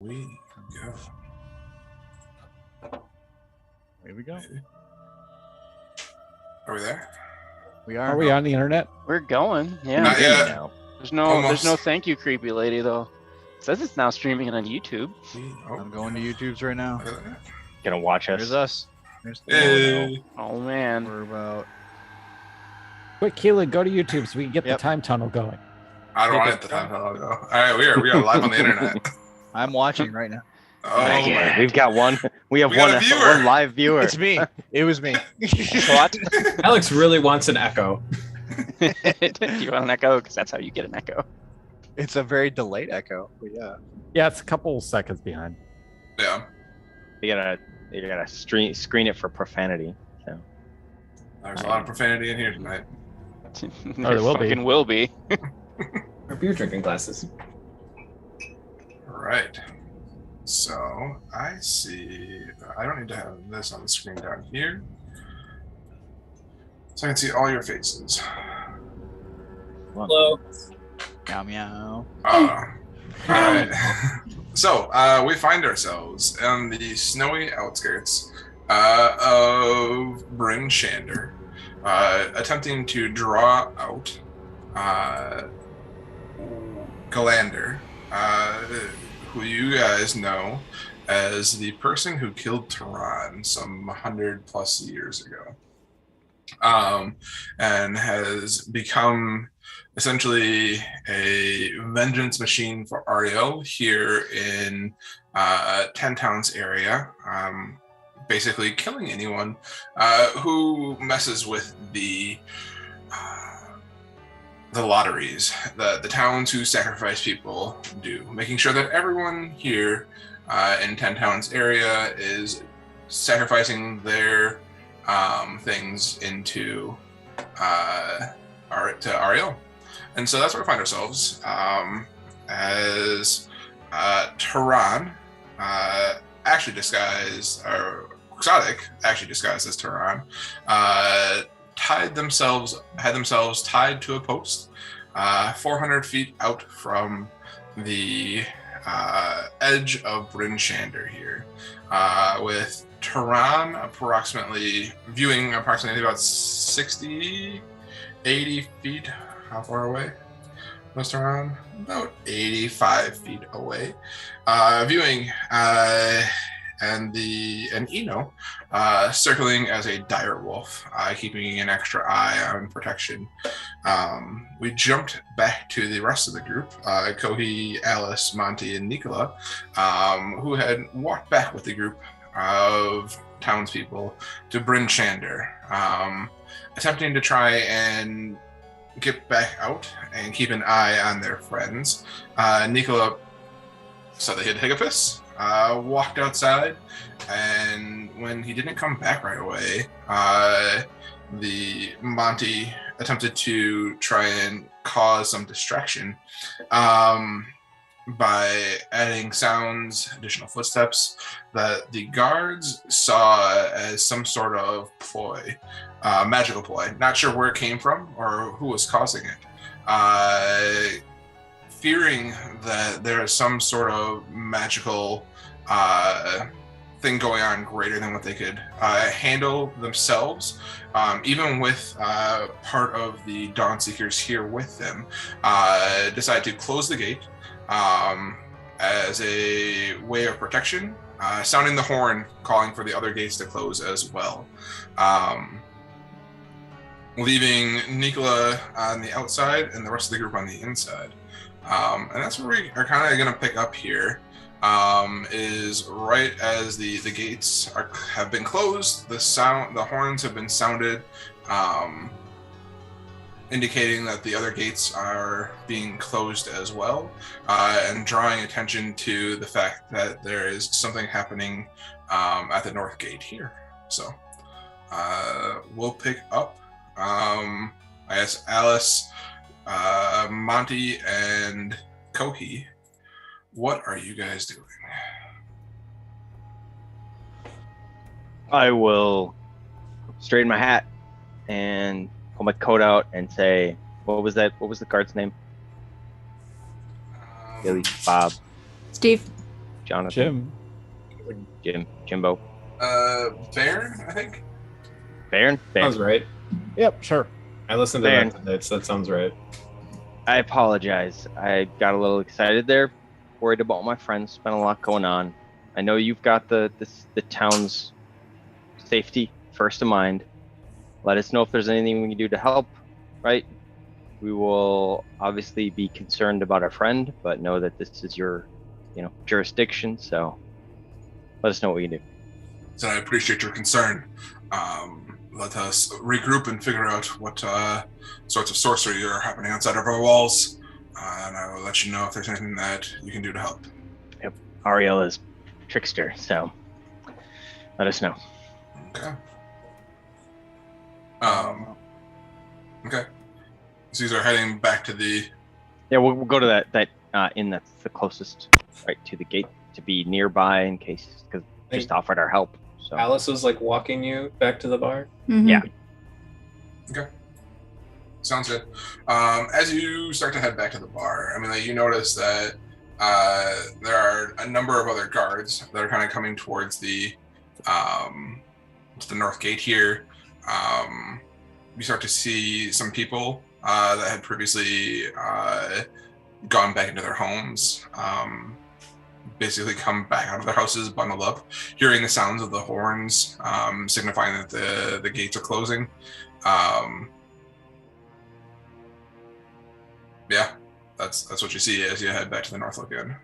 We go. Here we go. Are we there? We are. Are we on the internet? We're going. Yeah. Not yet. Now. There's no Almost. thank you, creepy lady though. It says it's now streaming on YouTube. I'm going to YouTube's right now. Look at that. Gonna watch There's us. us. There's the Hey. Oh man. We're about. Quick, Keelan, go to YouTube so we can get Yep. the time tunnel going. I don't want it the time. I'll go. All right, we are live on the internet. I'm watching right now. Oh Yeah, my. we've got one. We have We got one, a viewer. one live viewer. It's me. It was me. What? Alex really wants an echo. You want an echo? Because that's how you get an echo. It's a very delayed echo, but yeah. Yeah, it's a couple seconds behind. Yeah. You gotta screen it for profanity. So There's a lot of profanity in here tonight. There will be. fucking will be. Our beer drinking glasses. All right. So I see. I don't need to have this on the screen down here. So I can see all your faces. Hello. Meow meow. All right. So we find ourselves on the snowy outskirts of Bryn Shander, attempting to draw out Galander, who you guys know as the person who killed Tehran some 100 plus years ago, and has become essentially a vengeance machine for Ariel here in Ten Towns area, basically killing anyone who messes with the lotteries, the towns who sacrifice people do, making sure that everyone here in Ten Towns area is sacrificing their things into to Ariel. And so that's where we find ourselves, as Tehran, actually disguised, or Quixotic, actually disguised as Tehran, had themselves tied to a post 400 feet out from the edge of Bryn Shander here, with Tehran viewing approximately about 60, 80 feet. How far away was Tehran? About 85 feet away. Viewing and Eno circling as a dire wolf, keeping an extra eye on protection. We jumped back to the rest of the group, Kohi, Alice, Monty, and Nicola, who had walked back with the group of townspeople to Bryn Shander, attempting to try and get back out and keep an eye on their friends. Nicola saw the Higgopus, walked outside, and when he didn't come back right away, the Monty attempted to try and cause some distraction by adding sounds, additional footsteps that the guards saw as some sort of ploy, magical ploy. Not sure where it came from or who was causing it. Fearing that there is some sort of magical thing going on greater than what they could handle themselves, even with part of the Dawn Seekers here with them, decided to close the gate as a way of protection, sounding the horn, calling for the other gates to close as well. Leaving Nicola on the outside and the rest of the group on the inside. And that's where we are kind of going to pick up here, is right as the gates have been closed, the horns have been sounded, indicating that the other gates are being closed as well, and drawing attention to the fact that there is something happening at the north gate here. So we'll pick up, I guess, Alice, Monty, and Kohi. What are you guys doing? I will straighten my hat and pull my coat out and say, what was that? What was the guard's name? Billy, Bob, Steve. Jonathan, Jim. Jimbo, Baron, I think. Baron. Sounds right. Yep, sure. I listened to Baron. that today, so that sounds right. I apologize. I got a little excited there, worried about my friends. Been a lot going on. I know you've got the town's safety first in mind. Let us know if there's anything we can do to help. Right? We will obviously be concerned about our friend, but know that this is your, jurisdiction. So let us know what we can do. So I appreciate your concern. Let us regroup and figure out what sorts of sorcery are happening outside of our walls, and I will let you know if there's anything that you can do to help. Ariel is trickster, so let us know. Okay. Okay. So these are heading back to the. Yeah, we'll go to that inn that's the closest, right to the gate, to be nearby in case, because just offered our help. So Alice was like walking you back to the bar. Mhm. Yeah. Okay. Sounds good. As you start to head back to the bar, I mean, like, you notice that there are a number of other guards that are kind of coming towards the north gate here. You start to see some people that had previously gone back into their homes, basically come back out of their houses, bundled up, hearing the sounds of the horns, signifying that the gates are closing. Yeah, that's what you see as you head back to the Northlook Inn.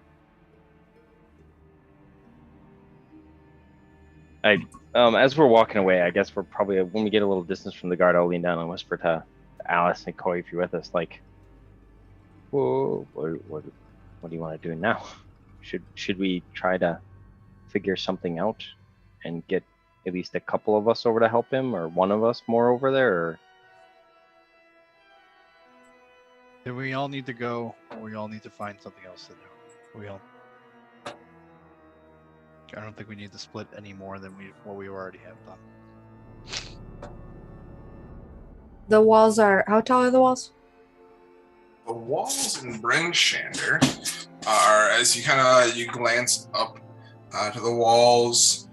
as we're walking away, I guess we're probably, when we get a little distance from the guard, I'll lean down and whisper to Alice and Corey, if you're with us, like, whoa, what do you want to do now? Should we try to figure something out and get at least a couple of us over to help him, or one of us more over there? Or Do we all need to go, or we all need to find something else to do? We all. I don't think we need to split any more than what we already have done. The walls are, how tall are the walls? The walls in Bryn Shander are, as you glance up to the walls,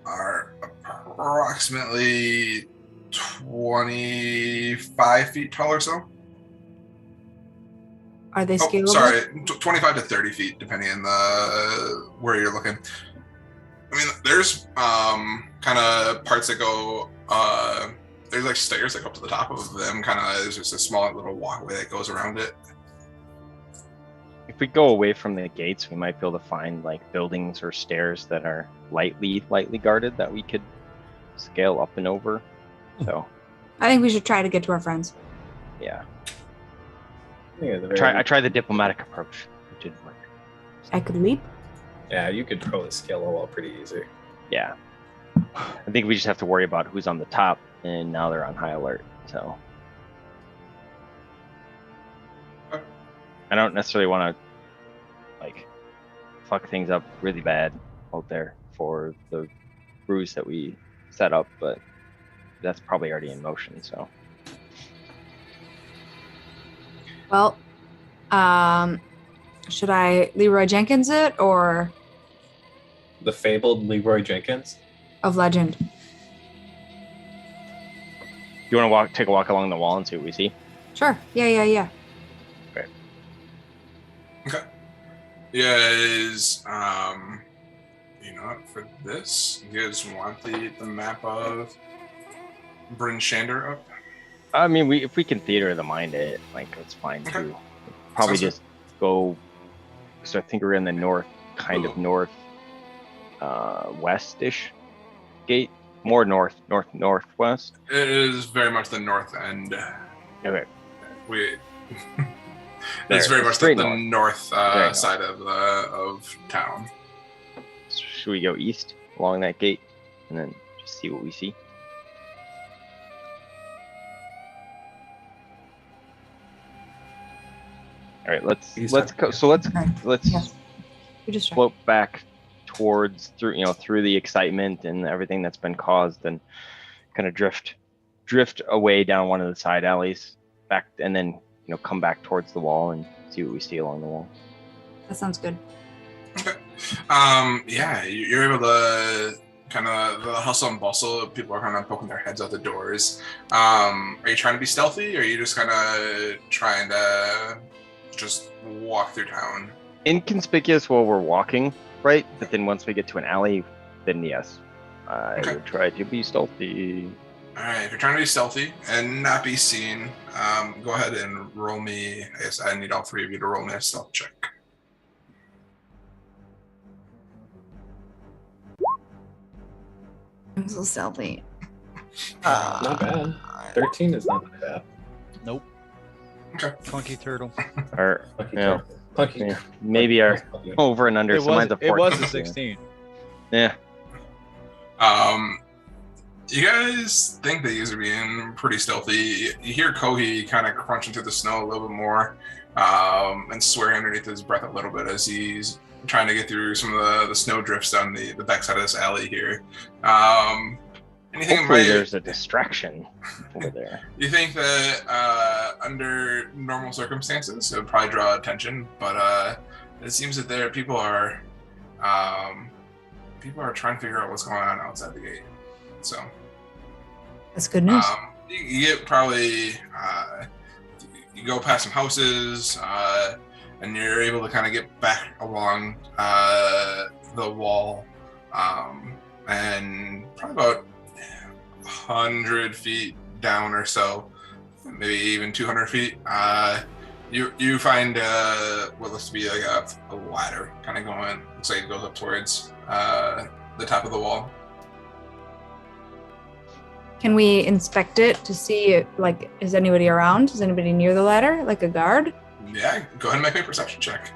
are approximately 25 feet tall or so. Are they Oh, scalable? sorry, 25 to 30 feet, depending on where you're looking. I mean, there's kind of parts that go. There's like stairs that go up to the top of them. Kind of, there's just a small little walkway that goes around it. if we go away from the gates, we might be able to find like buildings or stairs that are lightly guarded that we could scale up and over. So I think we should try to get to our friends. yeah, Yeah, I tried the diplomatic approach. It didn't work. I could leap. Yeah, you could probably scale a wall pretty easy. Yeah, I think we just have to worry about who's on the top, and now they're on high alert. So I don't necessarily want to like fuck things up really bad out there for the ruse that we set up, but that's probably already in motion. So Well, should I Leroy Jenkins it or The fabled Leroy Jenkins. of legend? you want to take a walk along the wall and see what we see? Sure. Yeah. Okay. You guys, for this, you guys want the map of Bryn Shander up? I mean, if we can theater of the mind it, like, it's fine Okay. too. Probably Sounds just go. So I think we're in the north, kind of north, west-ish gate, more northwest. It is very much the north end. Okay. We. There, It's very much straight the north. north Very north. side of town. Should we go east along that gate and then just see what we see? All right, let's go. So let's Okay. Yes. We just float back towards through the excitement and everything that's been caused, and kind of drift away down one of the side alleys back, and then come back towards the wall and see what we see along the wall. That sounds good. Okay. Yeah, you're able to kind of the hustle and bustle. People are kind of poking their heads out the doors. Are you trying to be stealthy, or are you just kind of trying to just walk through town? Inconspicuous while we're walking, right? But then once we get to an alley, then yes, I Okay. would try to be stealthy. All right, if you're trying to be stealthy and not be seen, go ahead and roll me. I guess I need all three of you to roll me a stealth check. I'm so stealthy. Not bad. 13 is not that bad. Nope. Okay. Funky turtle. Or Lucky Yeah. turtle. Lucky yeah, turtle. maybe our Lucky. over and under. It so mine's was, a it was 14. a 16. Yeah. You guys think that you guys are being pretty stealthy. You hear Kohi kind of crunching through the snow a little bit more, and swearing underneath his breath a little bit as he's trying to get through some of the snow drifts down the backside of this alley here. Anything Hopefully might, there's a distraction over there. you think that under normal circumstances it would probably draw attention, but it seems that people are trying to figure out what's going on outside the gate. So That's good news. you get probably you go past some houses, and you're able to kind of get back along the wall, and probably about 100 feet down or so, maybe even 200 feet. You find what looks to be like a ladder kind of going. Looks like it goes up towards the top of the wall. Can we inspect it to see, like, is anybody around? Is anybody near the ladder? Like a guard? Yeah, go ahead and make me a perception check.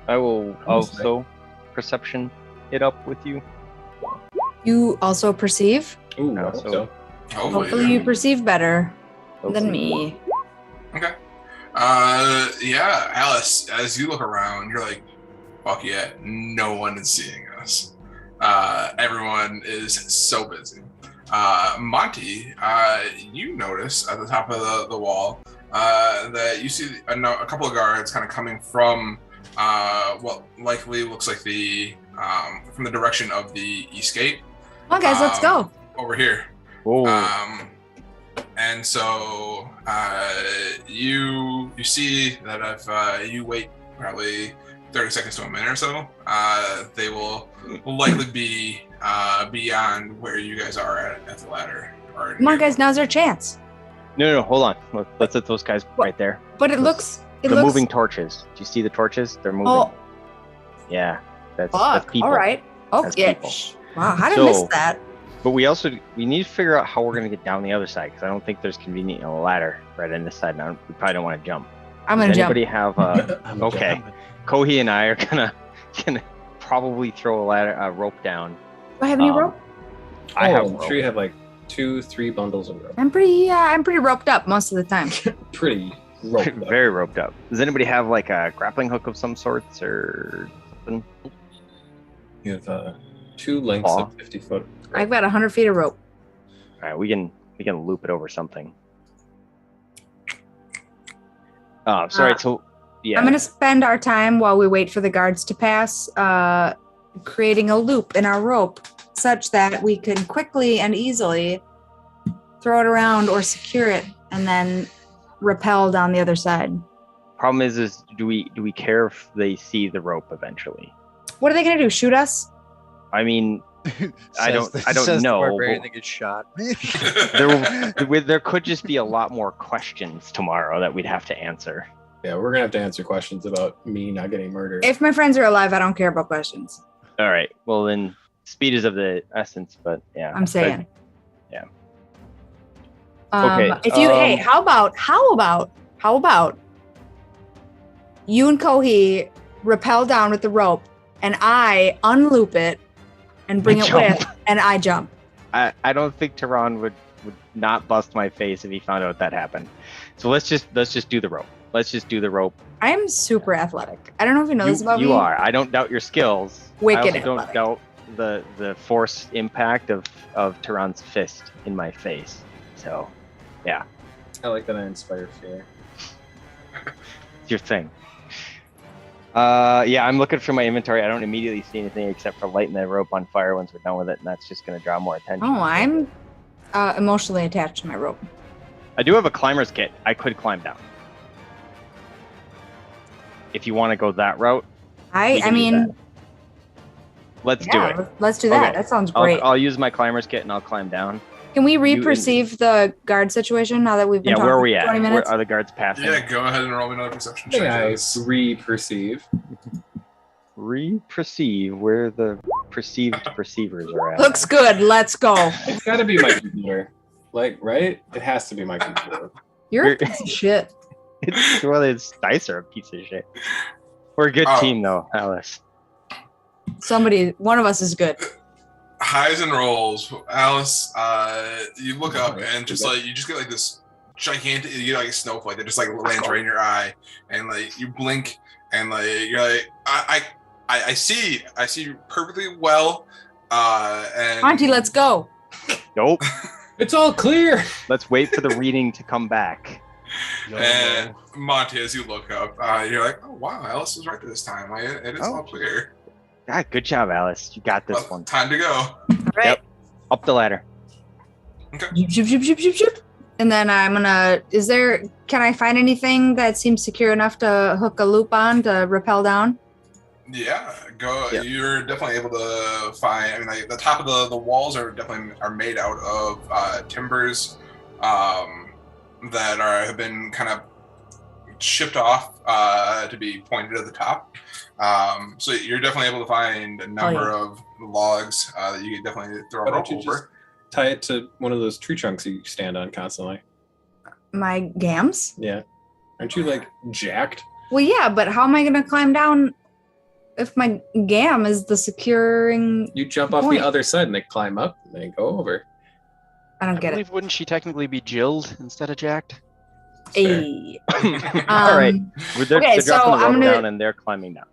I will Almost also perception it up with you. You also perceive? Ooh, Yeah, I hope so- so. Hopefully you perceive better than Hopefully. me. Okay. Yeah, Alice, as you look around, you're like, fuck yeah, no one is seeing us. Everyone is so busy. Monty, you notice at the top of the wall that you see a couple of guards kind of coming from what likely looks like from the direction of the east gate Come on, guys, let's go. over here. Whoa. And so you see that if you wait probably 30 seconds to a minute or so, they will likely be beyond where you guys are at the ladder. Or Come on, near- guys, now's our chance. No, hold on. Let's hit those guys What? right there. But it Those- looks. It the looks. moving torches. Do you see the torches? They're moving. Oh, Yeah, that's fuck. people. All right. Oh, That's yeah. people. Wow, how did I miss So- that? But we need to figure out how we're gonna get down the other side because I don't think there's convenient a ladder right on this side. Now we probably don't want to jump. I'm Does gonna jump. anybody have? I'm a Okay. jump. Kohi and I are gonna probably throw a rope down. Do I have any um, rope? I have. I'm sure you have like 2-3 bundles of rope. I'm pretty roped up most of the time. Pretty roped up. Very roped up. Does anybody have like a grappling hook of some sorts or something? You have 2 lengths Aw. of 50-foot. I've got 100 feet of rope. All right, we can loop it over something. Oh, sorry. So yeah, I'm gonna spend our time while we wait for the guards to pass, creating a loop in our rope such that we can quickly and easily throw it around or secure it and then rappel down the other side. problem is do we care if they see the rope eventually? What are they gonna do? Shoot us? I mean, I don't says the know, barbarian but- that gets shot. there could just be a lot more questions tomorrow that we'd have to answer. Yeah, we're gonna have to answer questions about me not getting murdered. If my friends are alive, I don't care about questions. All right. Well, then speed is of the essence, but yeah. I'm saying. yeah. Okay. Okay, If you hey, how about you and Kohi rappel down with the rope and I unloop it and bring And it jump. with and I jump. I don't think Tehran would not bust my face if he found out that happened. So let's just do the rope. Let's just do the rope. I am super athletic. I don't know if you know this about you me. are. I don't doubt your skills. Wicked I also don't athletic. doubt the force impact of Tehran's fist in my face. So, yeah, I like that I inspire fear. it's your thing. Yeah, I'm looking through my inventory. I don't immediately see anything except for lighting the rope on fire once we're done with it, and that's just going to draw more attention. Oh, I'm emotionally attached to my rope. I do have a climber's kit. I could climb down. If you want to go that route, we I can do mean, that. Let's do it. let's do that. Okay. That sounds great. I'll use my climber's kit and I'll climb down. Can we re-perceive the guard situation now that we've been Yeah, talking where are for we at? 20 Where minutes? are the guards passing? Yeah, go ahead and roll me another perception May check. I guys. re-perceive? Re-perceive where the perceived perceivers are at. Looks good. Let's go. It's got to be my computer. Like, right? It has to be my computer. You're We're- a piece of shit. Well, it's dice are a piece of shit. We're a good Oh. team though, Alice. One of us is good. Highs and rolls. Alice, you look up and just like you just get like this gigantic, you get like a snowflake that just like lands right in your eye, and like you blink and like you're like I see perfectly well. And Auntie, let's go. Nope. It's all clear. Let's wait for the reading to come back. And Monty, as you look up, you're like, oh wow, Alice was right this time. Like, it is all clear. God, good job, Alice. You got this Well, one. time to go. All right. Yep. Up the ladder. Zip, zip, zip, zip, zip, zip. And then I'm gonna. Can I find anything that seems secure enough to hook a loop on to rappel down? Yeah, go. Yeah. You're definitely able to find. I mean, like the top of the walls are definitely made out of timbers that have been kind of shipped off to be pointed at the top. So you're definitely able to find a number of logs that you could definitely throw Why a rope don't you just over. tie it to one of those tree trunks you stand on constantly? My gams? Yeah. Aren't you like jacked? Well, yeah, but how am I gonna climb down if my gam is the securing? You jump off Point. the other side and they climb up and they go over. I don't I get it. believe wouldn't she technically be jilled instead of jacked? Fair. Ayy. All right. Um, They're okay, dropping so the I'm rope gonna- down and they're climbing down.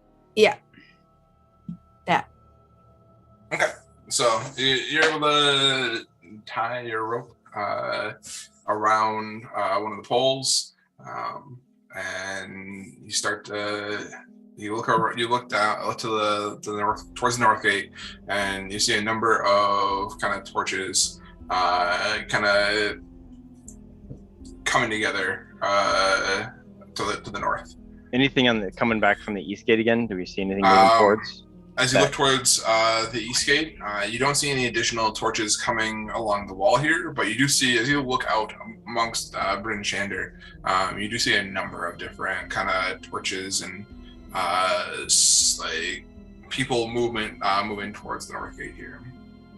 Okay, so you're able to tie your rope around one of the poles, and you start to. You look over. You look down to the north, towards the north gate, and you see a number of kind of torches, kind of coming together to the north. Anything coming back from the east gate again? Do we see anything moving Um, towards? As you look towards the east gate, you don't see any additional torches coming along the wall here, but you do see, as you look out amongst Bryn Shander, you do see a number of different kind of torches and like people moving towards the north gate here.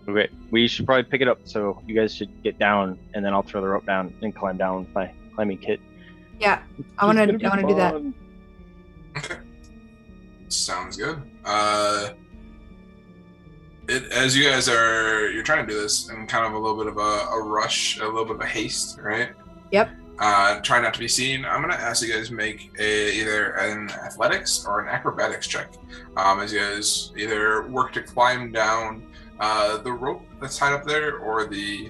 Okay, we should probably pick it up. So you guys should get down, and then I'll throw the rope down and climb down with my climbing kit. Yeah, I wanna do that. Okay, sounds good. As you guys you're trying to do this in kind of a little bit of a rush, a little bit of a haste, right? Yep. Try not to be seen. I'm gonna ask you guys to make either an athletics or an acrobatics check. As you guys either work to climb down the rope that's tied up there, or the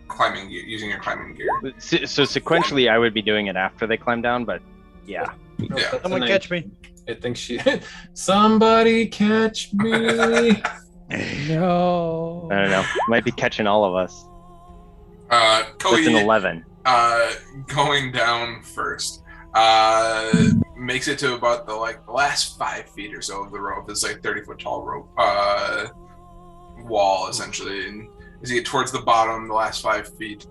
climbing using your climbing gear. So sequentially, I would be doing it after they climb down, but yeah. Yeah. Someone catch me. It thinks she. Somebody catch me. No. I don't know. Might be catching all of us. It's an Cody, 11. going down first, makes it to about the last 5 feet or so of the rope. It's like 30-foot tall rope wall essentially, and as you get towards the bottom, the last 5 feet,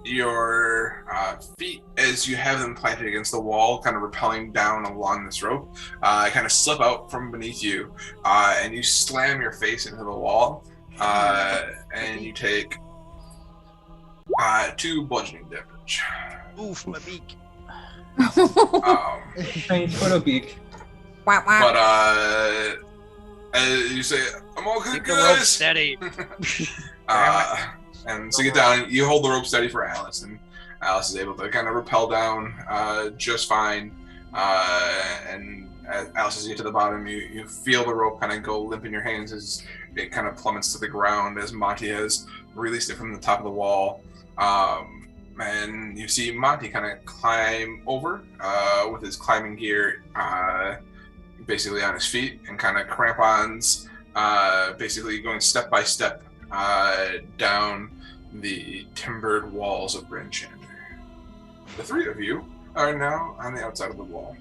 your feet, as you have them planted against the wall, kind of rappelling down along this rope, kind of slip out from beneath you, and you slam your face into the wall, and you take 2 bludgeoning damage. Oof, my beak. Tiny photo beak. Wah, wah. But as you say, I'm all good, Keep the rope guys. steady. And so you get down, you hold the rope steady for Alice, and Alice is able to kind of rappel down just fine. And as Alice, as you get to the bottom, you feel the rope kind of go limp in your hands as it kind of plummets to the ground as Monty has released it from the top of the wall. and you see Monty kind of climb over with his climbing gear basically on his feet and kind of crampons, basically going step by step down the timbered walls of Bryn Shander. The three of you are now on the outside of the wall.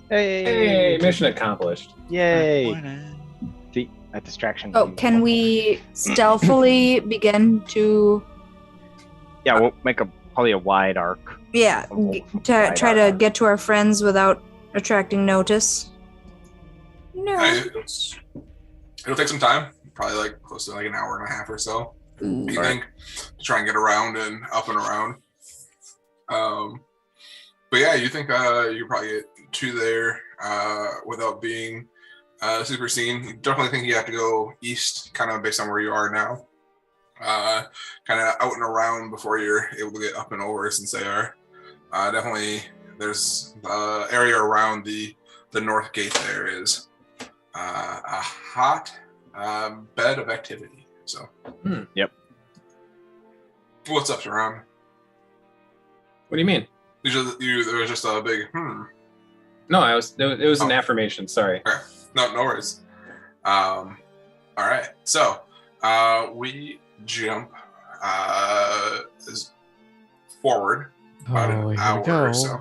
Hey, mission accomplished. Yay! See, a distraction. Oh, can we stealthily begin to? Yeah, we'll make probably a wide arc. Yeah, to try to get to our friends without attracting notice. No. It'll take some time, probably like close to like an hour and a half or so. Ooh. You think, to try and get around and up and around. But yeah, you think you probably get to there without being super seen. You definitely think you have to go east, kind of based on where you are now. Kind of out and around before you're able to get up and over, since they are. Definitely, there's the area around the north gate there is a hot bed of activity. So, Yep. What's up, Sharon? What do you mean? There was just a big No, it was an affirmation. Sorry. Okay. No worries. All right. So we jump forward about an here we hour go. or so.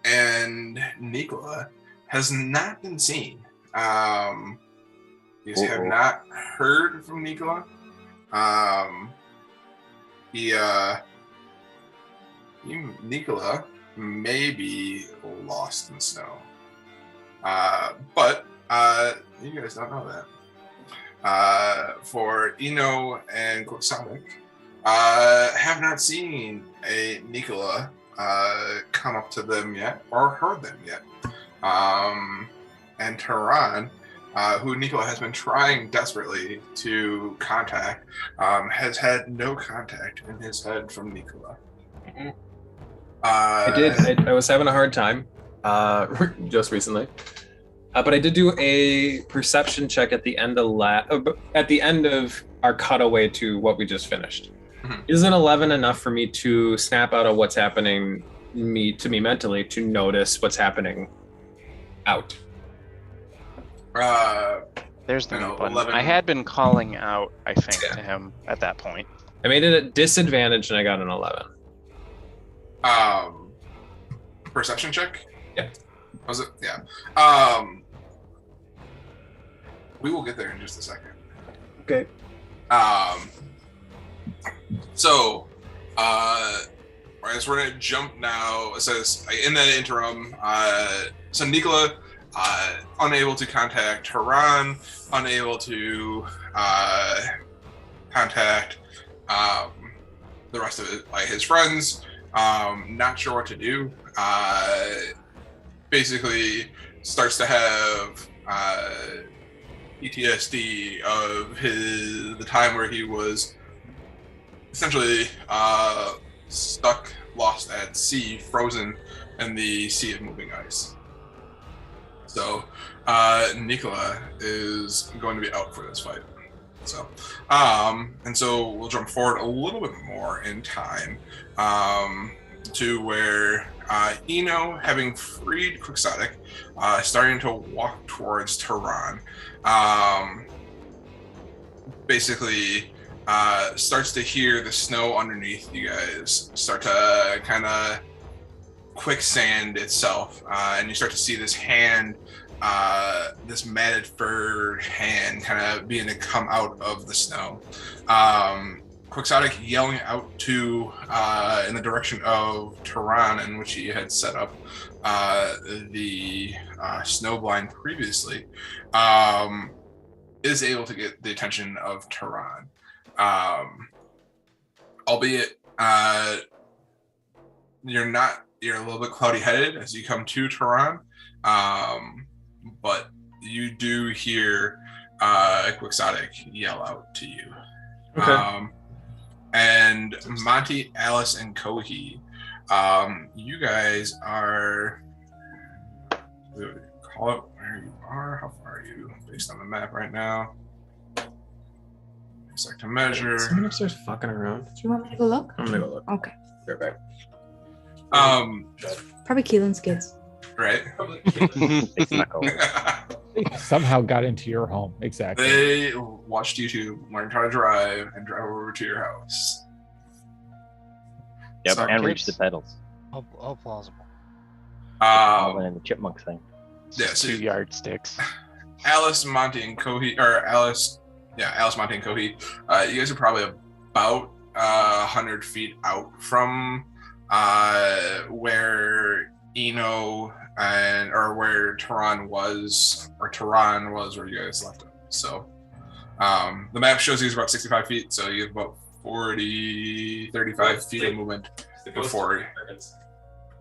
And Nikola has not been seen. You guys have not heard from Nikola. Nikola may be lost in snow. But you guys don't know that. For Eno and Quixotic, have not seen a Nikola come up to them yet or heard them yet. And Tehran, who Nikola has been trying desperately to contact, has had no contact in his head from Nikola. I was having a hard time just recently, but I did do a perception check at the end of our cutaway to what we just finished. Mhm. Is an 11 enough for me to snap out of what's happening to me mentally to notice what's happening out? There's the No, mute button. 11. I had been calling out, I think, to him at that point. I made it at disadvantage and I got an 11. Perception check? Yeah. Was it? Yeah. We will get there in just a second. Okay. So, as we're gonna jump now, it says in the interim, so Nikola, unable to contact Tehran, unable to contact the rest of it, like his friends, not sure what to do. Basically, starts to have PTSD of the time where he was essentially stuck, lost at sea, frozen in the sea of moving ice. So Nikola is going to be out for this fight. So and so we'll jump forward a little bit more in time to where Eno, having freed Quixotic, starting to walk towards Tehran, basically starts to hear the snow underneath you guys start to kind of quicksand itself, and you start to see this hand, this matted furred hand kind of beginning to come out of the snow. Quixotic yelling out to in the direction of Tehran, in which he had set up the snowblind previously, is able to get the attention of Tehran. Albeit you're a little bit cloudy headed as you come to Tehran, but you do hear Quixotic yell out to you. Okay. And Monty, Alice, and Kohi, you guys are, call it where you are. How far are you based on the map right now? Select to measure. Someone upstairs fucking around. Do you want me to go look? I'm gonna go look. Okay. Right back. Probably Keelan's kids. Right. They snuck over. They somehow got into your home. Exactly. They watched YouTube, learned how to drive, and drive over to your house. Yep, So and reach the kids- pedals. All plausible. Alvin and the chipmunk thing. Yeah, so 2 yardsticks. Alice, Monty, and Kohi, or Alice, Monty, and Kohi, you guys are probably about 100 feet out from where Eno or where Tehran was where you guys left it. So the map shows you is about 65 feet, so you have about 35 feet of movement before.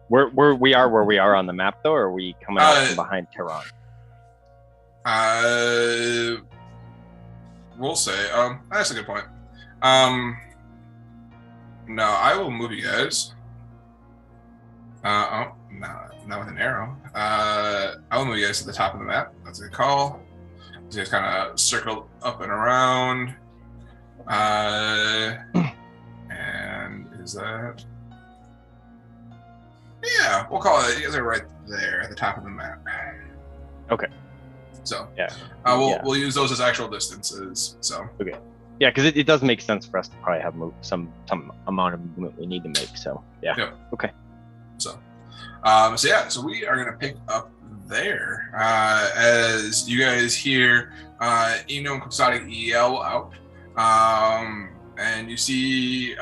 Where we are on the map though, or are we coming out from behind Tehran? We'll say. That's a good point. No, I will move you guys. No, not with an arrow. I will move you guys to the top of the map. That's a good call. You guys kind of circle up and around. And is that? Yeah, we'll call it. You guys are right there at the top of the map. Okay. So Yeah. we'll use those as actual distances. So Yeah, because it does make sense for us to probably have some amount of movement we need to make. So yeah. Yep. Okay. So we are gonna pick up there as you guys hear Eno and Quixotic yell out, and you see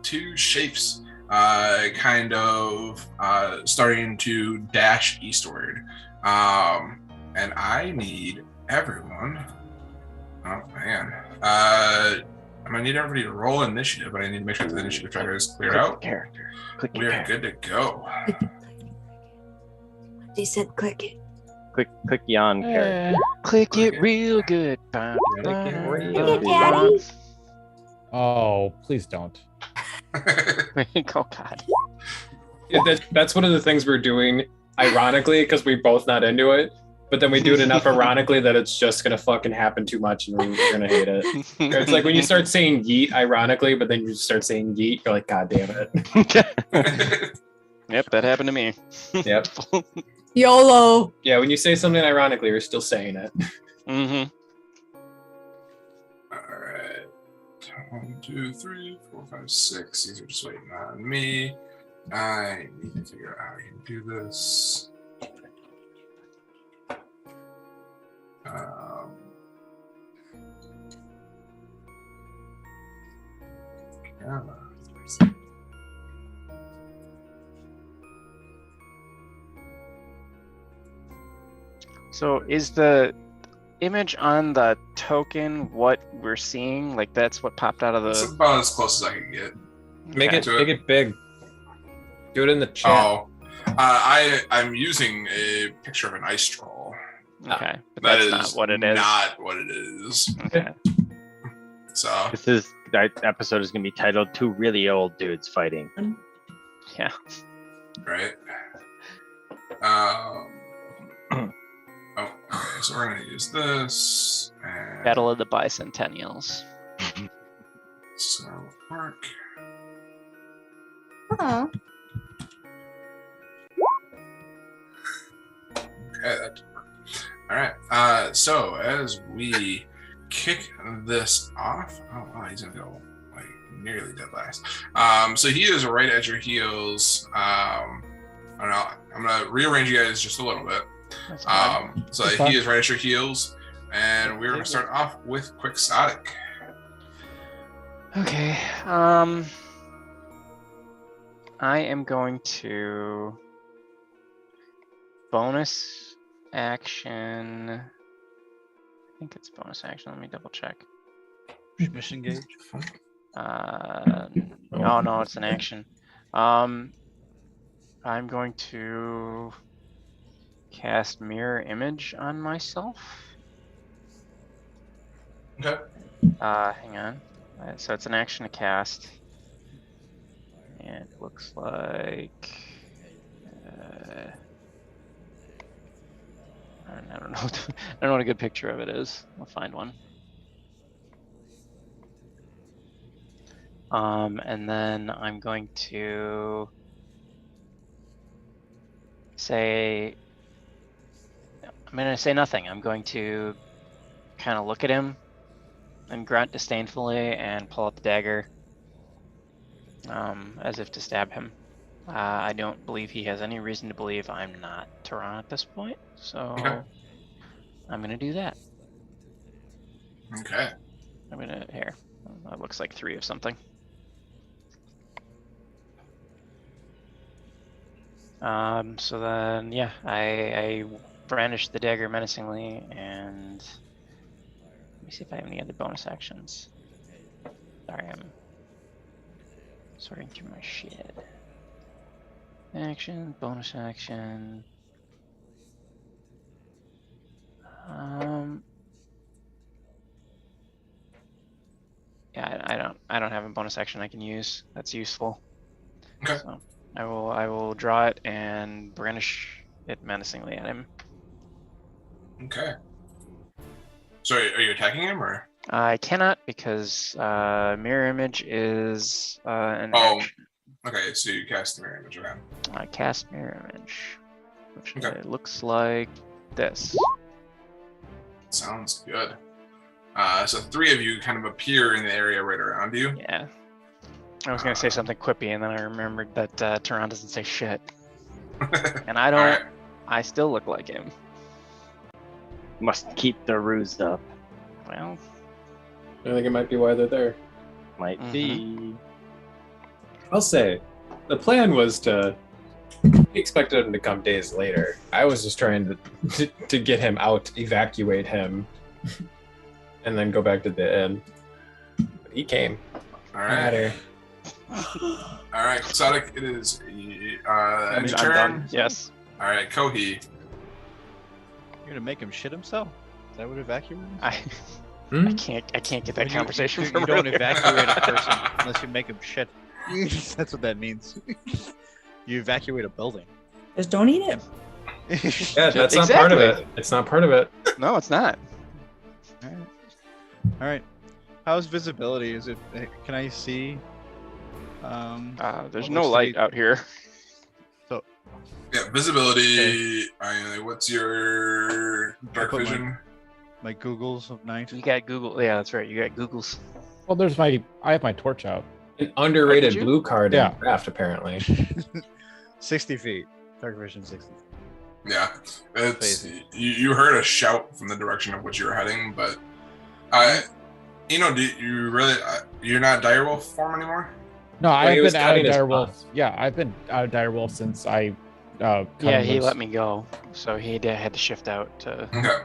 two shapes kind of starting to dash eastward, and I need everyone. Oh man. I'm gonna need everybody to roll initiative, but I need to make sure that the initiative tracker is cleared Click out. the character. Click We your are character. good to go. They said click it. Click yon character. Click Click it it. real good. Click it real Click it, good. Daddy. Oh, please don't. Oh God. That's one of the things we're doing, ironically, because we're both not into it. But then we do it enough ironically that it's just gonna fucking happen too much, and we're gonna hate it. It's like when you start saying yeet ironically, but then you start saying yeet, you're like, God damn it. Yep, that happened to me. Yep. YOLO. Yeah, when you say something ironically, you're still saying it. Mm-hmm. All right. 1, 2, 3, 4, 5, 6. These are just waiting on me. I need to figure out how I can do this. Yeah. So is the image on the token what we're seeing? Like that's what popped out of That's the. about as close as I can get. Make Okay. it big. Do it in the chat. Oh, I'm using a picture of an ice troll. Okay, but That that's is not what it is. Not what it is. Okay. So That episode is gonna be titled "Two Really Old Dudes Fighting." Yeah. right. Okay, so we're gonna use this. And Battle of the Bicentennials. So work. Oh. Okay, that did work. All right. So as we kick this off, oh wow, he's gonna go like nearly dead last. So he is right at your heels. I don't know. I'm gonna rearrange you guys just a little bit. That's fine. So That's fine. he is right at your heels, and we're gonna start off with Quixotic. Okay. I am going to bonus action. I think it's bonus action. Let me double check. Mission gauge. No, it's an action. I'm going to cast Mirror Image on myself. Okay. Hang on. So it's an action to cast. And it looks like... I don't know. I don't know what a good picture of it is. I'll find one. And then I'm going to say nothing. I'm going to kind of look at him and grunt disdainfully and pull out the dagger, as if to stab him. I don't believe he has any reason to believe I'm not Tehran at this point, so Okay. I'm gonna do that. Okay. I'm gonna here. That looks like 3 of something. So then, yeah, I brandish the dagger menacingly, and let me see if I have any other bonus actions. Sorry, I'm sorting through my shit. Action, bonus action. Yeah, I don't have a bonus action I can use. That's useful. Okay. So I will draw it and brandish it menacingly at him. Okay. So are you attacking him or? I cannot because mirror image is an Oh. action. Okay, so you cast the mirror image around. I cast mirror image, which Okay. looks like this. Sounds good. So 3 of you kind of appear in the area right around you. Yeah. I was gonna say something quippy, and then I remembered that Tehran doesn't say shit, and I don't. Alright. I still look like him. Must keep the ruse up. Well, I think it might be why they're there. Might Mhm. be. I'll say, the plan was to. We expected him to come days later. I was just trying to get him out, evacuate him, and then go back to the inn. But he came. Alright. Matter. Alright, Quixotic, it is I'm end your done. turn. Yes. Alright, Kohi. You're gonna make him shit himself? Is that what evacuating is? I Hmm? I can't get that When conversation you from don't earlier. evacuate a person unless you make him shit. That's what that means. You evacuate a building. Just don't eat it. Yeah, that's not part of Exactly. it. It's not part of it. No, it's not. All right. How's visibility? Is it? Can I see? There's What no looks to light be- out here. Yeah, visibility. What's your dark put my- vision? My Googles of night. You got Google. Yeah, that's right. You got Google's. Well, I have my torch out. An underrated you? blue card Yeah. in draft, apparently. 60 feet. Dark vision 60. Yeah, it's Crazy. you heard a shout from the direction of which you were heading, but do you really you're not direwolf form anymore? No, he I've was been out of cutting his direwolf. cloth. Yeah, I've been out of direwolf since I. Cut Yeah, him he loose. let me go, so he had to shift out to. Okay.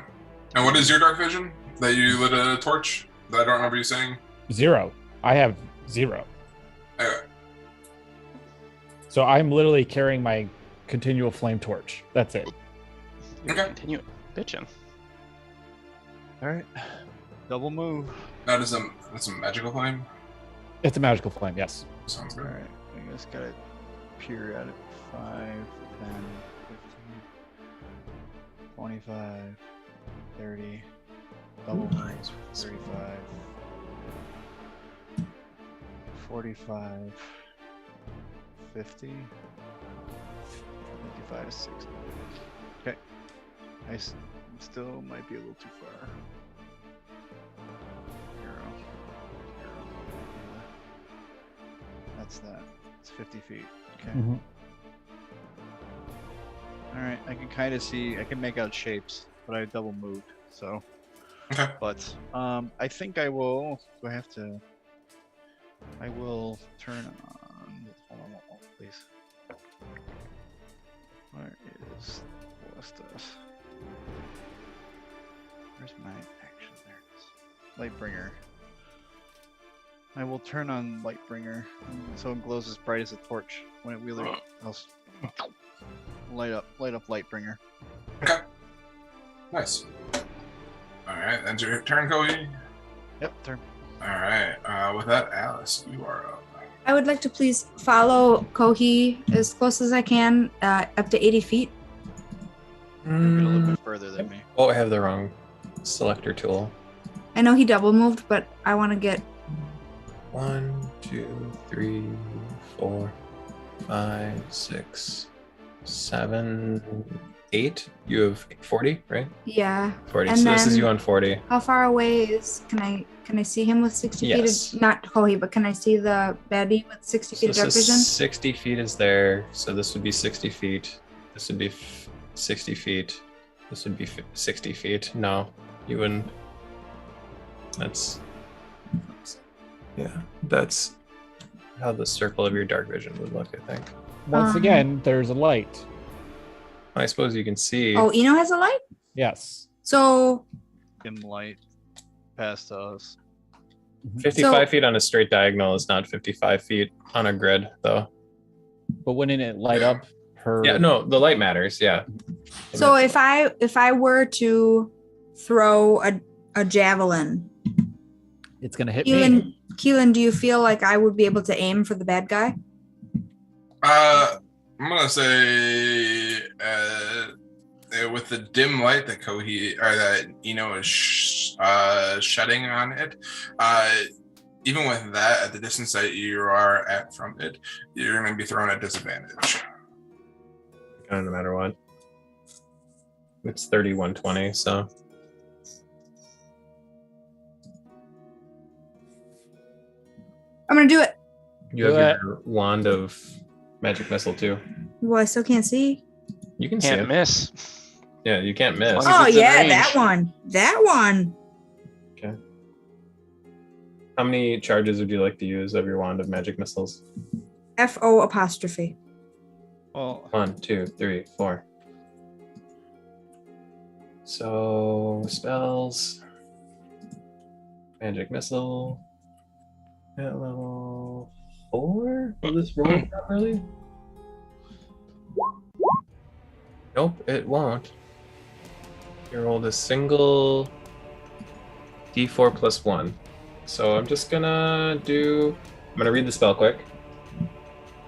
And what is your dark vision that you lit a torch? That I don't remember you saying. 0. I have 0. Okay. So I'm literally carrying my continual flame torch. That's it. Okay. Continue bitching. All right. Double move. That is that's a magical flame. It's a magical flame. Yes. Sounds All good. right. I just gotta peer at it. 5, 10, 15, 25, 30. Double moves. 35. 45. 50. 55 to 60. Okay. Still might be a little too far. Hero. That's that. It's 50 feet. Okay. Mhm. Alright, I can kind of see, I can make out shapes, but I double moved, so. Okay. But, I think I will, do I have to, I will turn on, hold on, please. Where is Ballistus? Where's my action? There it is. Lightbringer. I will turn on Lightbringer, so it glows as bright as a torch. When it really, I'll light up Lightbringer. Okay. Nice. All right, that's your turn, Kohi. Yep, turn. All right. With that, Alice, you are up. I would like to please follow Kohi as close as I can, up to 80 feet. You're a little bit further than me. Oh, I have the wrong selector tool. I know he double moved, but I want to get 1, 2, 2, 3, 4, 5, 6, 7, 8. You have 40, right? Yeah. 40. And so this is then- you on 40. How far away is? Can I see him with 60 Yes. feet? Not Kohi, but can I see the baddie with 60 feet of So dark this vision? is 60 feet is there. So this would be 60 feet. This would be 60 feet. This would be 60 feet. No, you wouldn't. That's that's how the circle of your dark vision would look, I think. Once again, there's a light. I suppose you can see. Oh, Eno has a light. Yes. So Dim light past us. 55 feet on a straight diagonal is not 55 feet on a grid, though. But wouldn't it light up her? Yeah, no, the light matters. Yeah. So if I were to throw a javelin, It's gonna hit me. Keelan, do you feel like I would be able to aim for the bad guy? I'm gonna say with the dim light that Kohi or that Eno is shedding on it, even with that, at the distance that you are at from it, you're gonna be thrown at disadvantage. no matter what. It's 3120, so I'm gonna do it. you have Do it. your wand of magic missile too. Well, I still can't see. You can see Can't it. miss. Yeah, you can't miss. As long Oh it's in yeah, range. that one. That one. How many charges would you like to use of your wand of magic missiles? FO apostrophe. Well, 1, 2, 3, 4. So spells, magic missile at level 4. Will this roll properly? Nope, it won't. You rolled a single d4 plus 1. So I'm just gonna read the spell quick.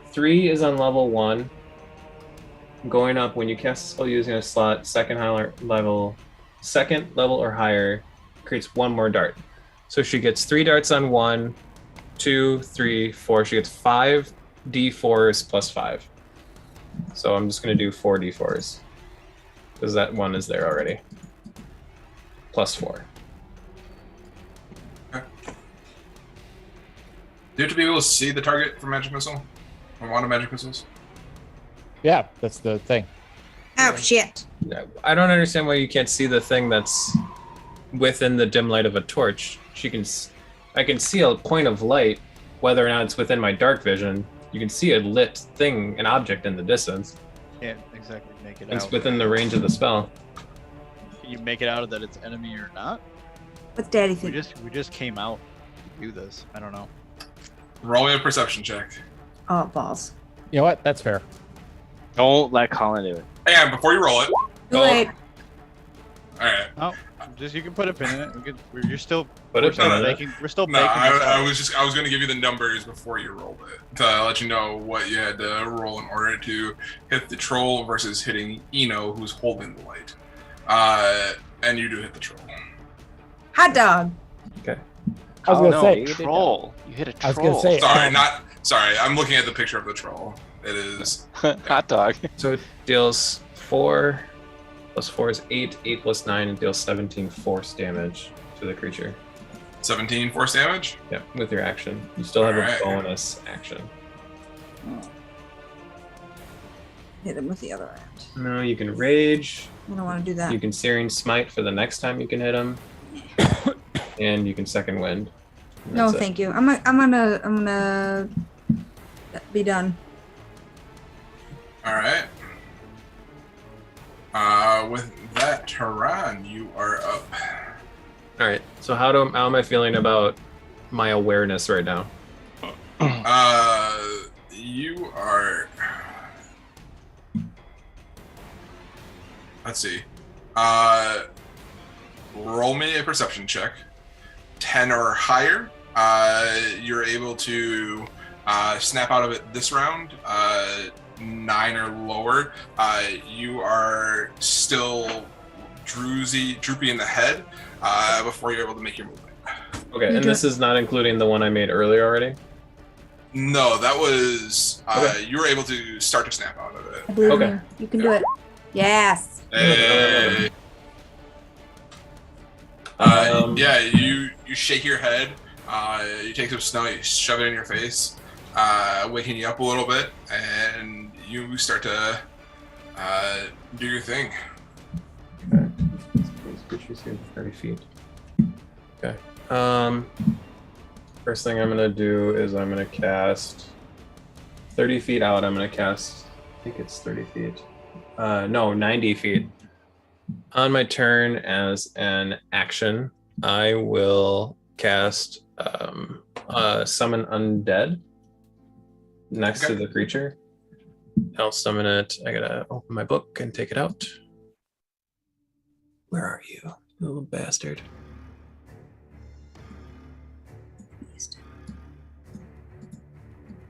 3 is on level 1. Going up when you cast a spell using a slot, second level or higher, creates 1 more dart. So she gets 3 darts on 1, 2, 3, 4. She gets 5 d4s plus 5. So I'm just gonna do 4 d4s because that 1 is there already. Plus 4. Do you have to be able to see the target for magic missile? Or wand of magic missiles? Yeah, that's the thing. Oh shit. I don't understand why you can't see the thing that's within the dim light of a torch. I can see a point of light, whether or not it's within my dark vision. You can see a lit thing, an object in the distance. can't exactly make it It's out. within the range of the spell. Can you make it out that it's enemy or not? What's Daddy We think? just came out to do this. I don't know. Roll me a perception check. Oh balls. You know what? That's fair. Don't let Colin do it. And before you roll it, Too late. all right. Oh, just you can put a pin in it. You're still Put we're a still pin in it. baking. We're still No, baking. this I out. was going to give you the numbers before you rolled it to let you know what you had to roll in order to hit the troll versus hitting Eno, who's holding the light. And you do hit the troll. Hot dog. I was gonna say. Troll. You hit a troll. I was gonna say. Sorry. I'm looking at the picture of the troll. It is Hot dog. So it deals 4 plus 4 is 8, 8 plus 9, and deals 17 force damage to the creature. 17 force damage. Yeah, with your action. You still have Alright. a bonus action. Hit him with the other end. No, you can rage. I don't want to do that. You can Searing Smite for the next time you can hit him. And you can Second Wind. And No, that's it. thank you. I'm gonna be done. All right. With that, Tehran, you are up. All right. So how am I feeling about my awareness right now? You are. Let's see. Roll me a perception check. 10 or higher. You're able to snap out of it this round. 9 or lower. You are still droopy in the head before you're able to make your movement. Okay, and this is not including the one I made earlier already. No, that was Okay. you were able to start to snap out of it. I believe in Okay. you. You can do it. Yes. Hey. Yeah, you shake your head. You take some snow, you shove it in your face, waking you up a little bit, and you start to do your thing. Okay. These creatures here 30 feet. Okay. First thing I'm gonna do is I'm gonna cast 30 feet out. I'm gonna cast. I think it's 30 feet. No, 90 feet. On my turn, as an action, I will cast summon undead next to Okay. the creature. I'll summon it. I gotta open my book and take it out. Where are you, you little bastard?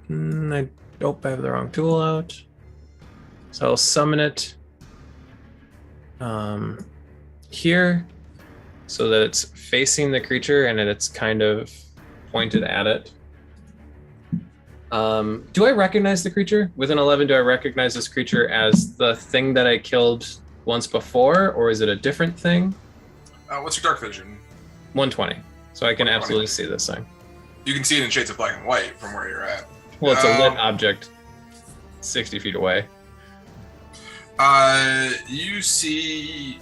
I have the wrong tool out. So I'll summon it here so that it's facing the creature and it's kind of pointed at it. Do I recognize the creature? With an 11, do I recognize this creature as the thing that I killed once before, or is it a different thing? What's your dark vision? 120. So I can 120. absolutely see this thing. You can see it in shades of black and white from where you're at. Well, it's a lit Um, object 60 feet away. You see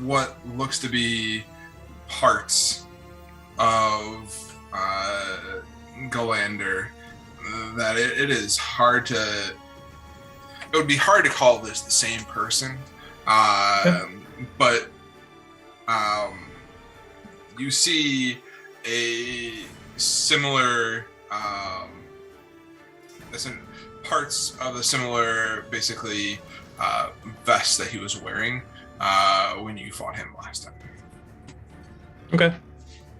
what looks to be parts of Galander that it is hard to. It would be hard to call this the same person, but you see a similar parts of a similar, basically, vest that he was wearing when you fought him last time. Okay.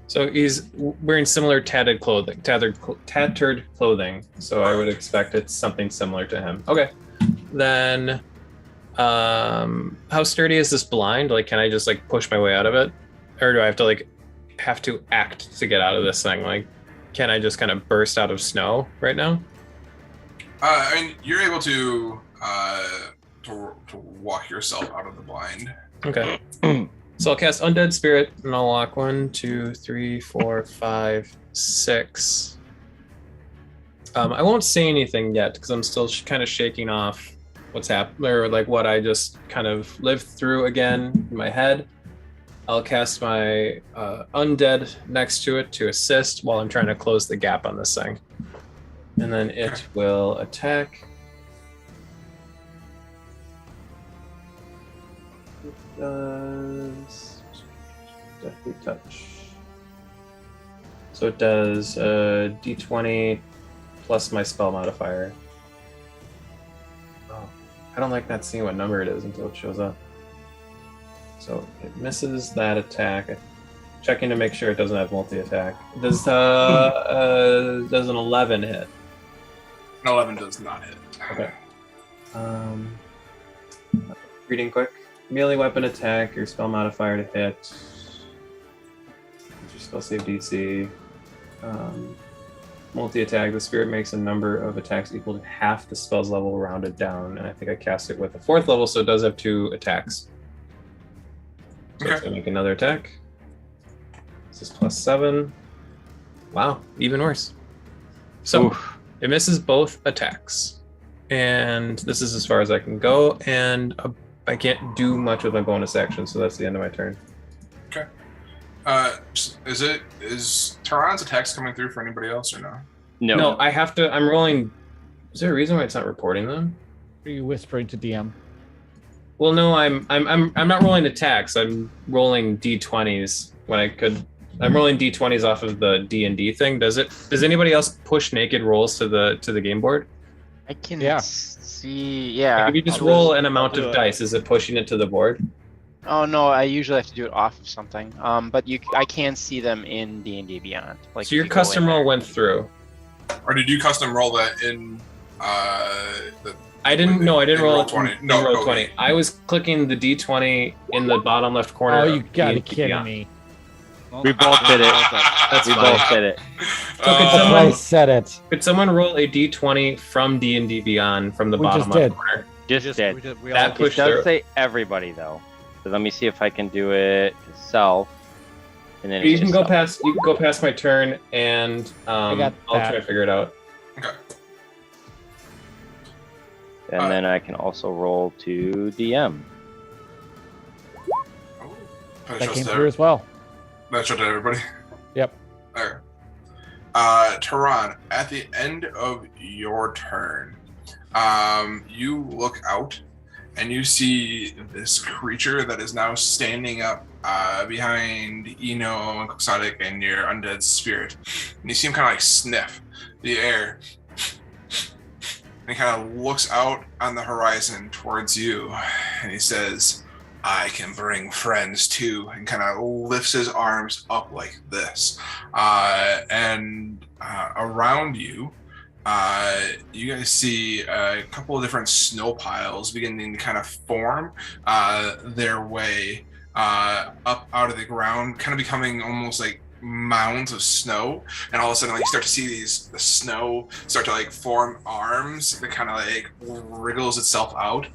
So he's wearing similar tattered clothing. So I would expect it's something similar to him. Okay. Then, how sturdy is this blind? Like, can I just like push my way out of it, or do I have to act to get out of this thing? Like, can I just kind of burst out of snow right now? I mean, you're able to walk yourself out of the blind. Okay. So I'll cast Undead Spirit, and I'll walk 1, 2, 3, 4, 5, 6. I won't say anything yet because I'm still kind of shaking off what's happened, or like what I just kind of lived through again in my head. I'll cast my Undead next to it to assist while I'm trying to close the gap on this thing. And then it will attack. It does Deathly Touch. So it does D20 plus my spell modifier. Oh, I don't like not seeing what number it is until it shows up. So it misses that attack. Checking to make sure it doesn't have multi-attack. Does an 11 hit? An 11 does not hit. Okay. Reading quick. Melee weapon attack, your spell modifier to hit. Your spell save DC. Multi-attack, the spirit makes a number of attacks equal to half the spell's level rounded down, and I think I cast it with a 4th level, so it does have 2 attacks. So it's gonna make another attack. This is +7. Wow, even worse. So it misses both attacks. And this is as far as I can go, and I can't do much with my bonus action, so that's the end of my turn. Okay. Is Tehran's attacks coming through for anybody else or no? No. I have to. I'm rolling. Is there a reason why it's not reporting them? Are you whispering to DM? Well, no, I'm not rolling attacks. I'm rolling d20s when I could. I'm rolling d20s off of the D&D thing. Does anybody else push naked rolls to the game board? I can Yeah. see. Yeah. Like if you just I'll roll do it. an amount I'll do of it. dice, is it pushing it to the board? Oh no, I usually have to do it off of something. But I can see them in D&D Beyond. Like So your if you go in custom there. roll went through. Or did you custom roll that in the I didn't. No, I didn't in roll roll 20. No, roll okay. 20. I was clicking the d20 in the bottom left corner. Oh, of you gotta be D&D kidding Beyond. me. We both did it. That's We fine. both did it. So could I someone said it. could someone roll a d20 from D&D Beyond from the We bottom just left did. corner? Just did. We That all push- It does through. say everybody though. So let me see if I can do it to self. And then You it's can just go self. past. You can go past my turn, and got I'll that. try to figure it out. Okay. And then I can also roll to DM. Oh, finish That us came there. through as well. That's right, everybody. Yep. There. Tehran, at the end of your turn, you look out and you see this creature that is now standing up behind Eno and Quixotic and your undead spirit. And you see him kind of like sniff the air. And he kind of looks out on the horizon towards you and he says, I can bring friends too, and kind of lifts his arms up like this. And around you, you guys see a couple of different snow piles beginning to kind of form their way up out of the ground, kind of becoming almost like mounds of snow. And all of a sudden, like, you start to see the snow start to like form arms that kind of like wriggles itself out.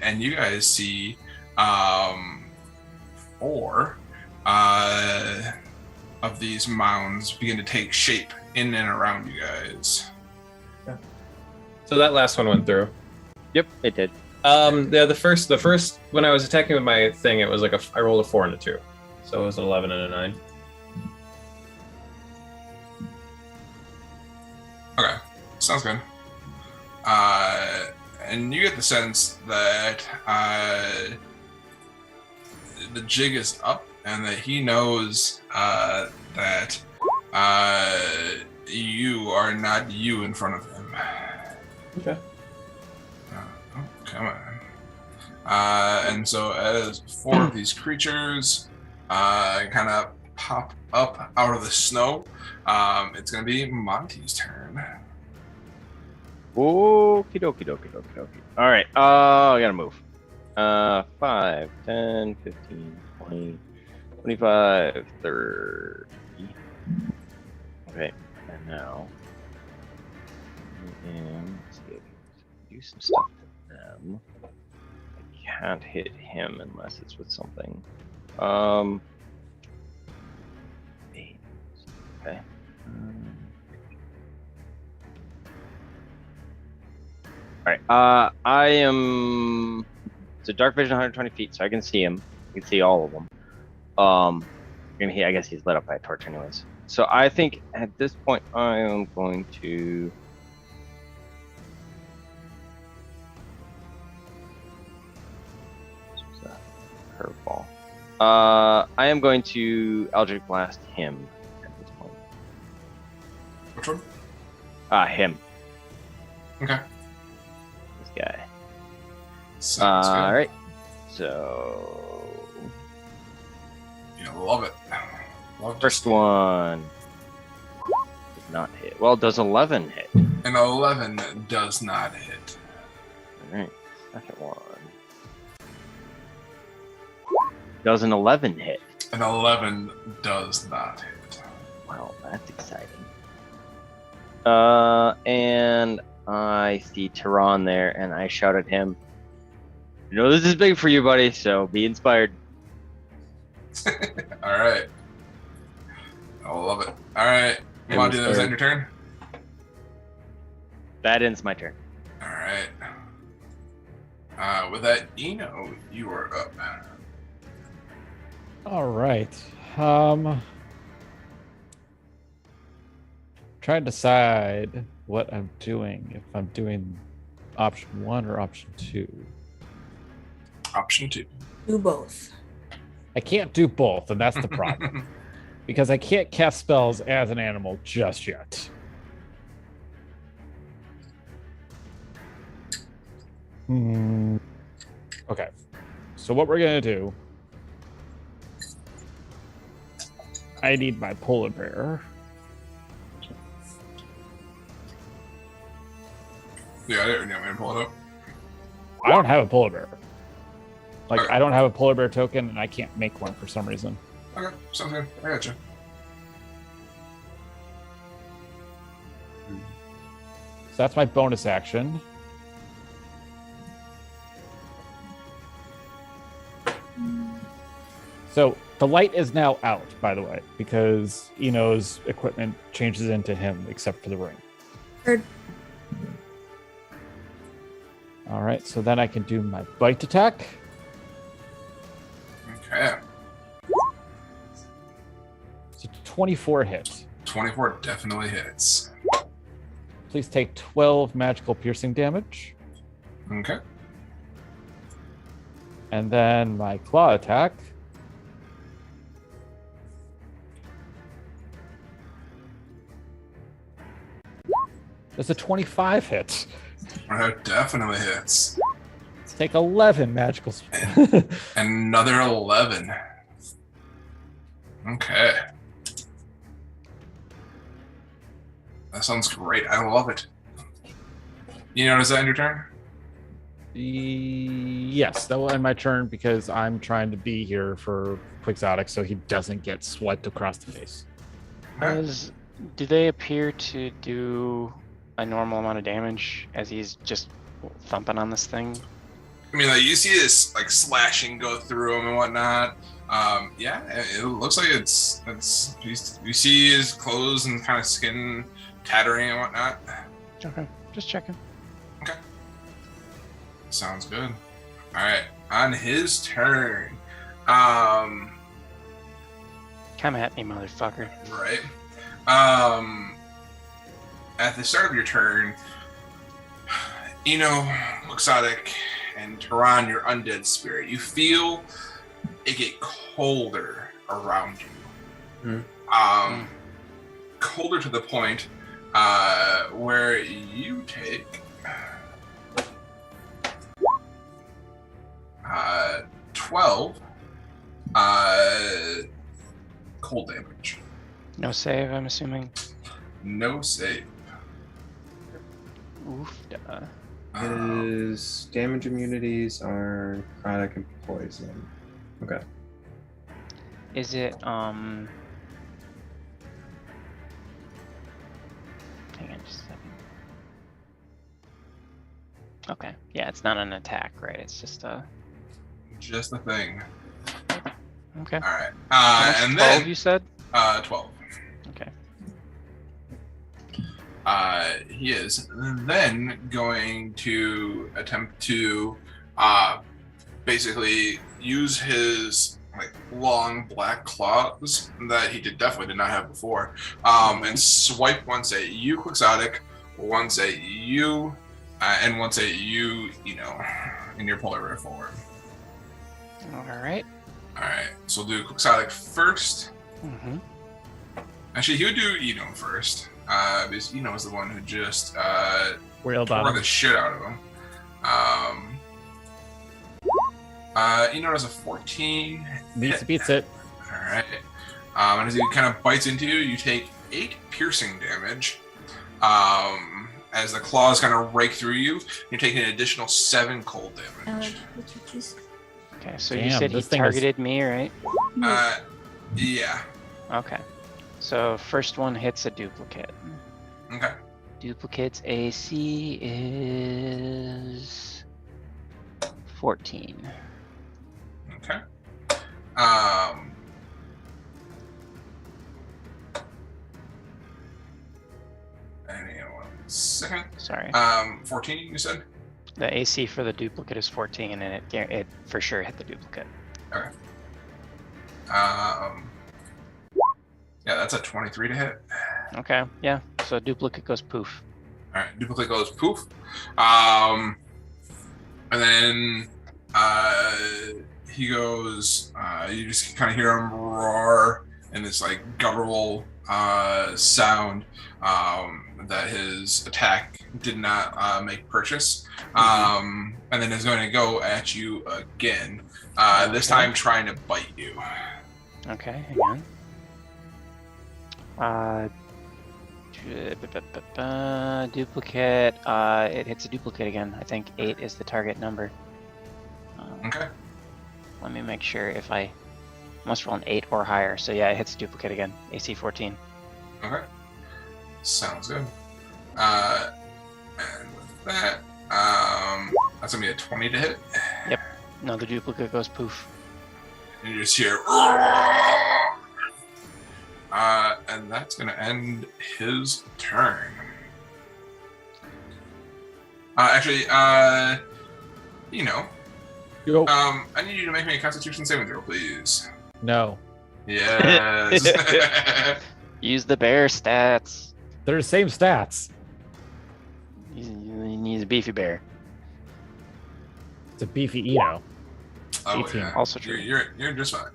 And you guys see 4 of these mounds begin to take shape in and around you guys. So that last one went through. Yep, it did. Yeah, the first when I was attacking with my thing, it was like I rolled a 4 and a 2, so it was an 11 and a 9. Okay, sounds good. And you get the sense that the jig is up, and that he knows that you are not you in front of him. Okay. Oh, come on. And so as 4 of these creatures kind of pop up out of the snow, it's going to be Monty's turn. Okie dokie dokie dokie dokie. Alright, I gotta move. 5, 10, 15, 20, 25, 30. Okay, and now let's see if I can do some stuff to them. I can't hit him unless it's with something. Okay. Alright, I am. It's a dark vision 120 feet, so I can see him. I can see all of them. I guess he's lit up by a torch, anyways. So I think at this point I am going to. This was a curveball. I am going to Eldritch Blast him at this point. Which one? Him. Okay. This guy. Sounds good. All right. So You love it. Love to first see it. one does not hit. Well, does 11 hit? An 11 does not hit. All right. Second one. Does an 11 hit? An 11 does not hit. Well, that's exciting. And I see Tehran there, and I shout at him, "You know this is big for you, buddy. So be inspired." All right. I love it. All right. It Want to was do that third. on your turn? That ends my turn. All right. With that, Eno, you are up. All right. Trying to decide what I'm doing. If I'm doing option 1 or option 2. Option 2. Do both. I can't do both, and that's the problem. Because I can't cast spells as an animal just yet. Okay. So what we're gonna do, I need my polar bear. Yeah, I didn't want me to pull it up. I don't have a polar bear. Like, Okay. I don't have a polar bear token, and I can't make one for some reason. Okay, sounds good. I got you. So that's my bonus action. So the light is now out, by the way, because Eno's equipment changes into him, except for the ring. Heard. All right, so then I can do my bite attack. Okay. So 24 hits. 24 definitely hits. Please take 12 magical piercing damage. Okay. And then my claw attack. That's a 25 hit. Definitely hits. Let's take 11 magical. Another 11. Okay. That sounds great. I love it. You notice that in your turn? Yes, that will end my turn because I'm trying to be here for Quixotic so he doesn't get swiped across the face. Do they appear to do a normal amount of damage as he's just thumping on this thing? I mean, like, you see this like slashing go through him and whatnot. Yeah, it looks like it's you see his clothes and kind of skin tattering and whatnot. Okay, just checking. Okay, sounds good. All right, on his turn, Come at me, motherfucker. right. At the start of your turn, Quixotic, and Tehran, your undead spirit, you feel it get colder around you. Colder to the point where you take 12 cold damage. No save, I'm assuming. No save. Oof. His damage immunities are necrotic and poison. Okay. Is it hang on just a second. Okay. Yeah, it's not an attack, right? It's just a Just the thing. okay. All right. How much? And 12 then you said? 12. Okay. He is then going to attempt to basically use his like long black claws that he definitely did not have before, and swipe once at you, Quixotic, once at you, and once at you, in your polar forward. All right. All right, so we'll do Quixotic first. Mm-hmm. Actually, he would do first, because Eno is the one who just Wailed on tore him. the shit out of him. Eno does a 14. Beats it. All right. And as he kind of bites into you, you take 8 piercing damage. As the claws kind of rake through you, you're taking an additional 7 cold damage. Okay, so you Damn, said he this thing is- targeted me, right? Yeah. Okay. So first one hits a duplicate. Okay. Duplicate's AC is 14. Okay. Hang on 1 second. Sorry. 14, you said? The AC for the duplicate is 14, and it for sure hit the duplicate. Okay. Yeah, that's a 23 to hit. Okay, yeah. So duplicate goes poof. All right, duplicate goes poof. And then he goes. You just kind of hear him roar in this like guttural sound that his attack did not make purchase. And then is going to go at you again. This time trying to bite you. Okay, hang on. Duplicate. It hits a duplicate again. I think 8 is the target number. Okay. Let me make sure if I Must roll an 8 or higher. So yeah, it hits duplicate again. AC 14. Okay. Sounds good. And with that, that's gonna be a 20 to hit. No, the duplicate goes poof. And you just hear, and that's gonna end his turn. Actually, you know, Yo, I need you to make me a Constitution saving throw, please. no. Yes. Use the bear stats. They're the same stats. He needs a beefy bear. It's a beefy Eno. Oh, 18. yeah. Also true. You're just fine.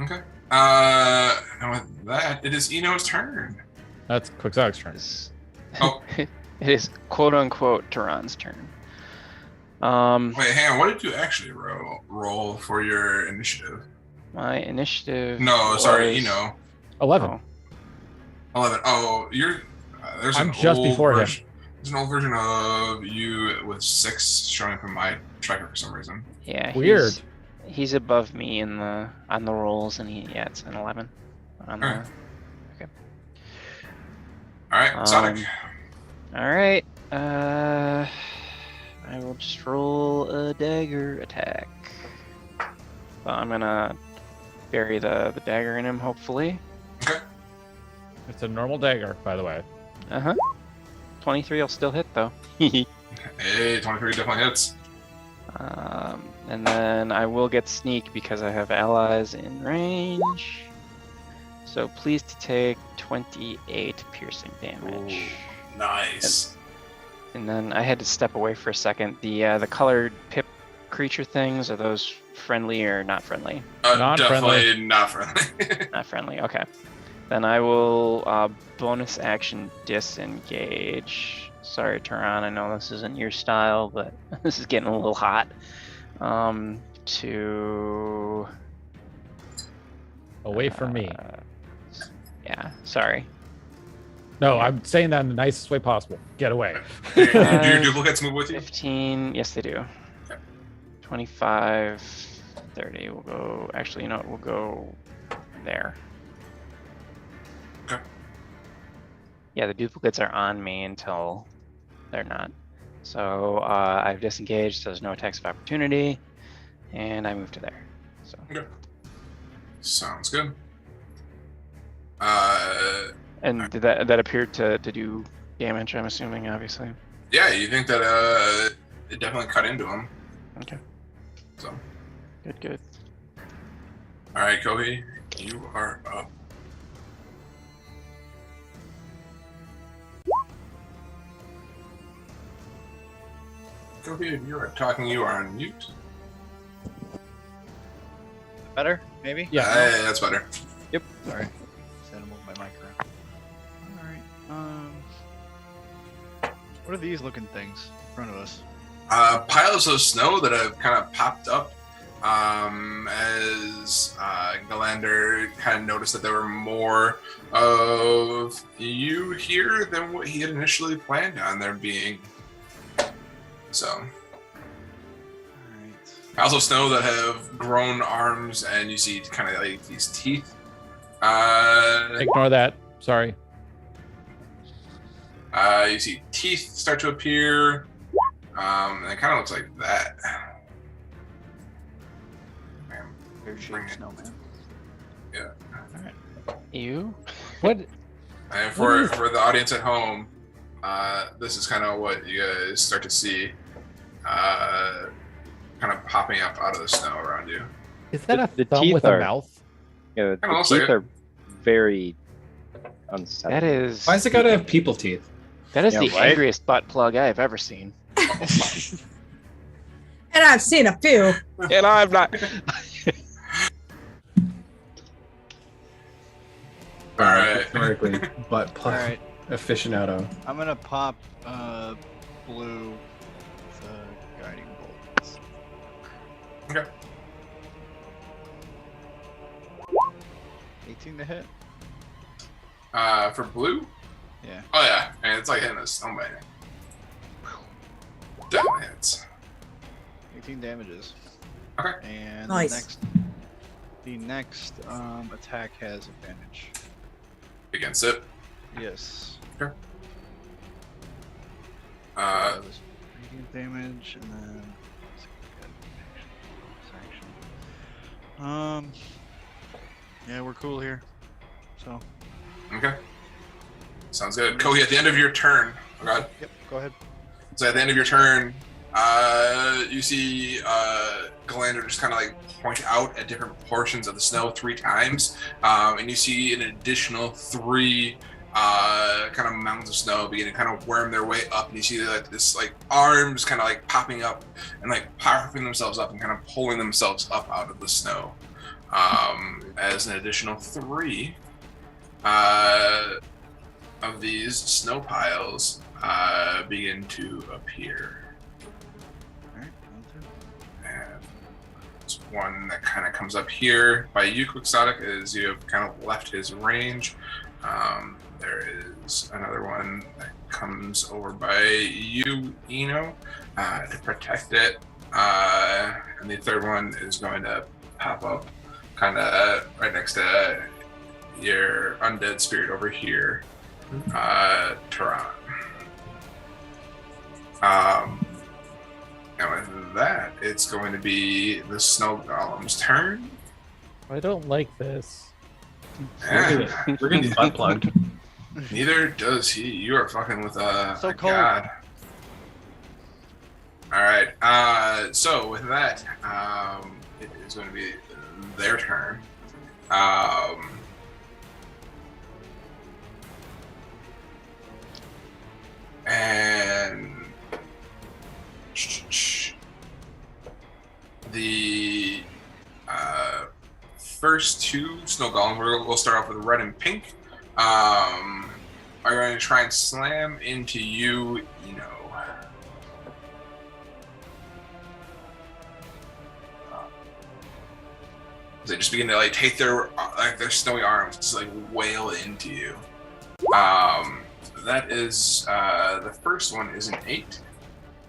Okay. And with that, it is Eno's turn. That's Quixotic's turn. Oh. It is quote unquote Turan's turn. Wait, hang on. What did you actually roll for your initiative? My initiative. No, sorry, was- Eno. 11. Oh, 11. Oh, you're. There's I'm an just old before him. version. There's an old version of you with 6 showing up in my tracker for some reason. yeah. Weird. He's above me in the on the rolls, and it's an 11. On Alright. the, All right, Sonic. all right. I will just roll a dagger attack. Well, I'm gonna bury the dagger in him, hopefully. It's a normal dagger, by the way. 23 will still hit though. Hey, 23 definitely hits. And then I will get sneak because I have allies in range. So pleased to take 28 piercing damage. Nice. And then I had to step away for a second. The colored pip creature things, are those friendly or not friendly? Non-friendly. Definitely not friendly. Not friendly, okay. Then I will bonus action disengage. Sorry, Turan, I know this isn't your style, but this is getting a little hot. To Away from me. Yeah, sorry. No, I'm saying that in the nicest way possible. Get away. Do your duplicates move with you? 15, yes they do. 25, 30, we'll go, actually, you know what, we'll go there. Okay. Yeah, the duplicates are on me until they're not. So I've disengaged, so there's no attacks of opportunity, and I move to there. So Okay. Sounds good. and did that appeared to do damage? I'm assuming, obviously. Yeah, you think that it definitely cut into him. Okay. So, Good. all right, Kohi, you are up. Kohi, if you are talking, you are on mute. Better? Maybe? Yeah. Hey, that's better. Yep. Sorry. Just had to move my mic around. Alright. What are these looking things in front of us? Piles of snow that have kind of popped up as Galander kind of noticed that there were more of you here than what he had initially planned on there being. So, Alright. piles of snow that have grown arms, and you see kind of like these teeth. Ignore that. Sorry. You see teeth start to appear. And it kind of looks like that. Man, Bear Bring shaped it. snowman. You? What? and for the audience at home, this is kind of what you guys start to see, kind of popping up out of the snow around you. Is that The a thumb teeth with are- a mouth? Yeah, Kinda the looks like teeth it. are very unsettling. That is. Why's it gotta have people teeth? That is Yeah, the right? angriest butt plug I've ever seen. And I've seen a few. And I'm not. All right. Historically, butt plug Alright. aficionado. I'm gonna pop blue with guiding bolts. Okay. 18 to hit? For blue? Yeah. Oh yeah, and it's like hitting a snowman. Definitely hits. 18 damages. Okay. And Nice. the next The next attack has advantage. Against it. Yes. Sure. That was radiant damage, and then action. Yeah, we're cool here. So. Okay. Sounds good. Kohi, at the end of your turn. Oh god. Yep. Go ahead. So at the end of your turn, you see Galander just kind of like point out at different portions of the snow 3 times, and you see an additional 3 kind of mounds of snow beginning to kind of worm their way up, and you see like this like arms kind of like popping up and like popping themselves up and kind of pulling themselves up out of the snow. As an additional 3 of these snow piles begin to appear. Alright, And there's one that kind of comes up here by you, Quixotic, as you have kind of left his range. There is another one that comes over by you, Eno, to protect it. And the third one is going to pop up kind of right next to your undead spirit over here, Tehran. And with that, it's going to be the snow golem's turn. I don't like this. We're getting butt plugged. Neither does he. You are fucking with So a cold. god. All right. So with that, it is going to be their turn. And the first 2 snow golems, we'll start off with red and pink, are going to try and slam into you, Eno. They just begin to like take their snowy arms, just like wail into you. That is the first one is an 8.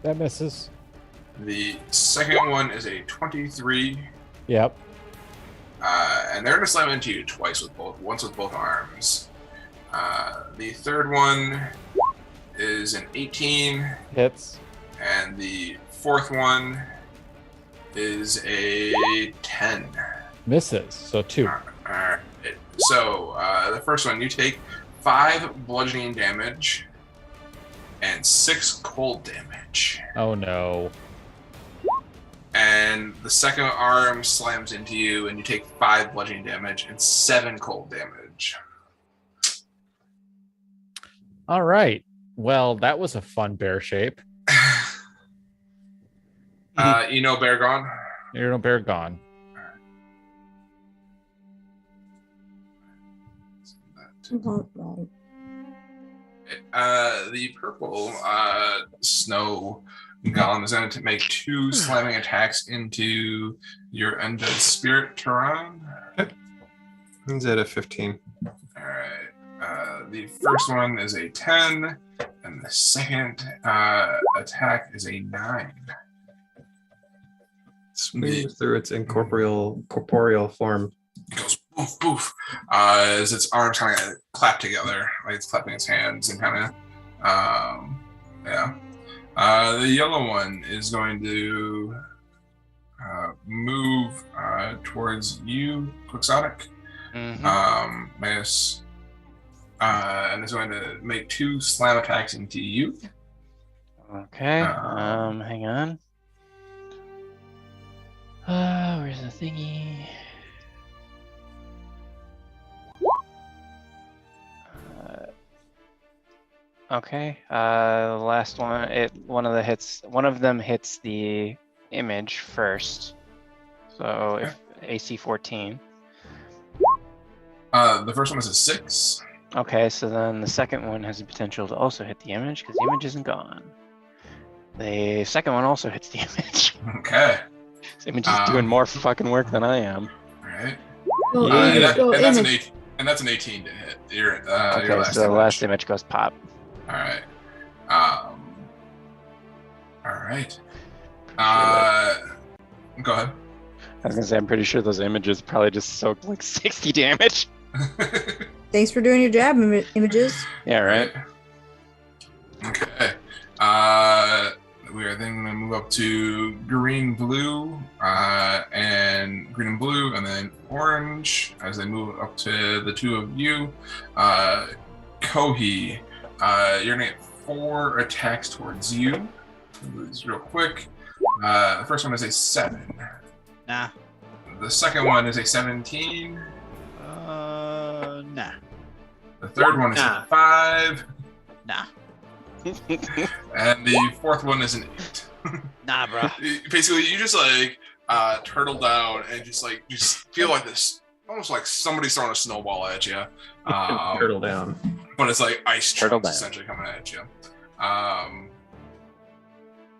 That misses. The second one is a 23. Yep. And they're gonna slam into you twice once with both arms. The third one is an 18, Hits. and the fourth one is a 10. Misses. So 2. Alright. So the first one, you take 5 bludgeoning damage and 6 cold damage. Oh no. And the second arm slams into you, and you take 5 bludgeoning damage and 7 cold damage. All right. Well, that was a fun bear shape. Bear gone. You're no bear gone. The purple snow golem is going to make 2 slamming attacks into your undead spirit, Tehran. He's at a 15. All right. The first one is a 10, and the second attack is a 9. Swings through its corporeal form. It goes boof, boof, as its arms kind of clap together, like it's clapping its hands and kind of, yeah. The yellow one is going to move towards you, Quixotic. Miss, and is going to make 2 slam attacks into you. Okay. Hang on. Where's the thingy? Okay. The last one. One of them hits the image first. So if AC 14. The first one is a 6. Okay, so then the second one has the potential to also hit the image because the image isn't gone. The second one also hits the image. Okay. This image is doing more fucking work than I am. All right. Go Yeah. image, go That's an image. 18. And that's an 18 to hit. Your Okay, last so the image. last image goes pop. All right. All right. Go ahead. I was gonna say, I'm pretty sure those images probably just soaked like 60 damage. Thanks for doing your job, images. Yeah, right. Okay. We are then going to move up to green, blue, and green and blue, and then orange as they move up to the two of you. Kohi, you're going to get 4 attacks towards you. Do this real quick. The first one is a 7. Nah. The second one is a 17. Nah. The third one is Nah. a 5. Nah. And the fourth one is an 8. Nah, bro. Basically, you just like turtle down and just feel like this, almost like somebody's throwing a snowball at you. Turtle down. But it's like ice Turtle chunks down. essentially coming at you.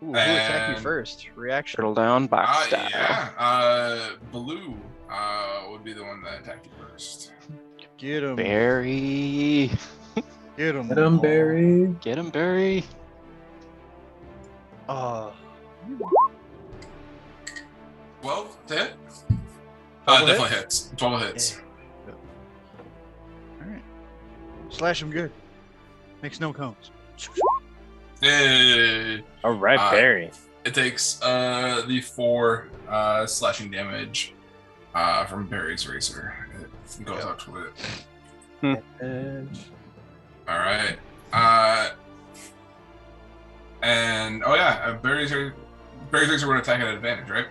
Ooh, who attacked you And- first? Reaction. Turtle down, box style. Yeah. Blue would be the one that attacked you first. Get him. Barry. Get him. Get 'em, Barry. Get him, Barry. Oh. 12 to hit? 12 Definitely hits. 12 hits. All right. Slash him good. Make snow cones. Yay. All right, Barry. It takes the 4 slashing damage from Barry's Racer. It goes up to it. All right. And oh yeah, Barry's Racer would attack at advantage, right?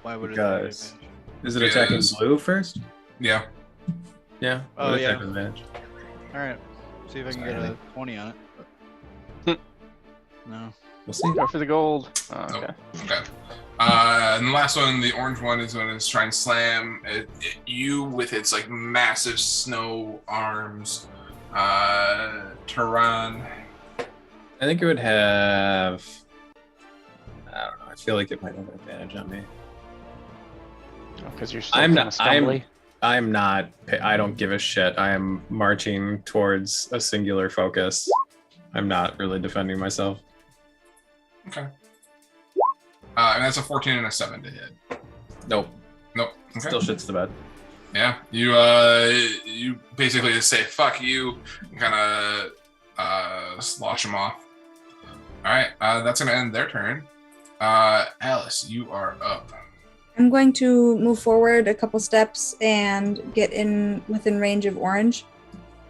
Why would it? Because- Is it attacking Yes. blue first? Yeah. Yeah. Oh, would yeah. attack with advantage. All right. See if I can get a 20 on it. No. We'll see. Go for the gold. Oh, Nope. okay. Okay. And the last one, the orange one, is when it's trying to slam you with its like massive snow arms. Tehran. I think it would have. I don't know. I feel like it might have an advantage on me. Because you're still I'm kind not- of stumbly. I'm not. I don't give a shit. I am marching towards a singular focus. I'm not really defending myself. Okay. And that's a 14 and a 7 to hit. Nope. Nope. Okay. Still shits the bed. Yeah, you basically just say "fuck you" and kind of slosh them off. All right, that's gonna end their turn. Alice, you are up. I'm going to move forward a couple steps and get in within range of orange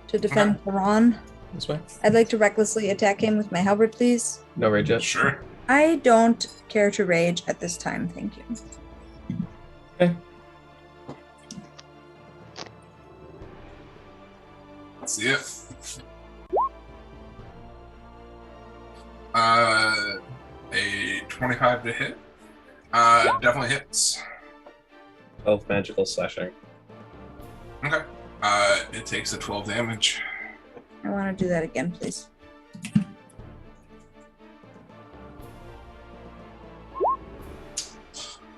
to defend Tehran. This way. I'd like to recklessly attack him with my halberd, please. No rage yet. Sure. I don't care to rage at this time, thank you. Okay. Let's see it. A 25 to hit. Definitely hits. 12 magical slashing. Okay. It takes the 12 damage. I want to do that again, please.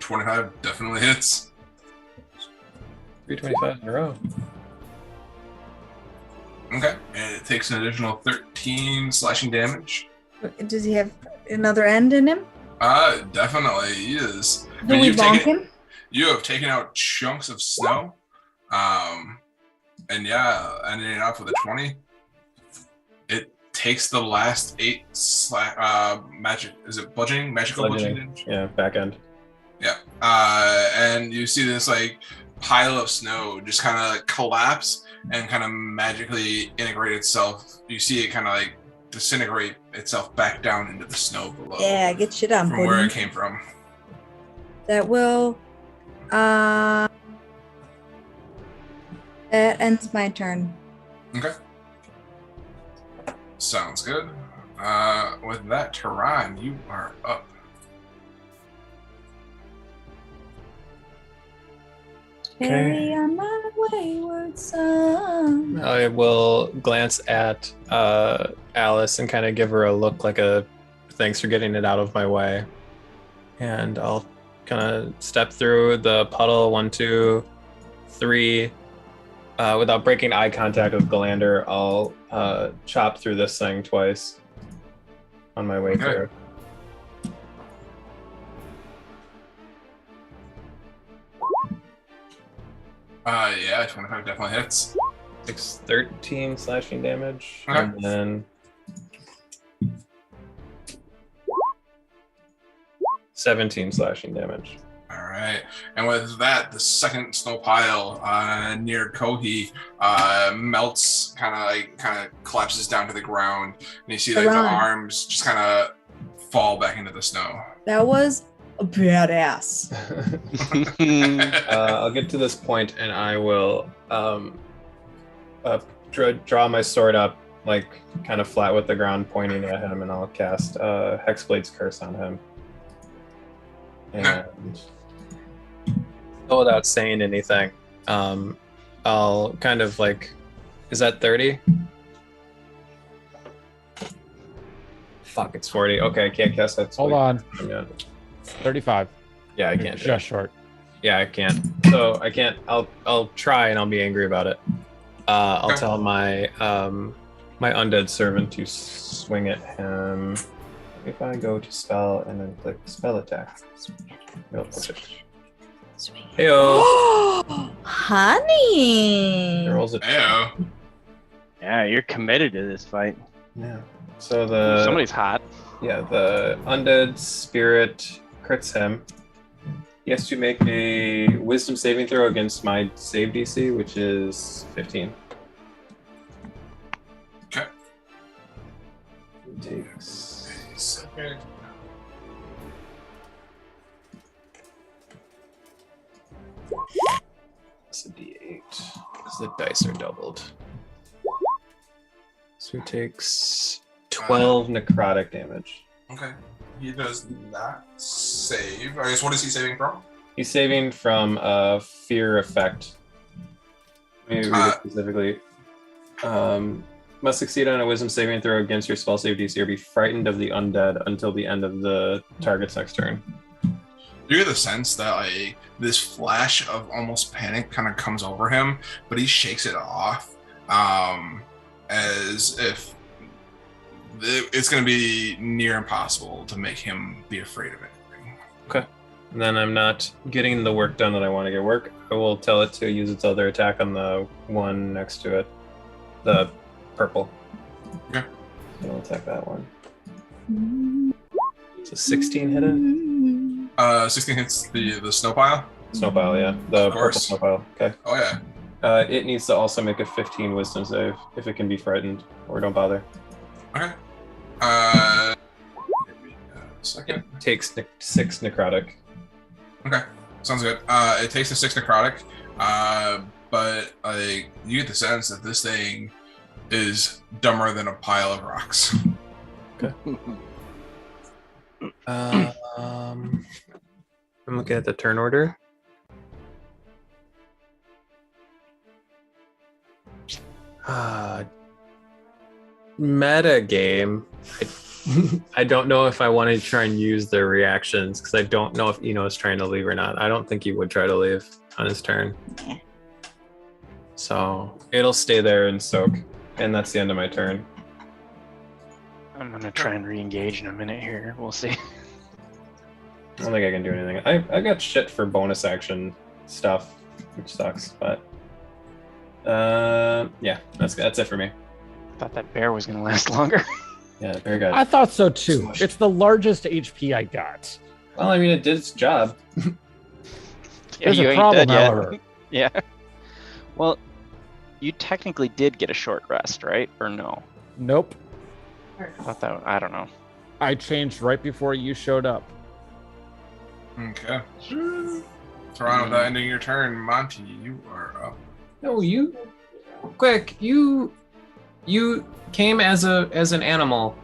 $25 definitely hits. 325 in a row. Okay. And it takes an additional 13 slashing damage. Does he have another end in him? Definitely he is. I Do mean, we you've bonk taken- him? You have taken out chunks of snow. And yeah, ending it off with a 20. It takes the last 8 magic. Is it bludgeoning? Magical bludgeoning damage? Yeah, back end. Yeah. And you see this like pile of snow just kind of like collapse and kind of magically integrate itself. You see it kind of like disintegrate itself back down into the snow below. Yeah, get shit on, From where pudding. it came from. That will. That ends my turn. Okay. Sounds good. With that, Tehran, you are up. Carry on my wayward son. I will glance at Alice and kind of give her a look like a thanks for getting it out of my way. And I'll kind of step through the puddle 1, 2, 3. Without breaking eye contact with Galander, I'll chop through this thing twice on my way Okay. through. Yeah, 25 definitely hits. Takes 13 slashing damage, Okay. and then 17 slashing damage. All right, and with that, the second snow pile near Kohi melts, kind of collapses down to the ground, and you see like the Haran. arms just kind of fall back into the snow. That was a badass. I'll get to this point, and I will draw my sword up, like kind of flat with the ground, pointing at him, and I'll cast Hexblade's Curse on him. And without saying anything, I'll kind of like, is that 30? Fuck, it's 40. Okay, I can't cast that. Hold on. Yeah, 35. yeah, I can't. do it. Just short. Yeah, I can't. So I can't. I'll try, and I'll be angry about it. I'll Okay. tell my my undead servant to swing at him. If I go to spell and then click spell attack. Nope, push it. Heyo. Honey. It rolls a Ayo. Yeah, you're committed to this fight. yeah. So the Somebody's hot. the undead spirit crits him. He has to make a wisdom saving throw against my save DC, which is 15. Okay. He takes. Second. It's a D8 because the dice are doubled. So he takes 12 necrotic damage. Okay. He does not save. I guess what is he saving from? He's saving from a fear effect. Let me read it specifically. Must succeed on a wisdom saving throw against your spell save DC or be frightened of the undead until the end of the target's next turn. You get the sense that like this flash of almost panic kind of comes over him, but he shakes it off, as if it's going to be near impossible to make him be afraid of anything. Okay. And then I'm not getting the work done that I want to get work. I will tell it to use its other attack on the one next to it. The purple. Okay. So I'll attack that one. So 16 hit it? 16 hits the snow pile. Snow pile, yeah. The Of purple course. snow pile. Okay. Oh yeah. It needs to also make a 15 wisdom save if it can be frightened, or don't bother. Okay. Give me a second. It takes 6 necrotic. Okay, sounds good. It takes a 6 necrotic, but like you get the sense that this thing is dumber than a pile of rocks. I'm looking at the turn order. Meta game. I don't know if I want to try and use their reactions because I don't know if Eno is trying to leave or not. I don't think he would try to leave on his turn. So it'll stay there and soak. And that's the end of my turn. I'm gonna try and re-engage in a minute here. We'll see. I don't think I can do anything. I got shit for bonus action stuff, which sucks, but yeah, that's it for me. Thought that bear was gonna last longer. Yeah, very good. I thought so too. It's the largest HP I got. Well, I mean, it did its job. Yeah, There's you a ain't problem, dead yet. however. Yeah. Well, you technically did get a short rest, right? Or no? Nope. I thought that. I don't know. I changed right before you showed up. Okay. Toronto, without ending your turn, Monty, you are up. No, you quick. You came as an animal,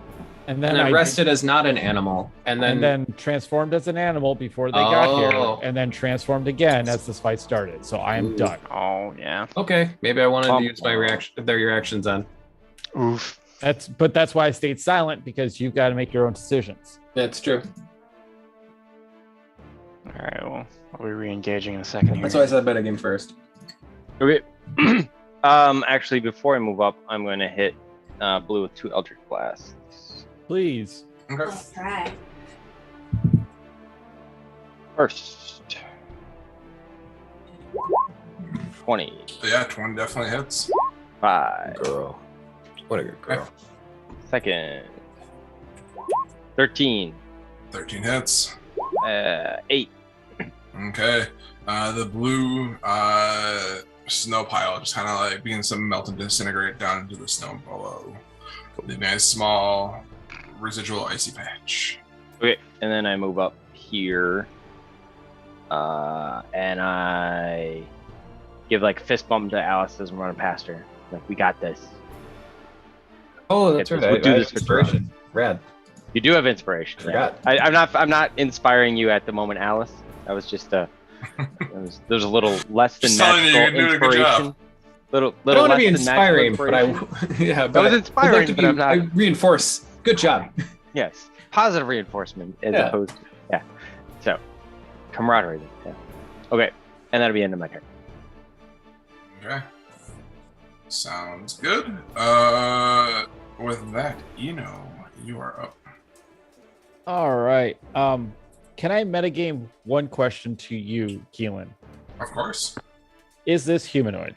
And and then then rested as not an animal, and then transformed as an animal before they got Oh. here, and then transformed again as this fight started. So I am Ooh. done. Oh yeah. okay, maybe I wanted Oh. to use their reactions on. Oof. That's why I stayed silent, because you've got to make your own decisions. That's true. All right. Well, I'll be re-engaging in a second here. That's why I said bet game first. Okay. Actually, before I move up, I'm going to hit blue with 2 Eldritch Blasts. Please. Okay. Let's try. First. 20. Yeah, 20 definitely hits. 5. Girl. What a good girl. Second. 13. 13 hits. 8. Okay. The blue snow pile just kind of like begins to melt and disintegrate down into the snow below, leaving a small residual icy patch. Okay, and then I move up here. And I give like a fist bump to Alice as I'm running past her. Like, we got this. Oh, that's We'll right. do I this have for inspiration. Rad. You do have inspiration. Yeah. Forgot. I'm not inspiring you at the moment, Alice. That was just there's a little less than Just telling you, magical you're doing a good inspiration. job. Little I don't want to less be than magical inspiring, but inspiration. yeah, but That was I'd inspiring, like to but I'm not. I reinforce. Good job. Yes, positive reinforcement as Yeah. opposed to So, camaraderie. Yeah. Okay, and that'll be the end of my turn. Okay. Sounds good. With that, you are up. All right. Can I metagame one question to you, Keelan? Of course. Is this humanoid?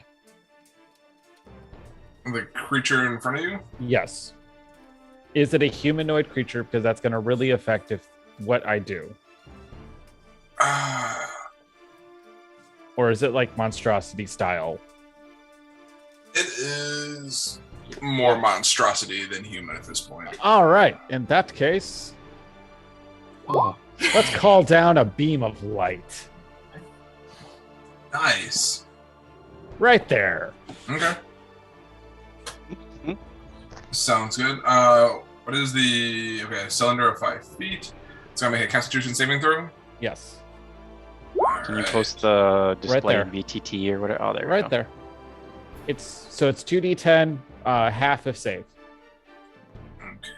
The creature in front of you? Yes. Is it a humanoid creature? Because that's going to really affect what I do. Or is it like monstrosity style? It is more monstrosity than human at this point. All right. In that case, let's call down a beam of light. Nice. Right there. Okay. Sounds good. What is the cylinder of 5 feet? It's gonna make a Constitution saving throw. Yes. Can you post the display there. in VTT or whatever? Oh, there. we Right go. there. It's 2d10, half if save.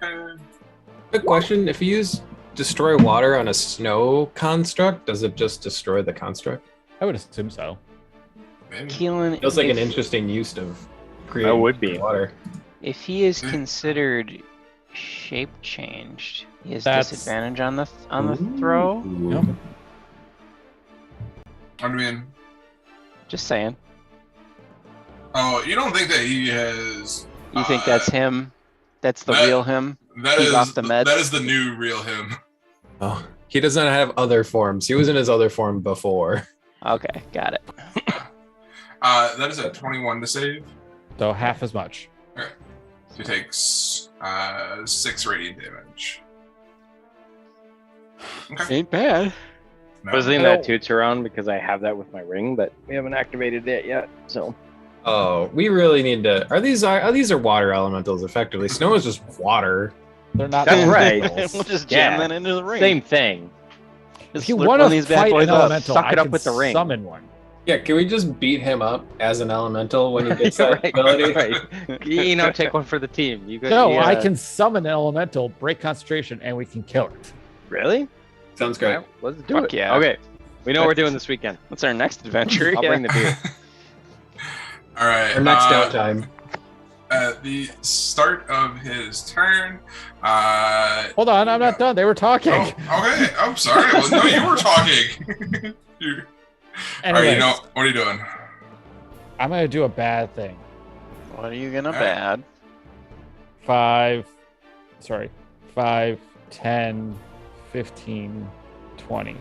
Okay. Quick question: if you use destroy water on a snow construct, does it just destroy the construct? I would assume so. Maybe. Keelan, Feels like an if- interesting use of creating would be. water. If he is considered shape changed, he has That's- disadvantage on the throw. Nope. I mean, Just saying. oh, you don't think that he has? You think that's him? That's the that- real him? That He's is off the meds? That is the new real him. Oh, he does not have other forms. He was in his other form before. Okay, got it. That is a 21 to save. So half as much. He takes 6 radiant damage. Okay. Ain't bad. No. I was thinking Hello. that toots around because I have that with my ring, but we haven't activated it yet. So Oh, we really need to. Are these water elementals effectively? Snow is just water. They're not. That's right. elementals. We'll just jam Yeah. that into the ring. same thing. If Just you slurp want one of to these bad fight boys an up. elemental, Suck it I up can with the ring. summon one. Yeah, can we just beat him up as an elemental when he gets that Right, ability? right. Take one for the team. You go. No, yeah. I can summon an elemental, break concentration, and we can kill it. Really? Sounds great. Alright, let's do Fuck it. yeah. Okay. We know what we're doing this weekend. What's our next adventure? I'll bring the beer. All right. Our next downtime. At the start of his turn, Hold on, I'm not done. They were talking. Oh, okay. I'm sorry. Well, no, you were talking. All right. Anyways, What are you doing? I'm gonna do a bad thing. What are you gonna Alright. bad? 5, 10, 15, 20.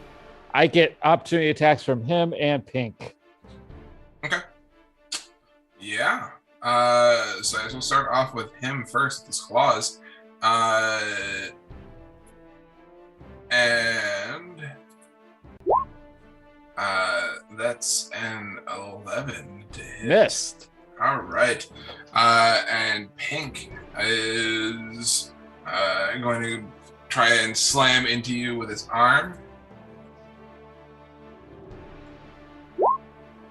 I get opportunity attacks from him and Pink. Yeah. So I will start off with him first. His claws. And that's an 11 to hit. Missed. All right. And Pink is going to try and slam into you with his arm.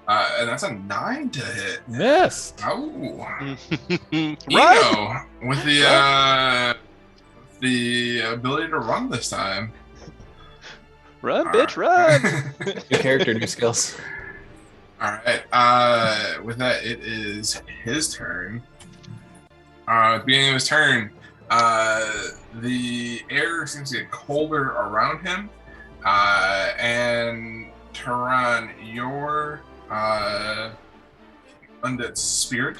And that's a 9 to hit. Missed. Oh, Run! Eno with the ability to run this time. Run, bitch, run! New character, new skills. All right. With that, it is his turn. At the beginning of his turn, the air seems to get colder around him. And Tehran, your undead spirit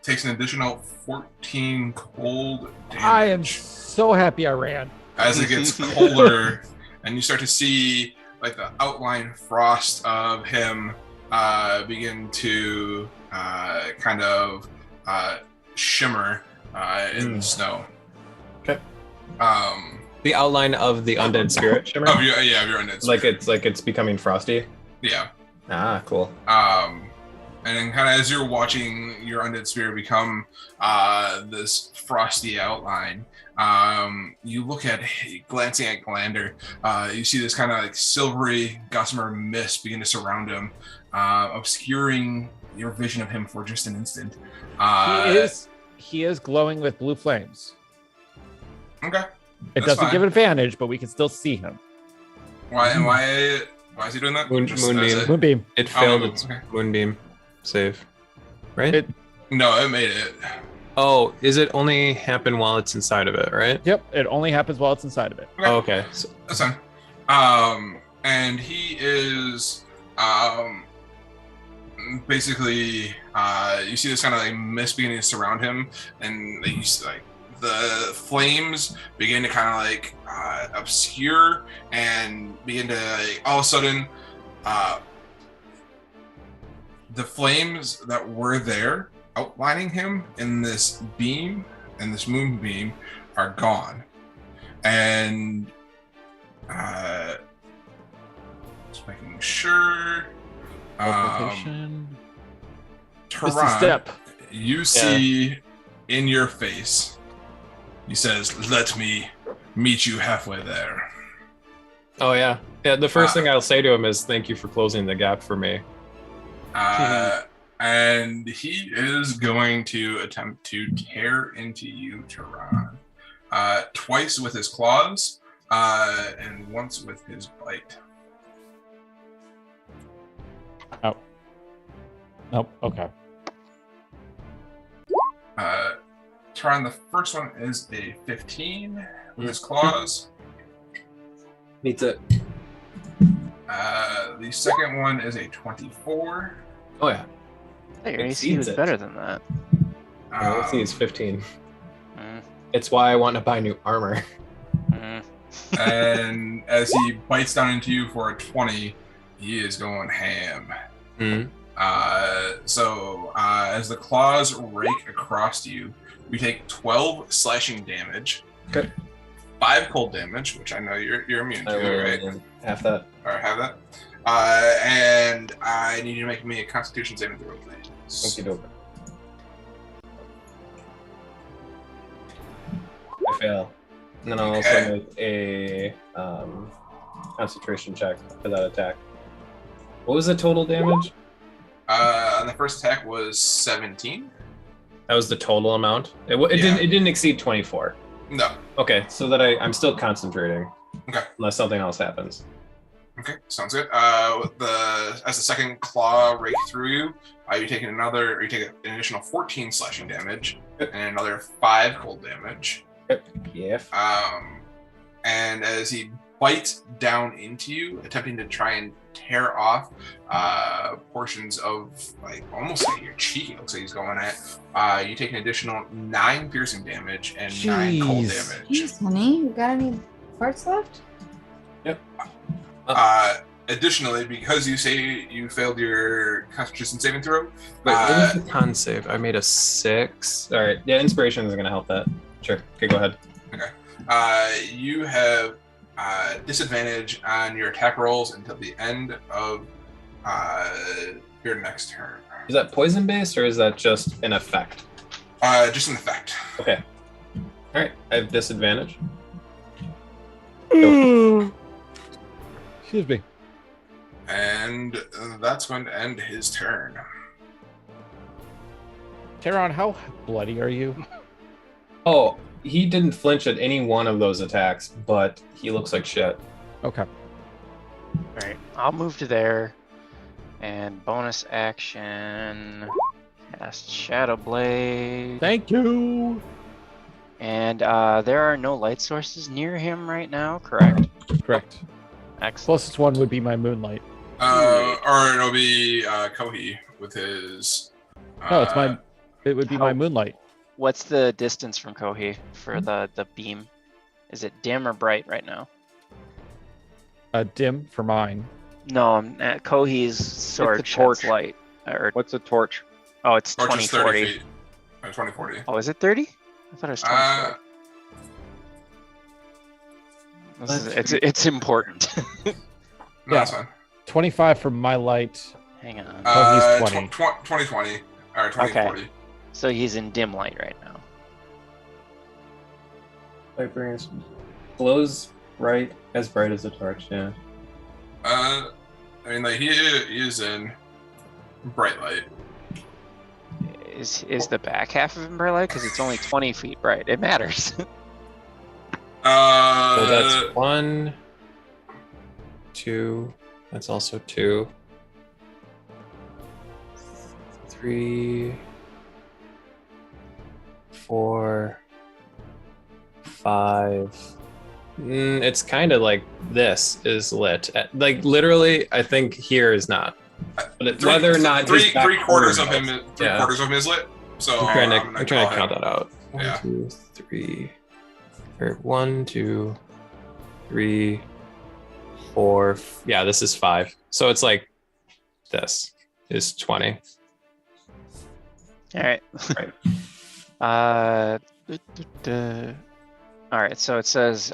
takes an additional 14 cold damage. I am so happy I ran. As it gets colder, and you start to see like the outline frost of him begin to kind of shimmer in the snow. Okay. The outline of the undead spirit shimmer. Of your undead spirit. Like it's becoming frosty. Yeah. Ah, cool. And then kind of as you're watching your undead spirit become this frosty outline, you look at, glancing at Glander, you see this kind of like silvery gossamer mist begin to surround him, obscuring your vision of him for just an instant. He is glowing with blue flames. Okay. It That's doesn't fine. give advantage, but we can still see him. Why is he doing that? Just as Moonbeam. a- Moonbeam. It failed Oh, its okay. moonbeam save. Right? It- No, it made it. Oh, is it only happen while it's inside of it, right? Yep, it only happens while it's inside of it. Okay. Oh, okay. So, That's fine. And he is basically you see this kind of like mist beginning to surround him, and you see, like the flames begin to kind of like obscure and begin to like, all of a sudden the flames that were there outlining him in this beam and this moonbeam are gone, and just making sure. Location. Misty Tehran, step. you see in your face, he says, "Let me meet you halfway there." oh yeah. Yeah, the first thing I'll say to him is thank you for closing the gap for me. And he is going to attempt to tear into you, Tehran, twice with his claws, and once with his bite. Oh, okay. Tehran, the first one is a 15 with his claws. Meets it. The second one is a 24. Oh yeah. Your AC Exceeds was it. better than that. Let's see, it's 15. Mm, It's why I want to buy new armor. mm. And as he bites down into you for a 20, he is going ham. Mm. So as the claws rake across you, we take 12 slashing damage. Okay. 5 cold damage, which I know you're immune to, right? Half that. Or have that. And I need you to make me a Constitution saving throw, please. Okie doke. I fail. And then I'll also Okay. make a concentration check for that attack. What was the total damage? And the first attack was 17. That was the total amount. It Yeah. didn't exceed 24. No. Okay, so that I'm still concentrating. Okay. Unless something else happens. Okay, sounds good. As the second claw raked through you, you take an additional 14 slashing damage and another 5 cold damage. Yeah. And as he bites down into you, attempting to try and tear off portions of like almost like your cheek, it looks like he's going at. You take an additional 9 piercing damage and 9 cold Jeez. damage. Jeez, honey, you got any parts left? Additionally, because you say you failed your Constitution saving throw, Wait, what was the con save? I made a 6. All right. Yeah, inspiration is going to help that. Sure. Okay, go ahead. you have disadvantage on your attack rolls until the end of your next turn. Is that poison based or is that just an effect? Just an effect. Okay. All right. I have disadvantage. Excuse me. And that's going to end his turn. Tehran, how bloody are you? Oh, he didn't flinch at any one of those attacks, but he looks like shit. Okay. Alright, I'll move to there. And bonus action. Cast Shadow Blade. Thank you. And there are no light sources near him right now, correct? Correct. Excellent. Closest one would be my moonlight. Or it'll be Kohi with his No, it's my. It would be my How- moonlight. What's the distance from Kohi for the beam? Is it dim or bright right now? Dim for mine. No, Kohi's sword torch. sheds light. Or What's a torch? oh, it's Torch is 30 2040. feet. 2040. Oh, is it 30? I thought it was 2040. It's important. No, that's fine. 25 from my light. Hang on. Oh, he's 20. 2020. Or 2040. So he's in dim light right now. Lightbringers glows bright as a torch. Yeah. I mean, like he is in bright light. Is the back half of him bright light? Because it's only 20 feet bright. It matters. So that's 1, 2. That's also 2. 3, 4, 5. It's kind of like this is lit. Like literally, I think here is not. But whether or not his back three quarters of corner him, knows. three Yeah. quarters of him is lit. So I'm trying gonna to call count him. that out. 1, Yeah. 2, 3. Or 1, 2, 3, 4. Yeah, this is 5. So it's like this is 20. All right. Right. All right. So it says,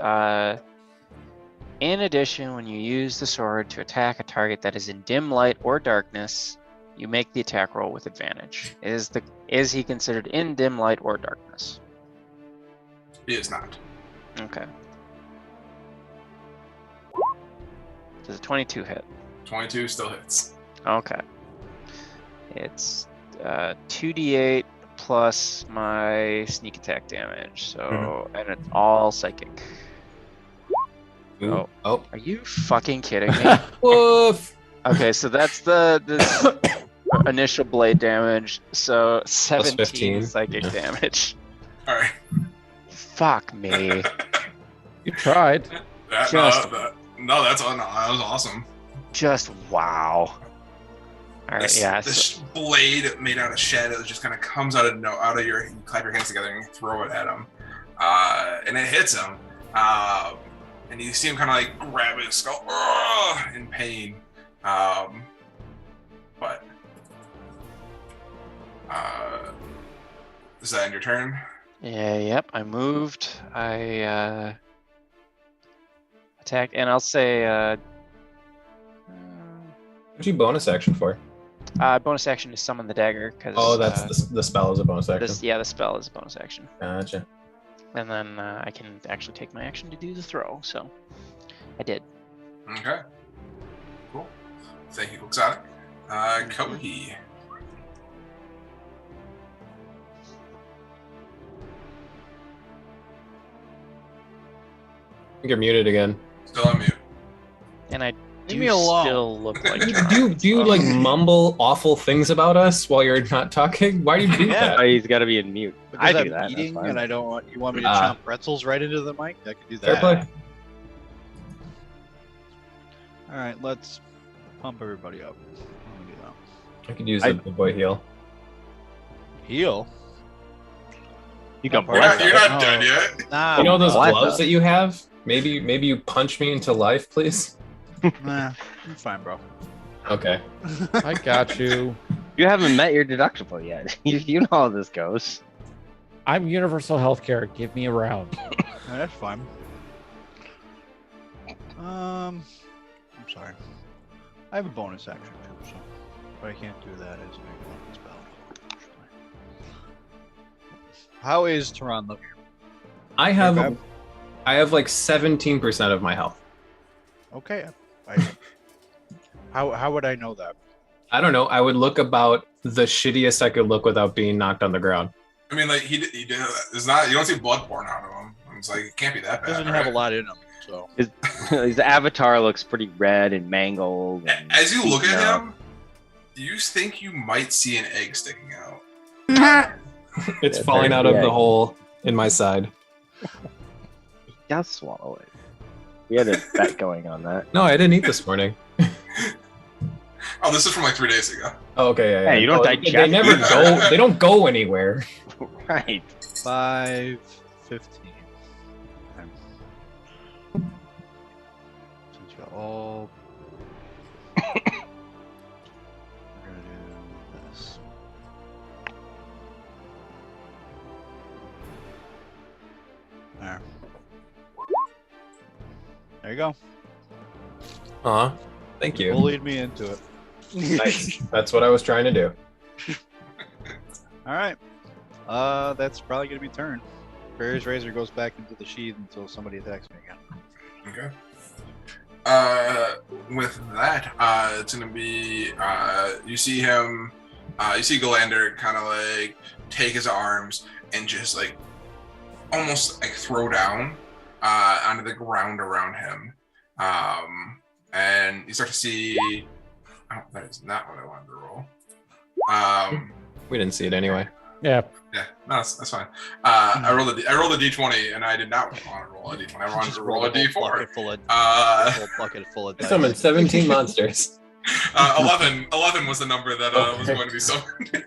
in addition, when you use the sword to attack a target that is in dim light or darkness, you make the attack roll with advantage. Is he considered in dim light or darkness? He is not. Okay. Does a 22 hit? 22 still hits. Okay. It's 2d8 plus my sneak attack damage. So, and it's all psychic. Ooh. Oh. Oh. Are you fucking kidding me? Woof. Okay, so that's the initial blade damage. So 17 15. psychic Yeah. damage. All right. Fuck me. You tried. That was awesome. Just wow. All right, yeah. This blade made out of shadows just kind of comes out of you clap your hands together and you throw it at him, and it hits him. And you see him kind of like grab his skull in pain. But is that end your turn? Yeah, yep, I moved. I attacked, and I'll say What'd you bonus action for? bonus action is summon the dagger because Oh, that's the spell is a bonus action. the spell is a bonus action, Gotcha. and then I can actually take my action to do the throw. So I did. Okay. Cool. Thank you, Quixotic. Kohi. I think you're muted again. Still on mute. And I Leave do me alone. still look like Do you like mumble awful things about us while you're not talking? Why do you do Yeah. Oh, he's got to be in mute. Because I do I'm that. that's eating fine. and I don't want you want me to Ah. chomp pretzels right into the mic. I could do Fair that. play. All right, let's pump everybody up. Let me do that. I could use I- the big boy heal. Heal. You got You're You're blood. not, you're not No. done yet. Nah, You know those what gloves the- that you have? Maybe you punch me into life, please. nah, I'm fine, bro. Okay. I got you. You haven't met your deductible yet. You know how this goes. I'm universal healthcare. Give me a round. Yeah, that's fine. I'm sorry. I have a bonus action too, so but I can't do that as a weapon spell. unfortunately. How is Tehran looking? I Okay. have like 17% of my health. Okay. How would I know that? I don't know. I would look about the shittiest I could look without being knocked on the ground. I mean, like he did. It's not. You don't see blood pouring out of him. It's like it can't be that bad. Doesn't right? have a lot in him, so His avatar looks pretty red and mangled. And As you look beaten at up. him, you think you might see an egg sticking out. It's Yeah, falling very out of big. the hole in my side. He does swallow it. We had a bet going on that. No, I didn't eat this morning. Oh, this is from like 3 days ago. Oh, okay, yeah. Hey, you don't Oh, digest They never it. go. They don't go anywhere. Right. 5:15. Okay. Since you all. We're gonna do this. There. There you go. Thank you. Bullied me into it. Nice. That's what I was trying to do. All right. That's probably gonna be turn. Barry's razor goes back into the sheath until somebody attacks me again. Okay. With that, it's gonna be you see him, you see Galander kind of like take his arms and just like almost like throw down onto the ground around him, and you start to see. Oh, that is not what I wanted to roll. We didn't see it anyway. Yeah. Yeah, no, that's fine. I rolled a d20 and I did not want to roll a d20. I wanted to roll a d4. Bucket full of, Uh, bucket full of dice. Summoned 17 monsters. 11 was the number that was going to be summoned.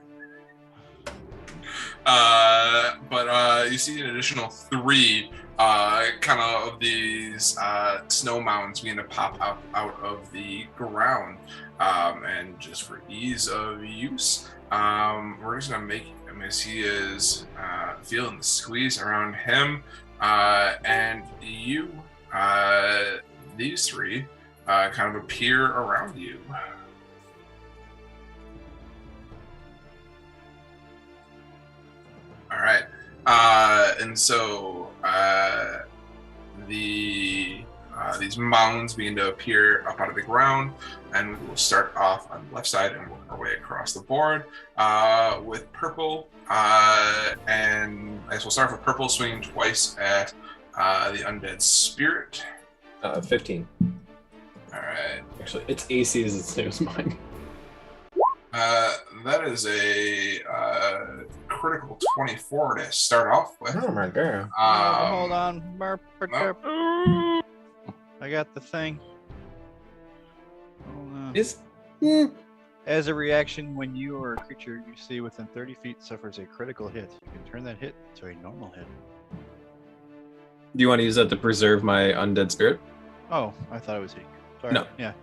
But you see an additional 3 kind of these snow mounds begin to pop out of the ground. And just for ease of use, we're just gonna make him as he is feeling the squeeze around him, and you, these 3, kind of appear around you. All right, and so these mounds begin to appear up out of the ground, and we will start off on the left side and work our way across the board with purple. And I guess we'll start with purple, swinging twice at the undead spirit. 15. All right. Actually, its AC is the same as mine. That is a critical 24 to start off with. Oh my god. Hold on. I got the thing. Hold on. As a reaction, when you or a creature you see within 30 feet suffers a critical hit, you can turn that hit to a normal hit. Do you want to use that to preserve my undead spirit? Oh, I thought it was he. Sorry. No. Yeah.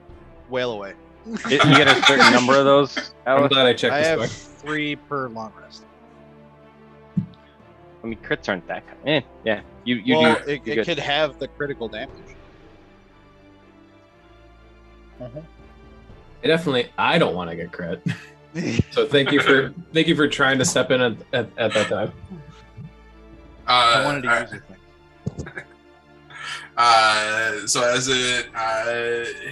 Whale away. You get a certain number of those, I'm Alice? glad I checked I this have quick. 3 per long rest. I mean, crits aren't that kind. Yeah. You Well, do. it good. could have the critical damage. I don't want to get crit. So thank you for trying to step in at that time. I wanted to all use it. So as it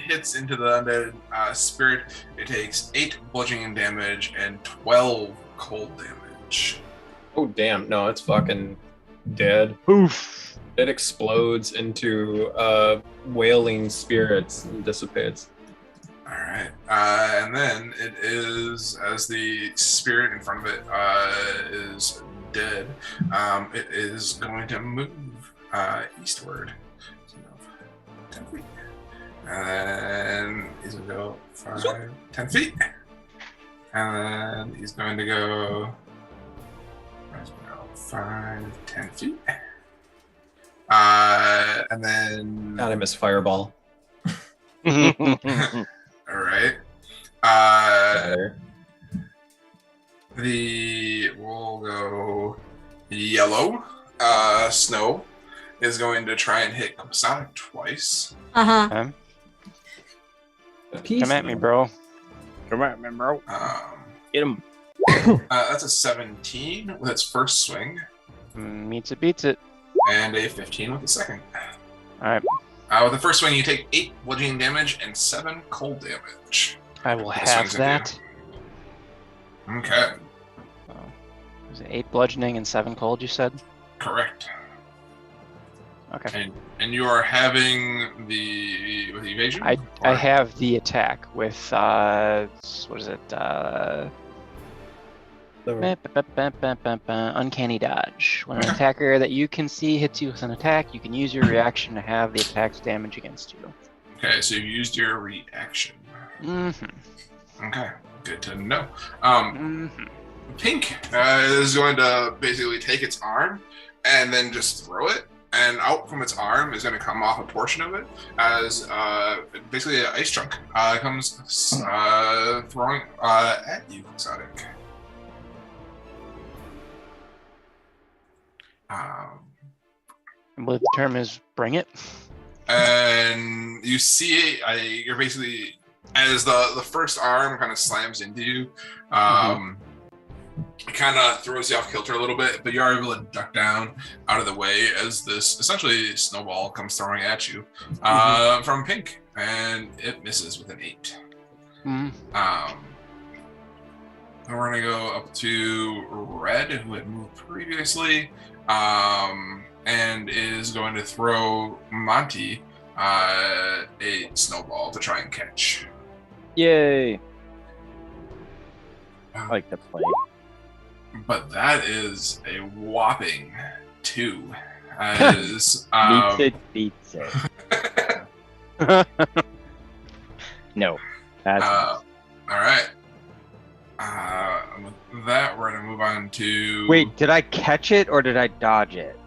hits into the undead spirit, it takes 8 bludgeoning damage and 12 cold damage. Oh damn, no, it's fucking dead. Oof. It explodes into wailing spirits and dissipates. All right, and then it is, as the spirit in front of it is dead, it is going to move eastward. So 10 feet. And he's going to go 10 feet. And then he's going to go 5, 10 feet. And then... God, I miss Fireball. All right. Better. We'll go yellow. Snow is going to try and hit Sonic twice. Uh-huh. Come at me, bro. Come on, man, bro. Get him. That's a 17 with its first swing, Meets it, beats it. and a 15 with the second. Alright, With the first swing, you take 8 bludgeoning damage and 7 cold damage. I will This have one's a that. Okay, Was it 8 bludgeoning and 7 cold, you said? correct. Okay. And you are having with evasion? I Or- have the attack with, what is it? Uncanny dodge. When an attacker that you can see hits you with an attack, you can use your reaction to have the attack's damage against you. Okay, so you've used your reaction. Mm-hmm. Okay, good to know. Mhm. Pink is going to basically take its arm and then just throw it. And out from its arm is going to come off a portion of it as basically an ice chunk comes throwing at you, Exotic. Well, the term is bring it. And you see you're basically, as the first arm kind of slams into you, it kind of throws you off kilter a little bit, but you are able to duck down out of the way as this essentially snowball comes throwing at you from Pink, and it misses with an 8. Mhm. And we're gonna go up to Red, who had moved previously, and is going to throw Monty a snowball to try and catch. Yay! I like to play. But that is a whopping 2. As Beats it. No. That's all right. With that, we're gonna move on to. Wait, did I catch it or did I dodge it?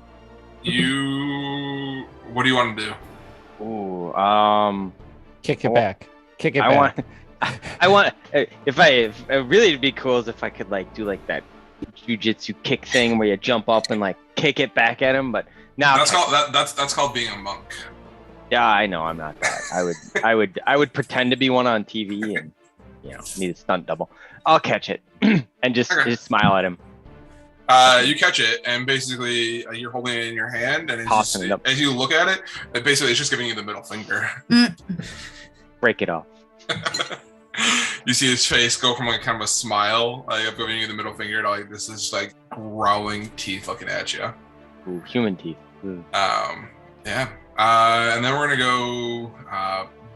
You. What do you want to do? Ooh, Kick it Oh, back. Kick it I back. want. If really it'd be cool is if I could like do like that jujitsu kick thing where you jump up and like kick it back at him, but now That's called being a monk. yeah, I know I'm not that. I would pretend to be one on TV and need a stunt double. I'll catch it and just smile at him. You catch it, and basically you're holding it in your hand, and Tossing it up. as you look at it, basically it's just giving you the middle finger. Break it off. You see his face go from like kind of a smile, like of giving you the middle finger, to like this is like growling teeth looking at you. Ooh, human teeth. Ooh. Yeah. And then we're gonna go.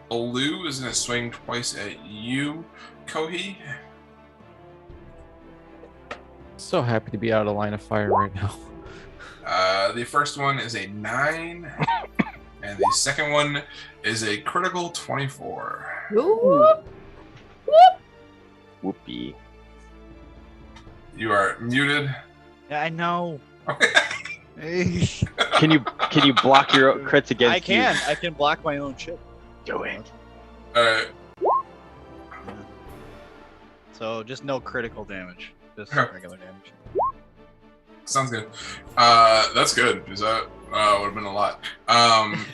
Blue is gonna swing twice at you, Kohi. So happy to be out of line of fire right now. The first one is a 9, and the second one is a critical 24. Whoop. Whoopee. You are muted. Yeah, I know. Can you block your crits against I can. you? I can block my own shit. Do it. So just no critical damage. Just Okay. regular damage. Sounds good. That's good because that would have been a lot.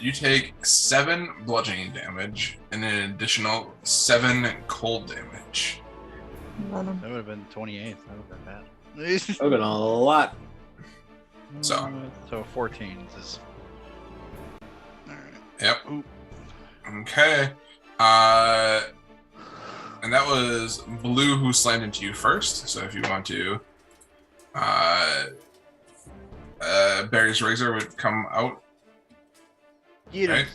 You take 7 bludgeoning damage and an additional 7 cold damage. That would have been 28. That would have been bad. That would have been a lot. So 14 is. All right. Yep. Oop. Okay. And that was Blue who slammed into you first. So if you want to, Barry's razor would come out. Get Right? it.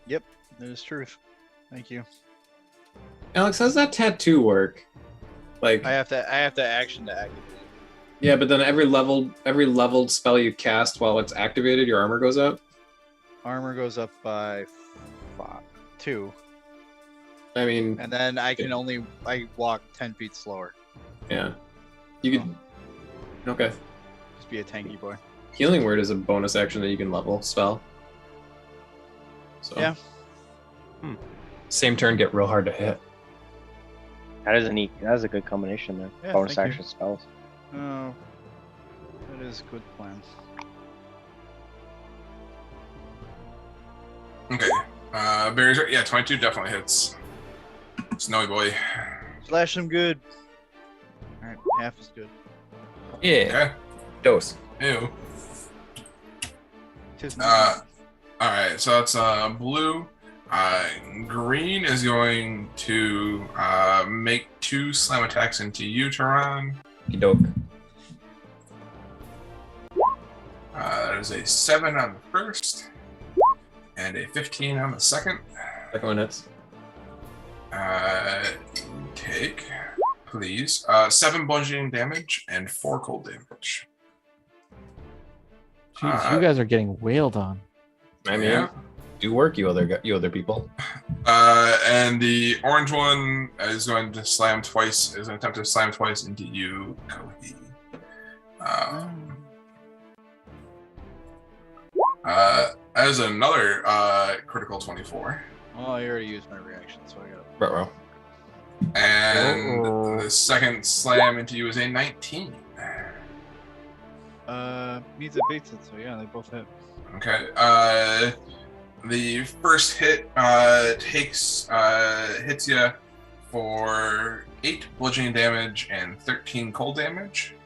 Yep, that is truth. Thank you. Alex, how's that tattoo work? Like, I have to action to activate. yeah, but then every leveled spell you cast while it's activated, your armor goes up. Armor goes up by 2, I mean, and then I walk 10 feet slower. yeah, you could. Okay, Just be a tanky boy. healing word is a bonus action that you can level spell. So Yeah. Same turn, get real hard to hit. That is a good combination there. Yeah, Bonus thank you. action spells. Oh, that is a good plan. Okay. Barry's 22 definitely hits. Snowy boy. Slash him good. All right, half is good. Yeah, Okay. dose. Ew. Tis All right. So that's Blue. Green is going to make 2 slam attacks into you, Tehran. Doke. That is a 7 on the first, and a 15 on the second. Second one hits. Take, please, 7 bludgeoning damage and 4 cold damage. Jeez, you guys are getting wailed on. I mean, Yeah. Do work, you other people. And the orange one is going to slam twice. Is going to attempt to slam twice into you, Kohi. As another critical 24. Oh, I already used my reaction, so I got it. Ruh-roh. And the second slam into you is a 19. Means it beats it, so yeah, they both hit. Okay. The first hit hits you for 8 bludgeoning damage and 13 cold damage.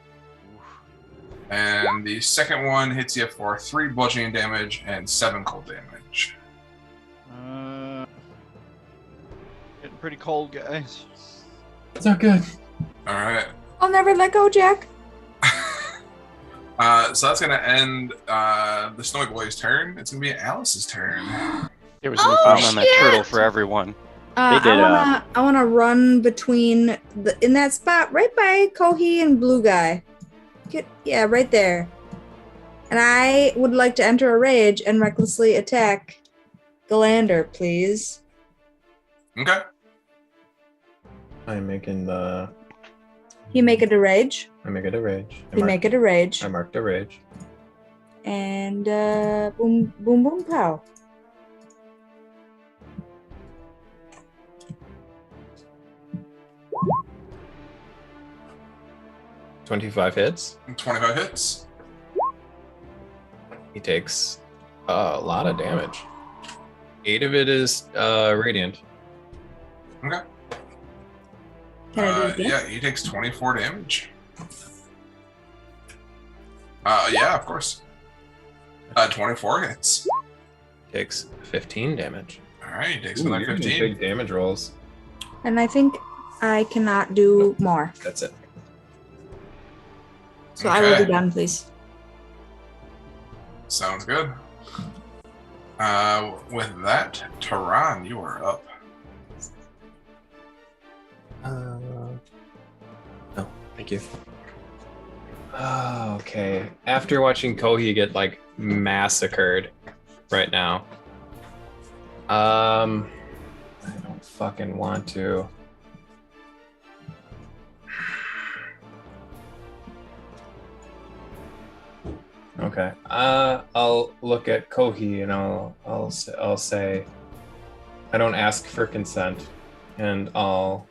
And the second one hits you for 3 bludgeoning damage and 7 cold damage. Getting pretty cold, guys. That's not good. All right. I'll never let go, Jack. So that's gonna end the Snowy Boy's turn. It's gonna be Alice's turn. There was no found on that turtle for everyone. They did, I wanna run between in that spot right by Kohi and Blue Guy. Yeah, right there. And I would like to enter a rage and recklessly attack Galander, please. Okay. I'm making the. You make it a rage. I make it a rage. You make it a rage. I marked a rage. And boom, boom, boom, pow. $25 hits. 25 hits. He takes a lot of damage. 8 of it is radiant. Okay. Can I do it again? Yeah, he takes 24 damage. Yeah, of course. 24 hits. Takes 15 damage. All right, he takes Ooh, another you're getting 15. big damage rolls. And I think I cannot do more. That's it. So I will Okay. be done, please. Sounds good. With that, Tehran, you are up. No, thank you. Okay. After watching Kohi get like massacred right now, I don't fucking want to. Okay. I'll look at Kohi and I'll say, I don't ask for consent, and I'll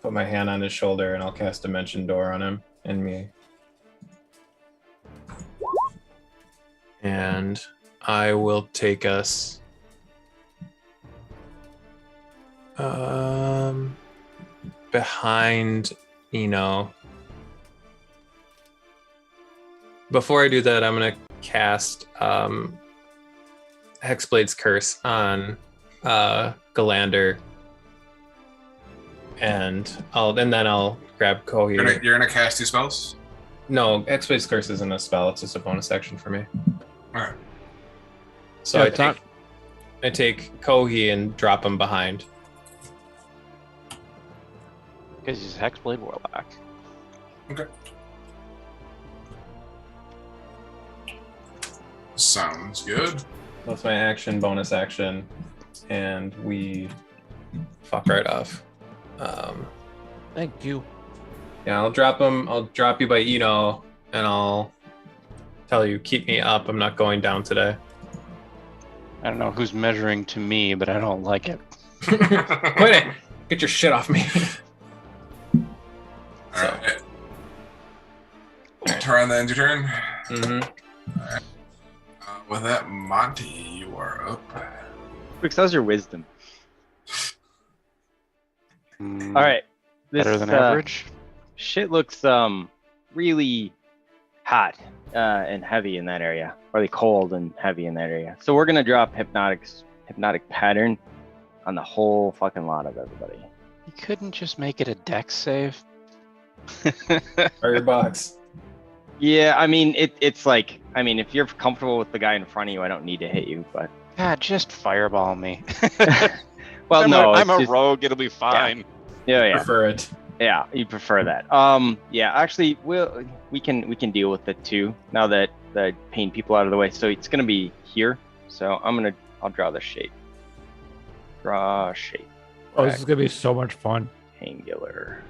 put my hand on his shoulder and I'll cast Dimension Door on him and me. And I will take us behind Eno. Before I do that, I'm gonna cast Hexblade's Curse on Galander, and then I'll grab Kohi. You're gonna cast 2 spells? No, Hexblade's Curse isn't a spell; it's just a bonus action for me. Alright. So Yeah, I take Kohi and drop him behind. Because he's a Hexblade Warlock. Okay. Sounds good. That's my action, bonus action, and we fuck right off. Thank you. Yeah, I'll drop him. I'll drop you by Eno, and I'll tell you, keep me up. I'm not going down today. I don't know who's measuring to me, but I don't like it. Quit it! Get your shit off me. Alright. Tehran, that ends your turn. Mm-hmm. With that, Monty, you are up. Quick, how's your wisdom? Mm, All right. This, Better than average. Shit looks really hot and heavy in that area, really cold and heavy in that area. So we're gonna drop hypnotic pattern on the whole fucking lot of everybody. You couldn't just make it a dex save? Firebox. Yeah, I mean it's like, I mean, if you're comfortable with the guy in front of you, I don't need to hit you, but God, just fireball me. well, I'm a just- rogue. It'll be fine. Yeah. Prefer it. Yeah, you prefer that. Yeah, actually, we can deal with it too. Now that the pain people out of the way, so it's gonna be here. So I'll I'll draw the shape. Draw shape. Oh, this is gonna be so much fun. Rectangular.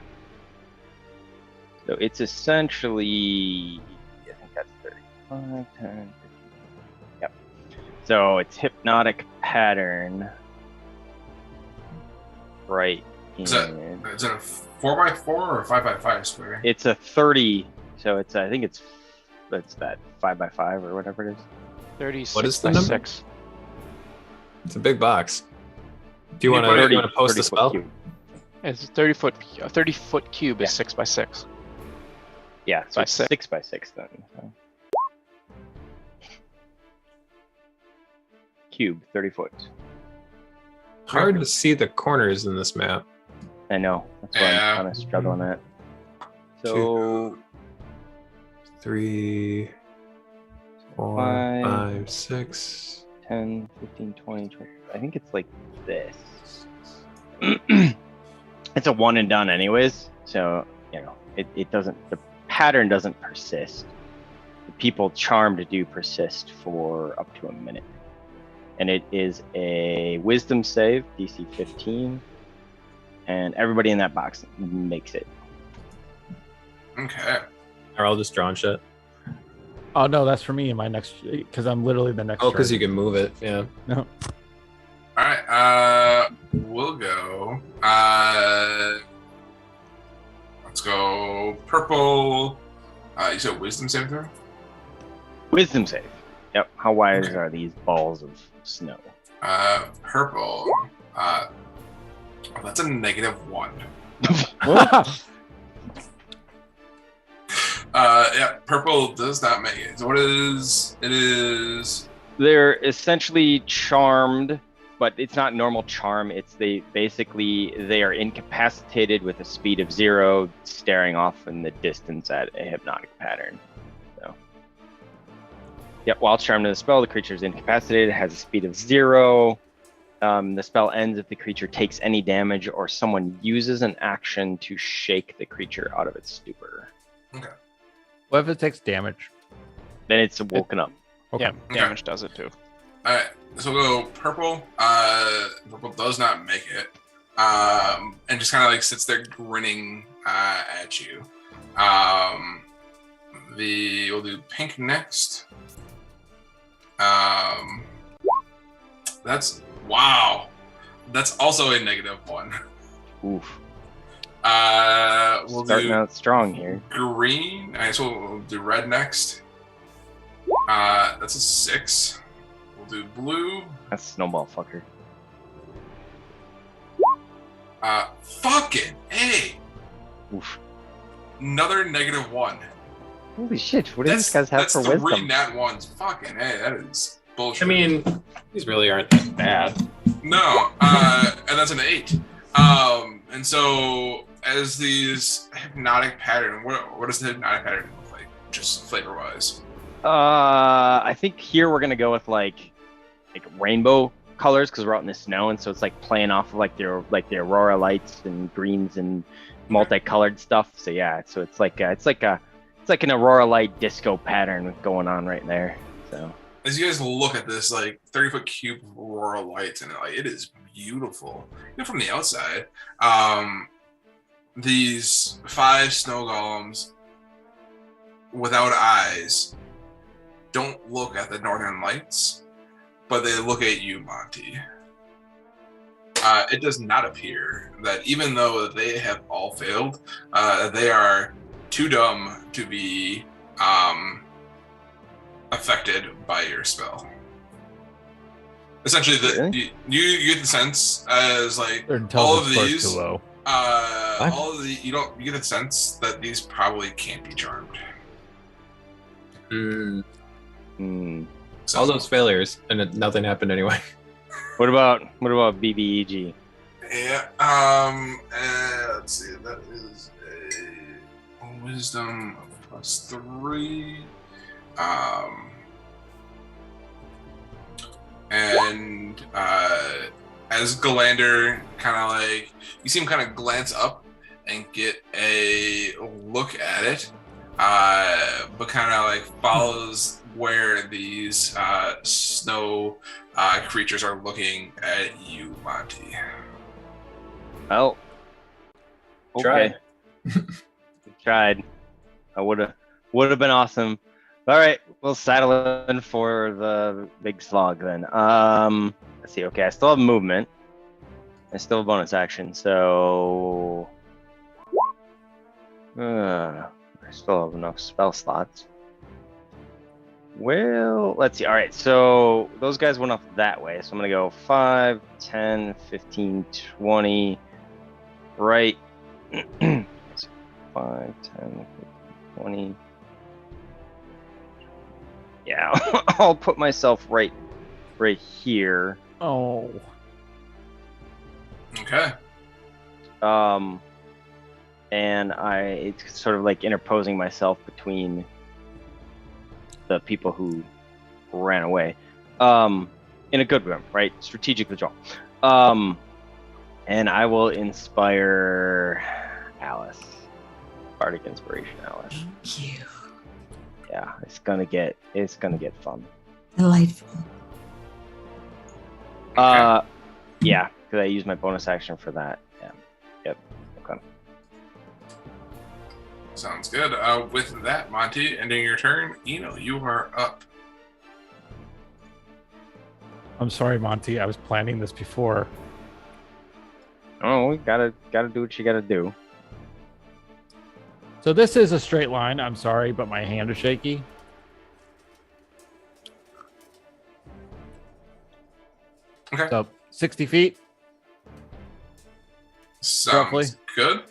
So it's essentially, I think that's 35, 10, 15. Yep. So it's hypnotic pattern. Right. Is it a 4x4 or a 5x5 square? It's a 30. So it's, I think it's that 5x5 or whatever it is. 36 What is the by number? 6. It's a big box. Do you Yeah, want but to post the 30 foot spell? cube. It's a 30 foot cube is 6 by 6. Yeah, so By it's six. 6 by 6 then. So. Cube, 30 foot. Hard to see the corners in this map. I know. That's why Yeah. I'm kind of struggling at. So 2, 3, 4, Five. 5, 6. 10, 15, 20, 20. I think it's like this. It's a one and done anyways. So, you know, it doesn't, the pattern doesn't persist. The people charmed do persist for up to a minute. And it is a wisdom save, DC 15. And everybody in that box makes it. Okay. Are all just drawn shit? Oh no, that's for me in my next because I'm literally the next. Oh, because turn. you can move it. Yeah. No. All right. We'll go. Let's go purple. You said wisdom saving throw? Wisdom save. Yep. How wise Okay. are these balls of snow? Purple. That's a -1. Yeah, purple does not make it. So what is it? Is They're essentially charmed, but it's not normal charm. It's they are incapacitated with a speed of 0, staring off in the distance at a hypnotic pattern. So, yep. While charmed in the spell, the creature is incapacitated. It has a speed of 0. The spell ends if the creature takes any damage or someone uses an action to shake the creature out of its stupor. What if it takes damage? Then it's woken up. Okay. Yeah, Okay. damage does it too. all right. So we'll go purple. Purple does not make it. And just kind of like sits there grinning at you. We'll do pink next. That's wow. That's also a -1. Oof. We'll Starting do out strong here. green. I guess we'll do red next. That's a 6. We'll do blue. That's snowball fucker. Fucking A. Oof. Another -1. Holy shit! What do these guys have that's for 3 wisdom? nat 1s. Fucking A. That is bullshit. I mean, these really aren't that bad. no. And that's an 8. And so as these hypnotic pattern, what does the hypnotic pattern look like, just flavor wise? I think here we're gonna go with like rainbow colors because we're out in the snow, and so it's like playing off of like the aurora lights and greens and multicolored stuff. So yeah, so it's like an aurora light disco pattern going on right there. So As you guys look at this like 30-foot cube of aurora lights, and like it is beautiful, even from the outside. These 5 snow golems without eyes don't look at the northern lights, but they look at you, Monty. It does not appear that even though they have all failed, they are too dumb to be affected by your spell. Essentially, Really? you get the sense as like Their all of intelligence score's these, too low. all of the you get the sense that these probably can't be charmed. So, All those failures, and nothing happened anyway. what about BBEG? yeah. Let's see. That is a wisdom of +3. And as Galander kind of like, you see him kind of glance up and get a look at it. but kind of like follows where these snow creatures are looking at you, Monty. Oh. Try. Okay. Tried. I would have been awesome. All right, we'll settle in for the big slog then. Let's see. Okay, I still have movement. I still have bonus action, so I still have enough spell slots. Well, let's see. All right, so those guys went off that way, so I'm gonna go 5, 10, 15, 20. Right. 5, 10, 20. Yeah, I'll put myself right here. Oh. Okay. And it's sort of like interposing myself between the people who ran away. In a good way, right? Strategic withdrawal. And I will inspire Alice. Bardic Inspiration, Alice. Thank you. Yeah, it's gonna get fun. Delightful. Yeah, because I use my bonus action for that. Yeah. Yep. Okay. Sounds good. With that, Monty, ending your turn. Eno, you are up. I'm sorry, Monty. I was planning this before. Oh, we gotta do what you gotta do. So this is a straight line. I'm sorry, but my hand is shaky. Okay. So 60 feet. Sounds Roughly. good.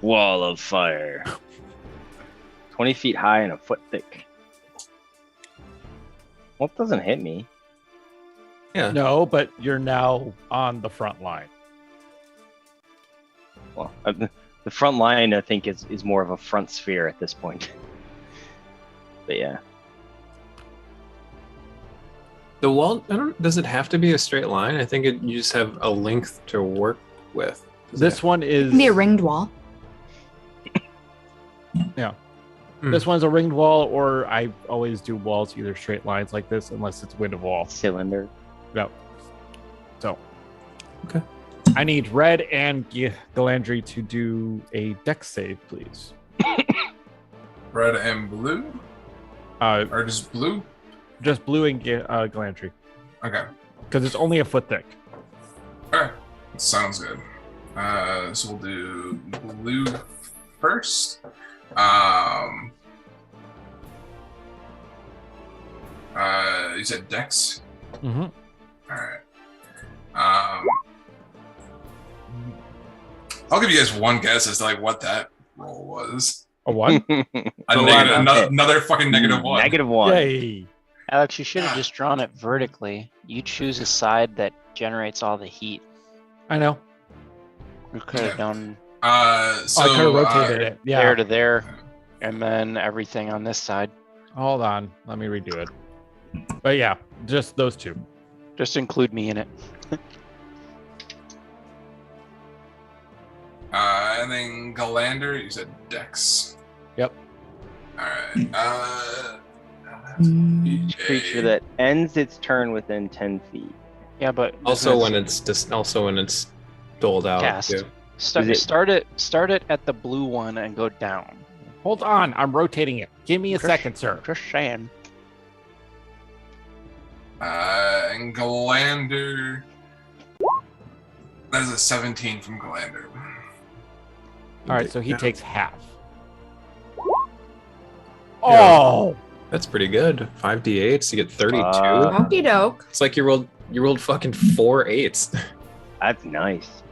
Wall of fire. 20 feet high and a foot thick. Well, it doesn't hit me. Yeah. No, but you're now on the front line. Well, the front line, I think, is more of a front sphere at this point. But yeah. The wall, does it have to be a straight line? I think you just have a length to work with. This one It is can be a ringed wall. This one's a ringed wall, or I always do walls either straight lines like this, unless it's wind of wall. Cylinder. Yep. So. Okay. I need Red and Galandri to do a dex save, please. Red and blue? Or just blue? Just blue and Galandri, Okay. because it's only a foot thick. Okay. Sounds good. So we'll do blue first. You said Dex? Mm-hmm. Alright. I'll give you guys one guess as to like what that roll was. A one? Another fucking negative one. -1. Yay! Alex, you should have just drawn it vertically. You choose a side that generates all the heat. I know. We could have done So I could have rotated it. Yeah. there to there, and then everything on this side. Hold on. Let me redo it. But yeah, just those two. Just include me in it. And then Galander, you said Dex. Yep. Alright. Each creature that ends its turn within 10 feet. Yeah, but Also when it's doled out. Cast. too. Is it- start it at the blue one and go down. Hold on. I'm rotating it. Give me a Just- second, sir. Just saying. And Galander. That is a 17 from Galander. All right, so he Yeah. takes half. Oh! That's pretty good. 5d8s, you get 32. Okie doke. It's like you rolled fucking 4 8s. That's nice.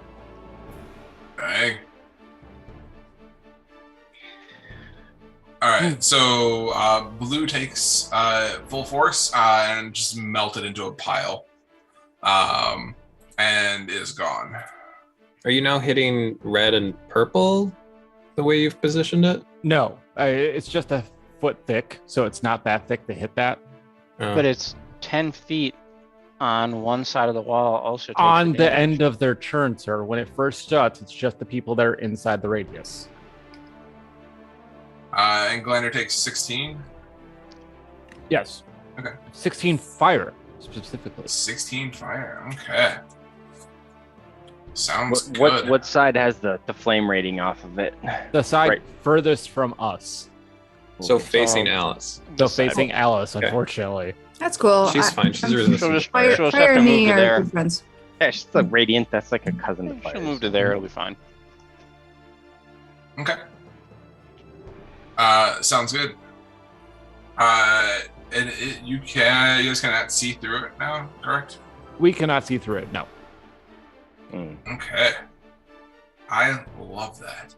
Dang. Alright, so blue takes full force and just melted into a pile. And is gone. Are you now hitting red and purple the way you've positioned it? No, it's just a foot thick, so it's not that thick to hit that. Oh. But it's 10 feet on one side of the wall also takes On the damage. end of their turn, sir. When it first starts, it's just the people that are inside the radius. And Glander takes 16. Yes. Okay. 16 fire, specifically. 16 fire. Okay. Sounds good. What side has the flame rating off of it? The side Right. furthest from us. So Okay. facing Alice. So facing Alice, Okay. unfortunately. That's cool. She's fine. She's She'll resistant. just, to fire. she'll just Fire have to and move me to are there. good friends. Yeah, she's a radiant. That's like a cousin to fire. She'll move to there. It'll be fine. Okay. Sounds good. You guys cannot see through it now, correct? We cannot see through it. No. Okay. I love that.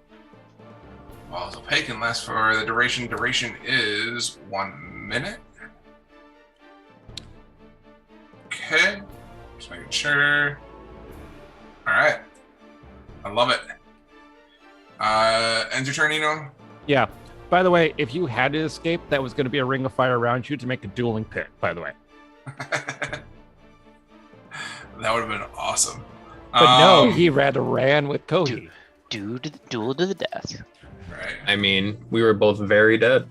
Well, the opaque can last for the duration. Duration is 1 minute. Okay. Just making sure. Alright. I love it. End your turn, Eno. Yeah. By the way, if you had to escape, that was going to be a ring of fire around you to make a dueling pit, by the way. That would have been awesome. But no, he ran with Kohi. Duel to the death. Right. I mean, we were both very dead,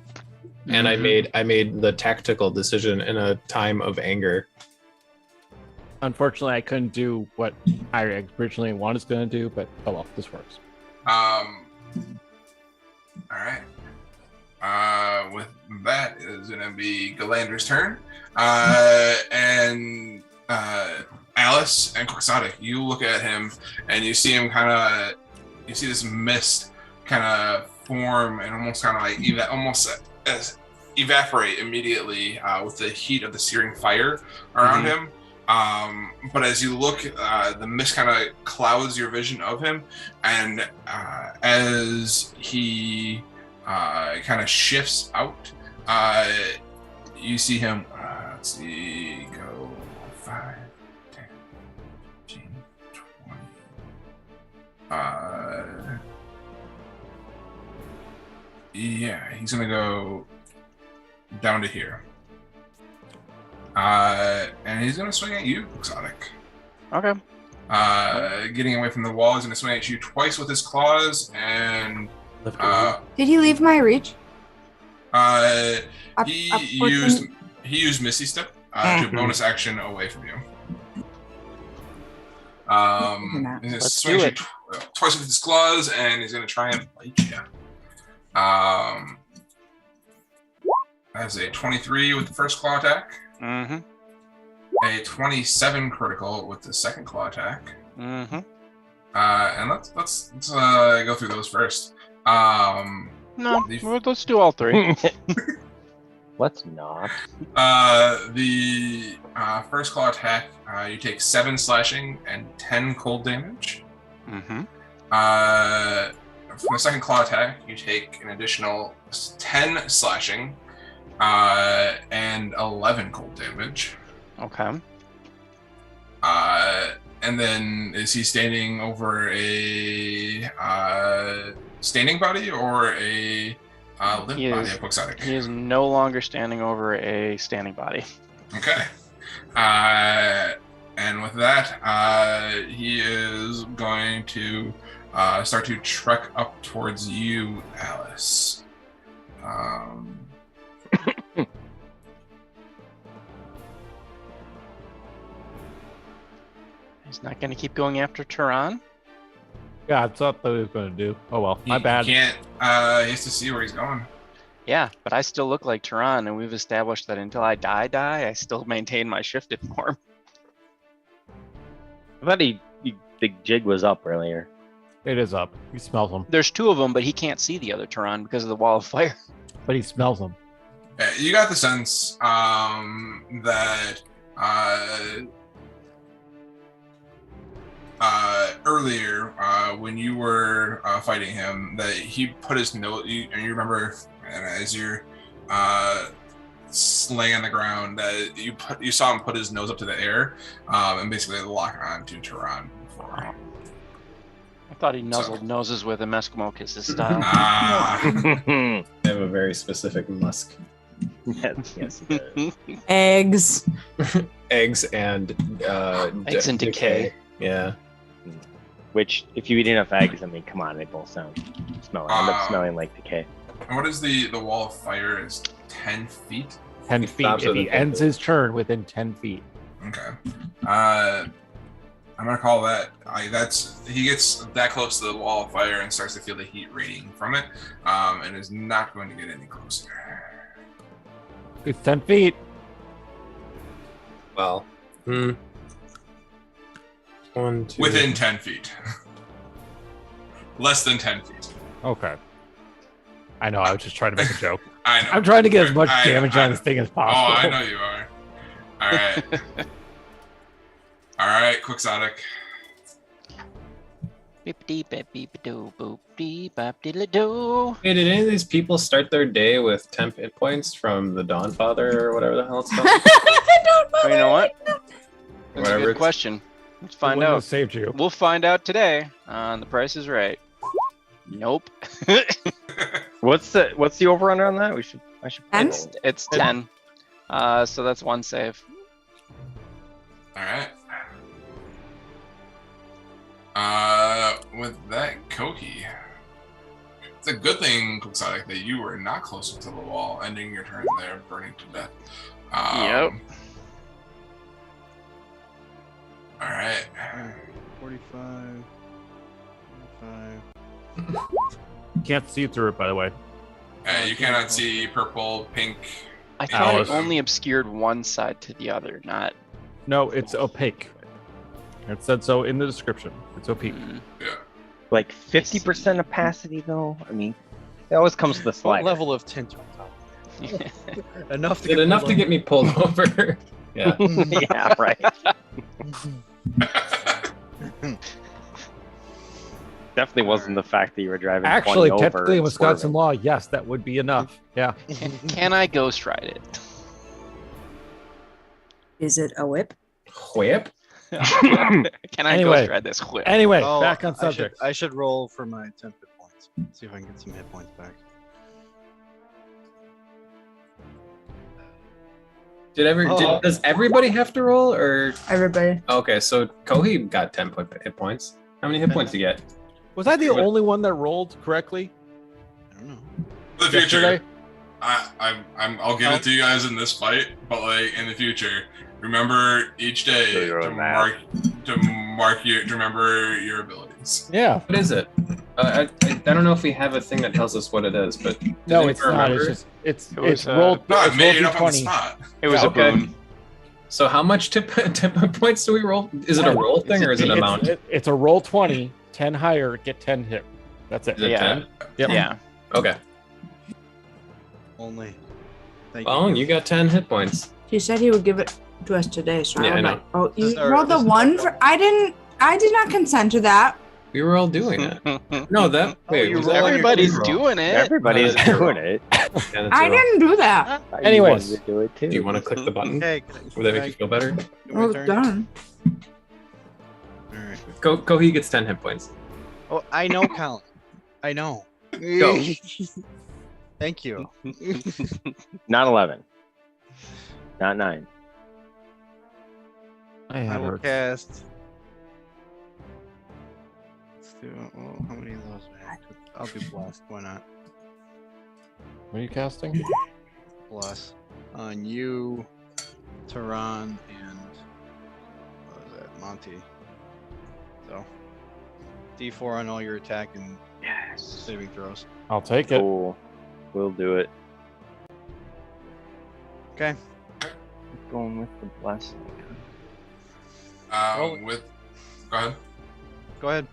and I made the tactical decision in a time of anger. Unfortunately, I couldn't do what I originally was going to do, but oh well, this works. All right. With that is going to be Galander's turn. And Alice and Quixotic, you look at him and you see him you see this mist kind of form and almost kind of like evaporate immediately with the heat of the searing fire around him. But as you look, the mist kind of clouds your vision of him, and as he kind of shifts out, you see him, let's see, go 5, 10, 15, 20. Yeah, he's gonna go down to here. And he's gonna swing at you, Exotic. Okay. Getting away from the wall, he's gonna swing at you twice with his claws, and Did he leave my reach? he Up used Misty Step to Ah. bonus action away from you. He's gonna Let's swing do at you twice with his claws, and he's gonna try and bite you. That's a 23 with the first claw attack. Mm-hmm. A 27 critical with the second claw attack. Mm-hmm. And let's go through those first. No, The- well, let's do all three. Let's not. The first claw attack, you take 7 slashing and 10 cold damage. Mm-hmm. From the second claw attack, you take an additional 10 slashing and 11 cold damage. Okay. And then is he standing over a standing body or a limp He body is- of Quixotic? He is no longer standing over a standing body. Okay. And with that, he is going to start to trek up towards you, Alice. He's not going to keep going after Turan. Yeah, I thought that he was going to do. Oh well, my He bad. can't. He has to see where he's going. Yeah, but I still look like Turan, and we've established that until I die, I still maintain my shifted form. I thought the jig was up earlier. It is up. He smells them, There's 2 of them, but he can't see the other Turan because of the wall of fire. but he smells them. Yeah, you got the sense that earlier when you were fighting him, that he put his nose. And you remember as you're laying on the ground, that you saw him put his nose up to the air and basically lock on to Turan before. I thought he nuzzled noses with him, Eskimo kisses style. Ah. I have a very specific musk. Yes, it does. Eggs. Eggs and Eggs and decay. Yeah. Which, if you eat enough eggs, I mean, come on, they both end up smelling like decay. And what is the wall of fire? Is 10 feet? 10 He feet. stops If at he the ends temple. his turn within 10 feet. Okay. I'm gonna call that. He gets that close to the wall of fire and starts to feel the heat radiating from it, and is not going to get any closer. It's 10 feet. Well. 1, 2. Within 10 feet. Less than 10 feet. Okay. I know. I was just trying to make a joke. I know. I'm trying to get as much I- damage I- on this thing as Oh, possible. I know you are. All right. All right, Quixotic. Beep dee beep beep doo boop dee bop diddly doo. Hey, did any of these people start their day with 10 hit points from the Dawnfather or whatever the hell it's called? I don't know. Well, you know what? That's a Whatever good it's- question. Let's It find wouldn't have out. saved you. We'll find out today on The Price is Right. Nope. What's the over under on that? I should. Ten? It's 10. So that's one save. All right. With that, Koki. It's a good thing, Quixotic, that you were not closer to the wall, ending your turn there, burning to death. Yep. All right. 45. 45. You can't see through it, by the way. You cannot see purple, pink. I thought Alice. it only obscured one side to the other, not. No, it's opaque. It said so in the description. It's opaque. Mm. Like 50% opacity, though. I mean, it always comes to the What slider. level of tint on top? Enough to Did get enough pulled to get me pulled over. Yeah. Yeah, right. Definitely wasn't the fact that you were driving. Actually, 20 over technically, in and Wisconsin swerving. law, yes, that would be enough. Yeah. Can I ghost ride it? Is it a whip? Whip? Can I Anyway. ghost ride this whip? Anyway, Oh, back on subject. I should roll for my temp hit points. See if I can get some hit points back. Oh. Does everybody have to roll or Everybody. okay? So Kohi got 10 hit points. How many hit points did you get? Was I the What- only one that rolled correctly I don't know. For the future, yesterday? I'll give it to you guys in this fight, but like in the future, remember each day Do your to own math. remember your abilities. Yeah. What is it? I don't know if we have a thing that tells us what it is, but does No, anyone it's not. It's remember? just it's It was, rolled. No, I it's made it rolled up on the d20. spot. It was Yeah, a okay. boon. So how much tip points do we roll? Is it a roll thing or is it an amount? It's a roll 20, 10 higher, get 10 hit. That's it. Is it Yeah. 10? Yep. Yeah. Okay. Only. Thank Well, you got 10 hit points. He said he would give it to us today, so Yeah, I I was know. like, oh, This is you our- rolled the this is one our- for. I did not consent to that. We were all doing it. No, that wait. you was roll that on your Everybody's roll? doing it. Everybody's Uh, doing it. Yeah, that's I a roll. didn't do that. Anyways. You wanted to do it too. Do you want to click the button? Okay. Would that make you feel better? Well done. All right. Kohi gets 10 hit points. Oh, I know, Colin. I know. Go. Thank you. Not 11. Not 9. I will cast. Let's do. Well, how many of those? do I have to- I'll do blast. Why not? What are you casting? Bless on you, Tehran, and what was that? Monty. So D4 on all your attack and Yes. saving throws. I'll take it. Cool. We'll do it. Okay. Going with the blessing. Roll. Go ahead. Go ahead.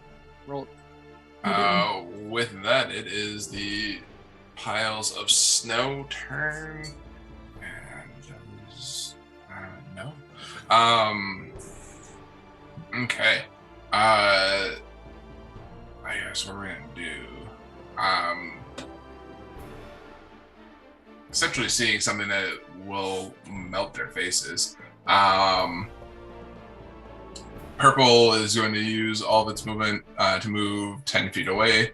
Roll. With that, it is the piles of snow turn, and no. Okay. I guess what we're gonna do. Essentially, seeing something that will melt their faces. Purple is going to use all of its movement to move 10 feet away.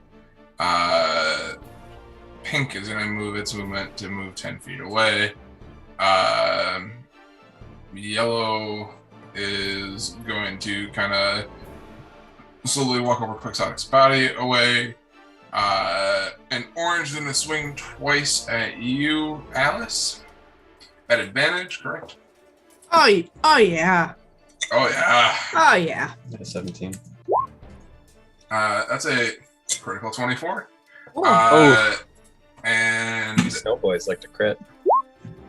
Pink is going to move its movement to move 10 feet away. Yellow is going to kind of slowly walk over Quixotic's body away. And Orange is going to swing twice at you, Alice. At advantage, correct? Oh yeah. Oh, yeah. Oh yeah. 17. That's a critical 24. Oh. And Snow boys like to crit.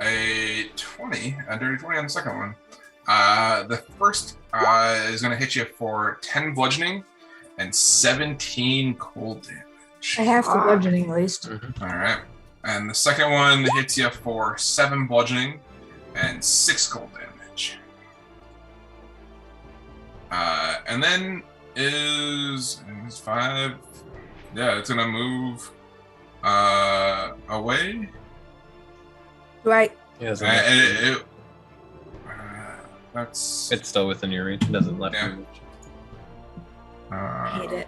a 20, a dirty 20 on the second one. The first is going to hit you for 10 bludgeoning and 17 cold damage. I have to bludgeoning at least. All right. And the second one hits you for 7 bludgeoning and 6 cold damage. And then is 5. Yeah, it's going to move away. Right. Yeah, That's it's still within your reach. It doesn't let Yeah. you. Hate it.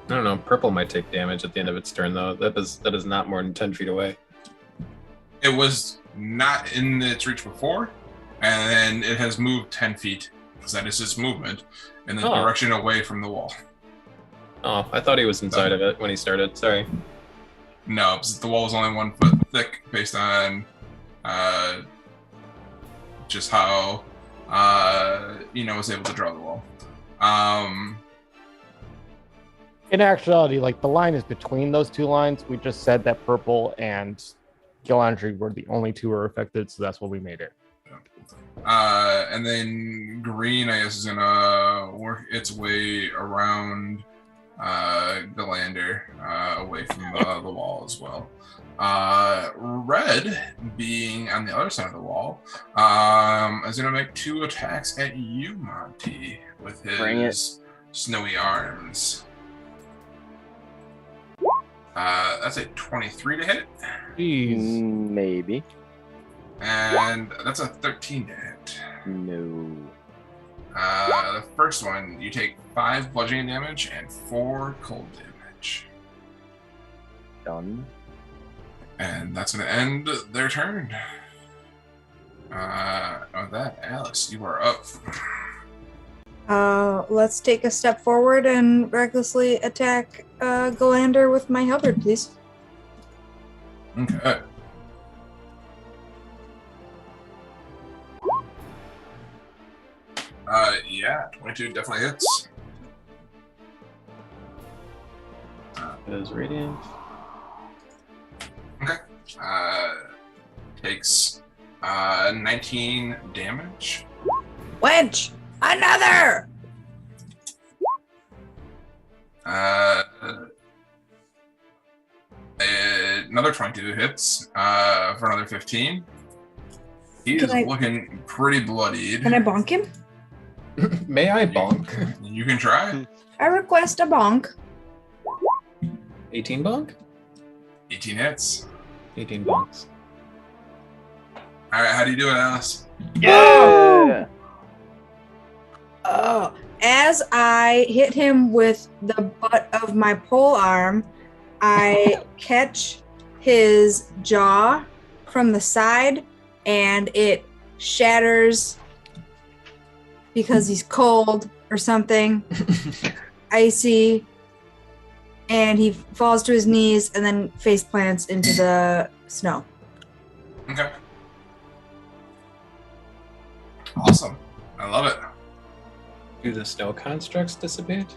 I don't know. Purple might take damage at the end of its turn, though. That is not more than 10 feet away. It was not in its reach before, and then it has moved 10 feet, because that is its movement, in the Oh. direction away from the wall. Oh, I thought he was inside of it when he started. Sorry. No, because the wall is only 1 foot thick, based on just how was able to draw the wall. In actuality, like the line is between those two lines. We just said that Purple and Gillandry were the only two who were affected, so that's what we made it. And then green, I guess, is gonna work its way around Galander, away from the wall as well. Red, being on the other side of the wall, is gonna make 2 attacks at you, Monty, with Bring it. his snowy arms. That's a 23 to hit, Jeez. Maybe. and that's a 13 to hit. No. The first one, you take 5 bludgeoning damage and 4 cold damage. Done. And that's going to end their turn. With that, Alice, you are up. Let's take a step forward and recklessly attack Galander with my halberd, please. Okay. Yeah, 22 definitely hits. It is radiant. Takes 19 damage. Wench! Another! Another 22 hits for another 15. He is Can I- looking pretty bloodied. Can I bonk him? May I bonk? You can try. I request a bonk. 18 bonk? 18 hits. 18 bonks. All right, how do you do it, Alice? Yeah. Oh, as I hit him with the butt of my pole arm, I catch his jaw from the side and it shatters because he's cold or something, icy, and he falls to his knees and then face plants into the snow. Okay. Awesome. I love it. Do the snow constructs dissipate?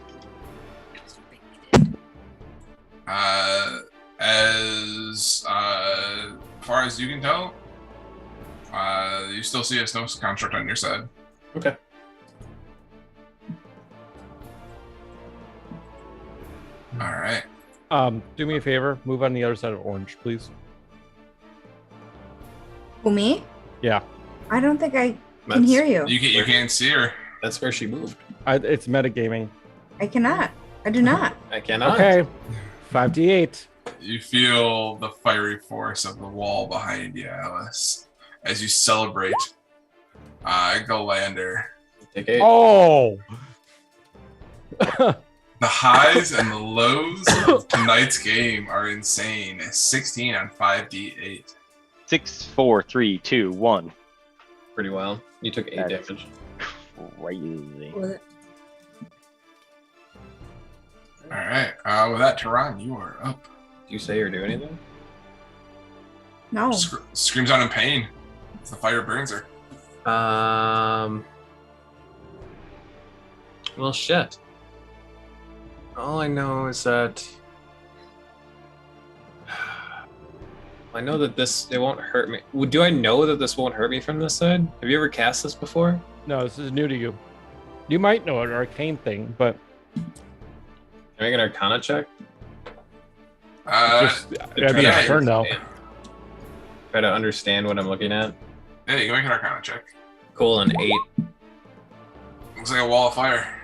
As far as you can tell, you still see a snow construct on your side. Okay. All right. Do me a favor, move on the other side of Orange, please. Who, me? Yeah, I don't think I can hear you. You can't see her. That's where she moved. it's metagaming. I cannot. I do not. I cannot. Okay, 5d8. You feel the fiery force of the wall behind you, Alice, as you celebrate Galander. Take 8. Oh! The highs and the lows of tonight's game are insane. 16 on 5d8. 6, 4, 3, 2, 1. Pretty well. You took 8 That is- damage. Crazy. All right. With that, Tehran, you are up. Do you say or do anything? No. Screams out in pain as the fire burns her. Well, shit. All I know is that I know that it won't hurt me. Do I know that this won't hurt me from this side? Have you ever cast this before? No, this is new to you. You might know an arcane thing, but Can I make an Arcana check? just it'd be yeah, a turn though. Try to understand what I'm looking at. Yeah, you can make an Arcana check. Cool, an 8. Looks like a wall of fire.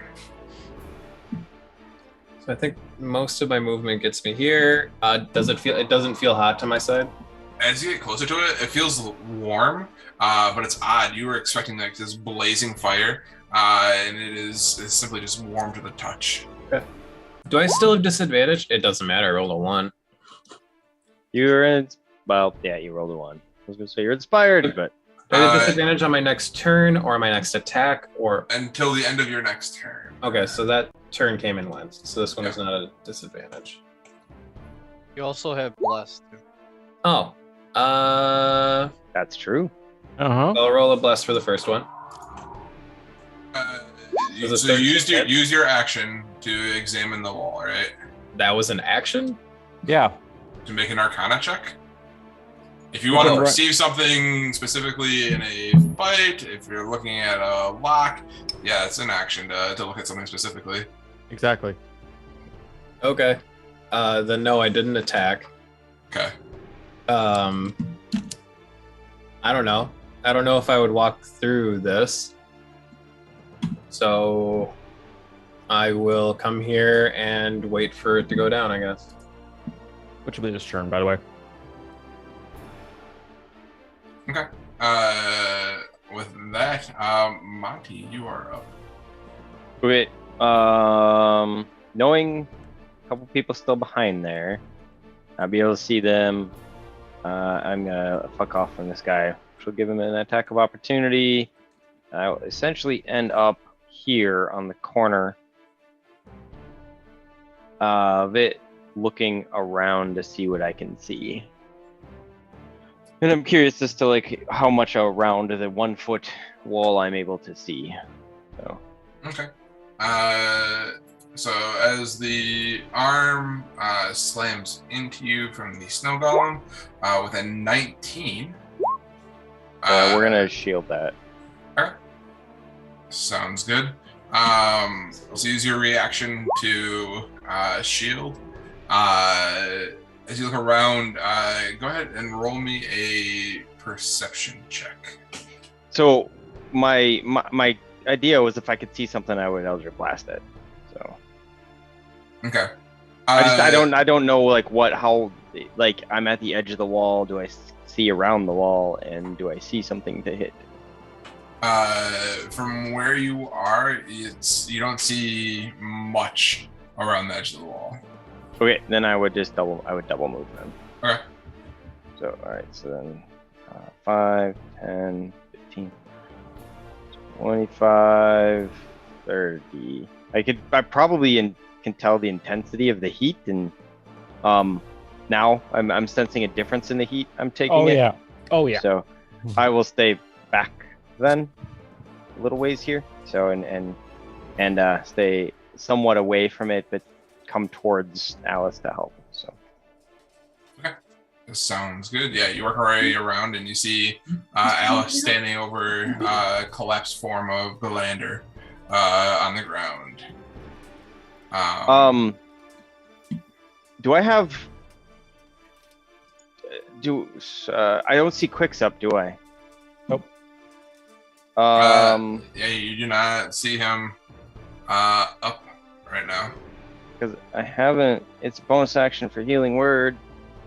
So I think most of my movement gets me here. Does it feel? It doesn't feel hot to my side. As you get closer to it, it feels warm, but it's odd. You were expecting like this blazing fire, and it's simply just warm to the touch. Do I still have disadvantage? It doesn't matter. I rolled a 1. You're in. Well, yeah, you rolled a 1. I was gonna say you're inspired, but Do I have disadvantage on my next turn or my next attack? Or Until the end of your next turn. okay, so that turn came and went. So this one is not a disadvantage. You also have blessed. Too. Oh, that's true. I'll roll a bless for the first one. You, Was it so you 13? used your action to examine the wall, right? That was an action. Yeah. To make an Arcana check. If you want to Right. perceive something specifically in a fight, if you're looking at a lock, yeah, it's an action to look at something specifically. Exactly. Okay. Then no, I didn't attack. Okay. I don't know. I don't know if I would walk through this. So I will come here and wait for it to go down, I guess. Which will be this turn, by the way. Okay. With that, Monty, you are up. Wait. Knowing a couple people still behind there, I'll be able to see them. I'm gonna fuck off from this guy, which will give him an attack of opportunity. I'll essentially end up here on the corner of it, looking around to see what I can see. And I'm curious as to like how much around the 1 foot wall I'm able to see. So Okay. So as the arm slams into you from the snow golem with a 19. we're gonna shield that. Alright. Sounds good. So use your reaction to shield. As you look around, go ahead and roll me a perception check. So my idea was if I could see something, I would Eldritch Blast it. So Okay. I don't know like how like I'm at the edge of the wall. Do I see around the wall, and do I see something to hit? From where you are, you don't see much around the edge of the wall. Okay, then I would double move them. Okay. So all right, so then 5, 10, 15, 25, 30. I probably can tell the intensity of the heat, and now I'm sensing a difference in the heat I'm taking. Oh yeah. Oh yeah. So I will stay back then a little ways here. So and stay somewhat away from it, but come towards Alice to help. So Sounds good. Yeah, you work our way around and you see Alice standing over a collapsed form of Galander on the ground. Do I have? I don't see Quicks up, do I? Nope. Yeah, you do not see him up right now. Because I haven't. It's a bonus action for Healing Word.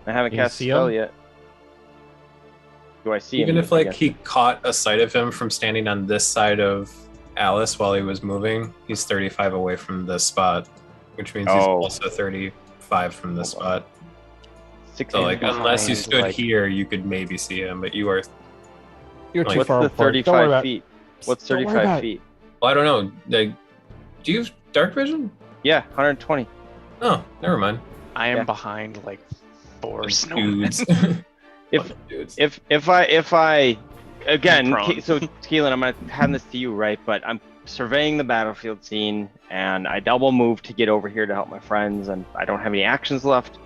I haven't You cast a see spell him? yet. Do I see Even him? if like he caught a sight of him from standing on this side of Alice while he was moving, he's 35 away from this spot, which means he's Oh. also 35 from this spot. So like, unless you behind, stood like- here, you could maybe see him, but you are. You're Like, too What's far the apart. Don't worry 35 about it. feet? What's Don't worry about 35 it. feet? Well, I don't know. Like, do you have dark vision? Yeah, 120. Oh, never mind. I am Yeah. behind like 4 Dudes. snowmen. If Dudes. if I again, prone. so Keelan, I'm gonna hand this to you, right? But I'm surveying the battlefield scene, and I double move to get over here to help my friends, and I don't have any actions left.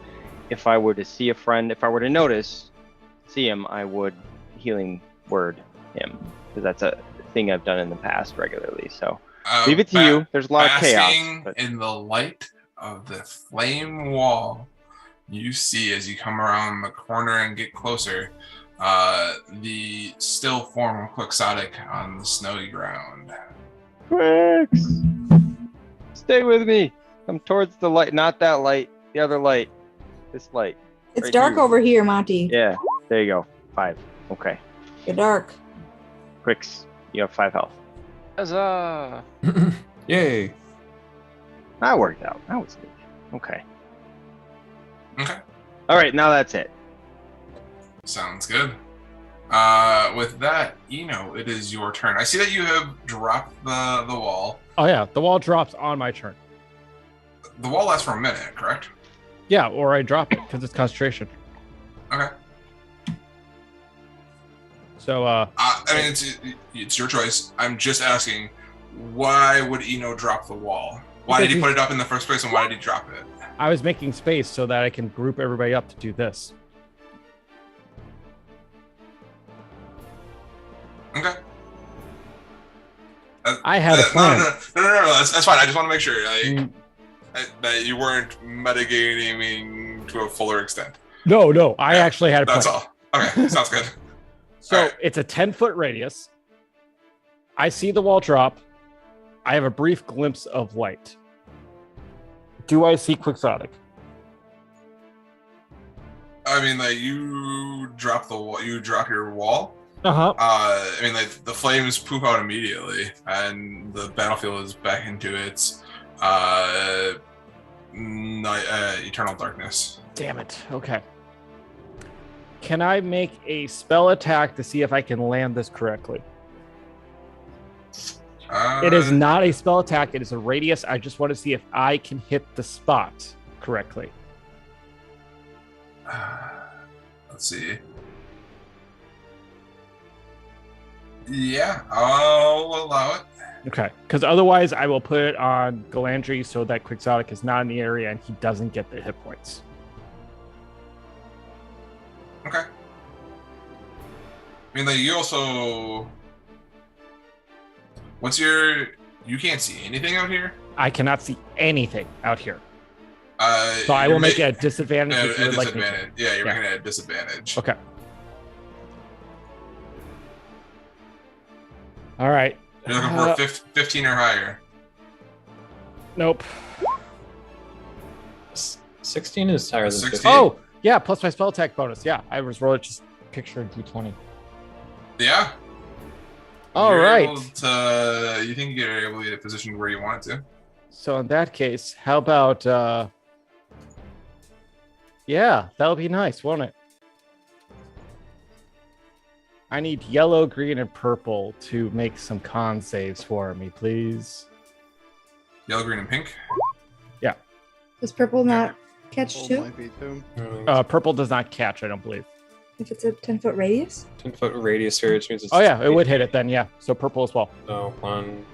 If I were to see a friend, if I were to see him, I would healing word him, because that's a thing I've done in the past regularly. So leave it to you. There's a lot of chaos. Basking But in the light of the flame wall, you see as you come around the corner and get closer, the still form of Quixotic on the snowy ground. Quicks, stay with me. Come towards the light, not that light, the other light. This light. It's Right dark here. over here, Monty. Yeah, there you go. 5. Okay. Get dark. Quicks, you have 5 health. Huzzah! Yay. That worked out. That was good. Okay. Okay, All right, now that's it. sounds good. With that, Eno, it is your turn. I see that you have dropped the wall. Oh yeah, the wall drops on my turn. The wall lasts for a minute, correct? Yeah, or I drop it because it's concentration. Okay. So I mean, it's your choice. I'm just asking, why would Eno drop the wall? Why did he put it up in the first place, and why did he drop it? I was making space so that I can group everybody up to do this. Okay. I had a No, plan. no, that's fine. I just want to make sure Mm, that you weren't metagaming to a fuller extent. No, I Yeah, actually had a plan. That's all. Okay, sounds good. So Alright. it's a 10-foot radius. I see the wall drop. I have a brief glimpse of light. Do I see Quixotic? I mean, like, you drop the wall. You drop your wall. Uh-huh. I mean, like, the flames poop out immediately, and the battlefield is back into its eternal darkness. Damn it. Okay. Can I make a spell attack to see if I can land this correctly? It is not a spell attack. It is a radius. I just want to see if I can hit the spot correctly. Let's see. Yeah, I'll allow it. Okay. Because otherwise, I will put it on Galandri so that Quixotic is not in the area and he doesn't get the hit points. Okay. I mean, like, you also. You can't see anything out here? I cannot see anything out here. So So I will make it a disadvantage if you a would like me to. disadvantage. Yeah, you're Yeah. making it a disadvantage. Okay. All right. You're looking for a 15 or higher. Nope. 16 is higher than 16. 15. Oh, yeah. Plus my spell attack bonus. Yeah. I was rolling just picture in D20. Yeah. All You're right. able to, you think you're able to get positioned where you want to? So in that case, how about yeah, that'll be nice, won't it? I need yellow, green, and purple to make some con saves for me, please. Yellow, green, and pink. Does purple not catch Gold too? might be too. Purple does not catch, I don't believe. If it's a 10-foot radius? 10-foot radius here, which means it's. Oh yeah, it would hit it then, yeah. So purple as well. So 1,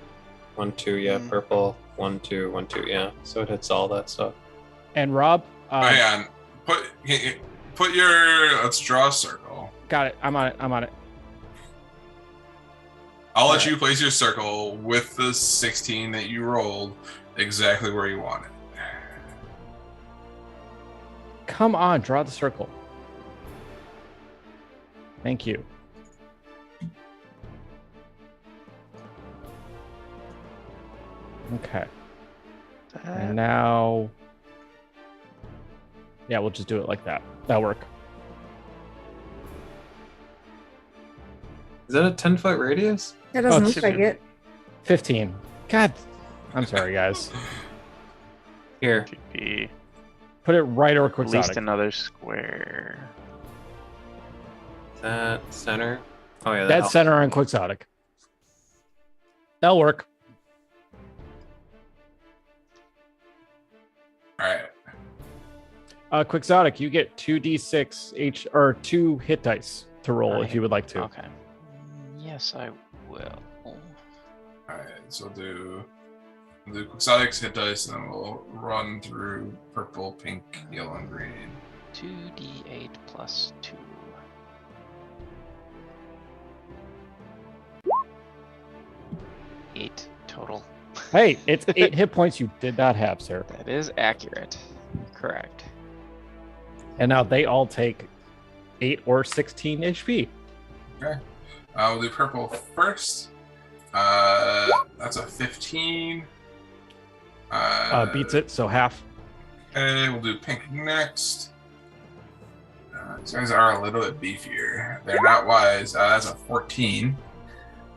1, 2, yeah, purple. 1, 2, 1, 2, yeah. So it hits all that stuff. And Rob, Hang on. Put your. Let's draw a circle. got it. I'm on it. I'll let you place your circle with the 16 that you rolled exactly where you want it. Come on, draw the circle. Thank you. Okay. And now, yeah, we'll just do it like that. That'll work. Is that a 10-foot radius? That doesn't it's- look like it. 15. God, I'm sorry, guys. Here. Could be. Put it right over At least Quixotic. another square. That center. Oh yeah, that Dead helps. center on Quixotic. That'll work. All right. Quixotic, you get 2d6 or 2 hit dice to roll if you would like to. Okay. Yes, I will. All right. So we'll do Quixotic's hit dice, and then we'll run through purple, pink, yellow, and green. 2d8 plus 2. Eight total. Hey, it's 8 hit points you did not have, sir. That is accurate. Correct. And now they all take 8 or 16 HP. We'll do purple first. That's a 15. Beats it, so half. Okay, we'll do pink next. These guys are a little bit beefier. They're not wise. That's a 14.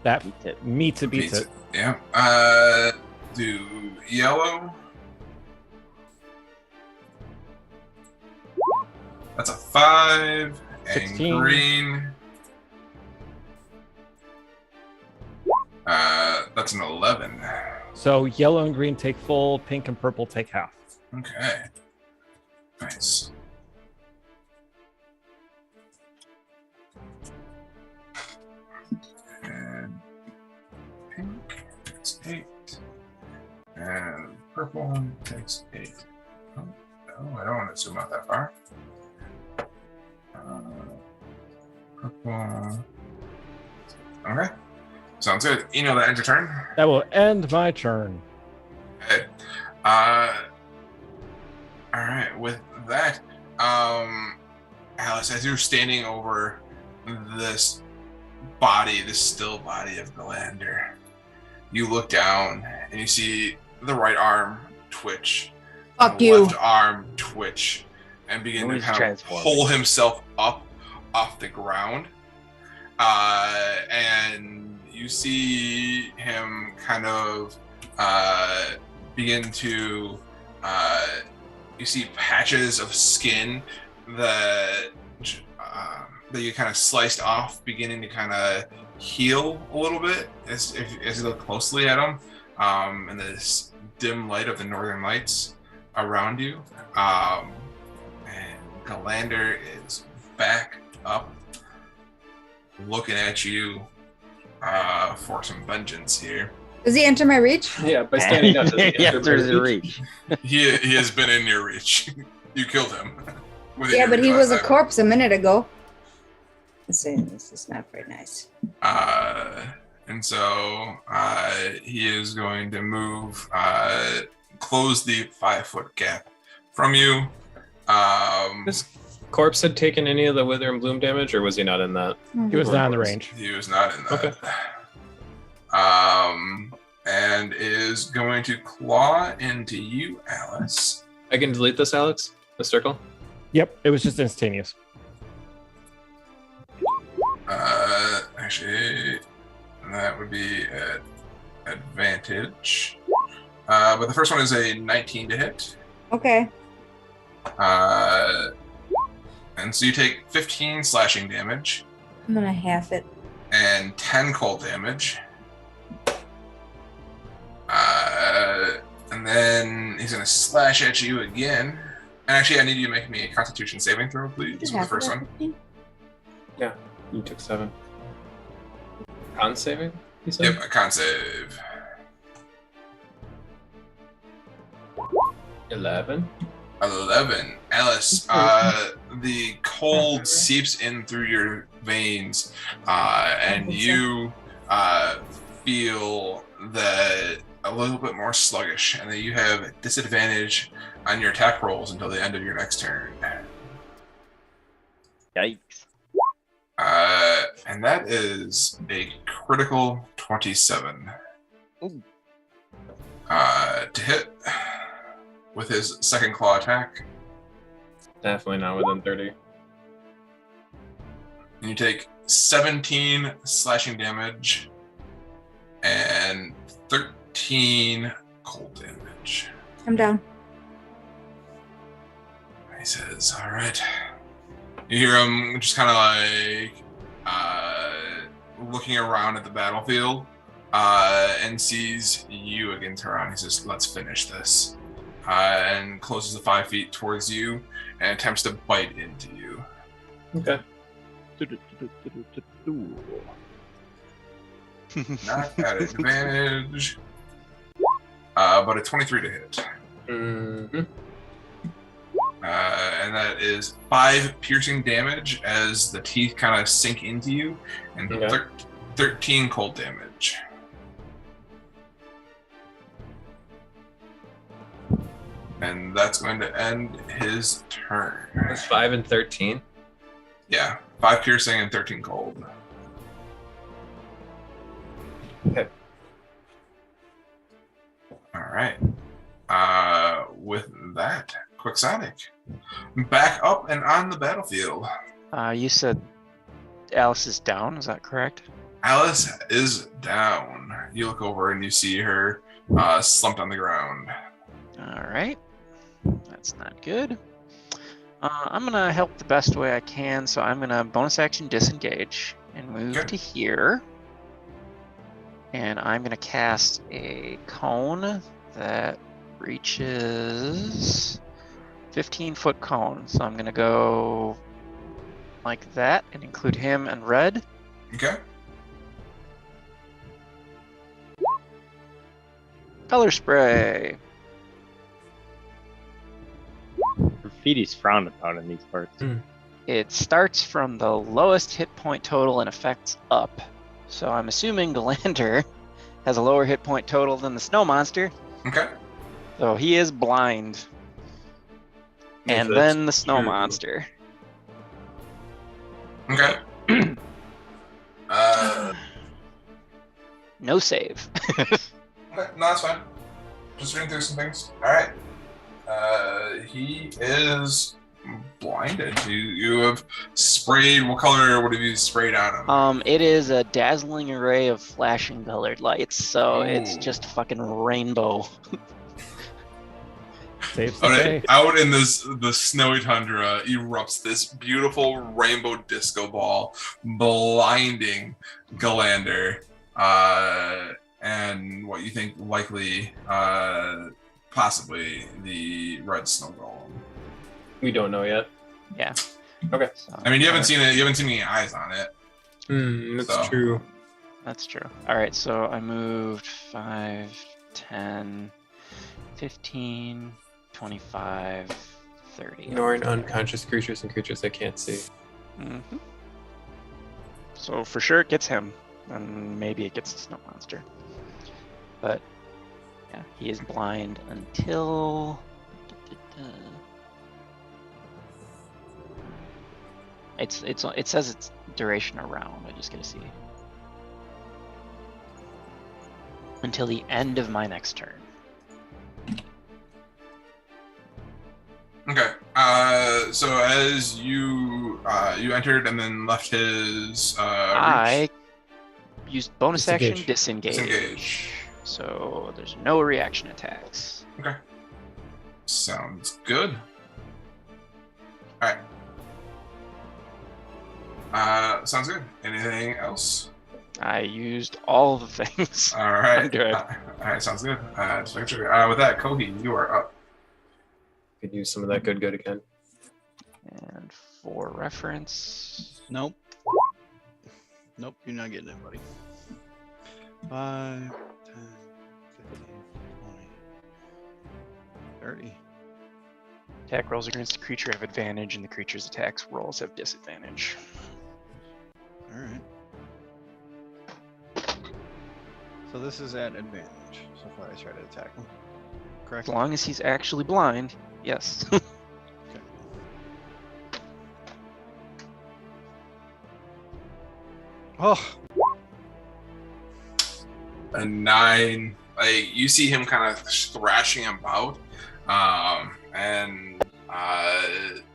That Beats it. meets it, beats it. Yeah. Do yellow. That's a 5. 16. And green. That's an 11. So yellow and green take full, pink and purple take half. Okay. Nice. And pink takes 8. And purple one takes 8. Oh, no, I don't want to zoom out that far. Purple. Okay. Sounds good. That ends your turn. That will end my turn. Okay. All right. With that, Alice, as you're standing over this still body of Galander, you look down and you see the right arm twitch, Fuck the you. left arm twitch, and begin to He's kind of transforming. pull himself up off the ground. And you see him kind of begin to you see patches of skin that you kind of sliced off beginning to kind of heal a little bit as you look closely at him in this dim light of the northern lights around you. And Galander is back up looking at you for some vengeance here. Does he enter my reach? Yeah, by standing up. does he Yeah, enter there's my a reach? reach. He has been in your reach. You killed him. Within Yeah, your but reach he last was a time. corpse a minute ago. Let's see, this is not very nice. And so he is going to move, close the 5-foot gap from you. This corpse had taken any of the wither and bloom damage, or was he not in that? He was not in the range. He was not in that. Okay. And is going to claw into you, Alice. I can delete this, Alex. The circle. Yep, it was just instantaneous. Actually, that would be at advantage. But the first one is a 19 to hit. Okay. And so you take 15 slashing damage I'm gonna half it. and 10 cold damage. And then he's going to slash at you again. And actually, I need you to make me a Constitution saving throw, please, for the first one. You took 7. Con saving, you said? Yep, a con save. 11. 11. Alice, the cold seeps in through your veins, and you feel that a little bit more sluggish, and that you have disadvantage on your attack rolls until the end of your next turn. Yikes. And that is a critical 27. Ooh. To hit with his second claw attack. Definitely not within 30. And you take 17 slashing damage and 13 cold damage. I'm down. He says, "All right." You hear him just kind of like looking around at the battlefield and sees you again, Tehran. He says, "Let's finish this," and closes the 5 feet towards you and attempts to bite into you. Okay. Not at advantage, but a 23 to hit. Mm-hmm. And that is 5 piercing damage as the teeth kind of sink into you, and Okay. 13 cold damage. And that's going to end his turn. That's 5 and 13. Yeah, 5 piercing and 13 cold. Okay. All right. With that, Quixotic, back up and on the battlefield. You said Alice is down, is that correct? Alice is down. You look over and you see her slumped on the ground. Alright. That's not good. I'm going to help the best way I can, so I'm going to bonus action disengage and move Okay. to here. And I'm going to cast a cone that reaches 15-foot cone. So I'm going to go like that and include him and red. Okay. Color spray. Graffiti's frowned upon in these parts. It starts from the lowest hit point total and affects up. So I'm assuming Galander has a lower hit point total than the snow monster. Okay. So he is blind. And If then the that's snow true. monster. Okay. No save. Okay, no, that's fine. Just reading through some things. All right. He is blinded. You have sprayed. What color would have you sprayed on him? It is a dazzling array of flashing colored lights, so it's Ooh. just fucking rainbow. Safe to Okay, say. out in the snowy tundra erupts this beautiful rainbow disco ball, blinding Galander, and what you think likely, possibly the red snow golem. We don't know yet. Yeah. Okay. So, I mean, you haven't seen it. You haven't seen any eyes on it. That's So. true. That's true. All right, so I moved 5, 10, 15, 25, 30. Ignoring unconscious creatures and creatures I can't see. Mm-hmm. So for sure it gets him, and maybe it gets the snow monster. But yeah, he is blind until. It says it's duration around. I just gotta see. Until the end of my next turn. Okay. So as you entered and then left his I used bonus action Disengage. Disengage. So there's no reaction attacks. Okay. Sounds good. All right. Sounds good. Anything else? I used all the things. All right. I'm good. All right. Sounds good. Just making sure. With that, Kohi, you are up. Could use some of that good again. And for reference, Nope. Nope, you're not getting it, buddy. 5, 10, 15, 20, 30. attack rolls against a creature have advantage, and the creature's attacks rolls have disadvantage. Alright. So this is at advantage so far I try to attack him. Correct? As long as he's actually blind, yes. Okay. Oh, A 9. Like you see him kind of thrashing about, and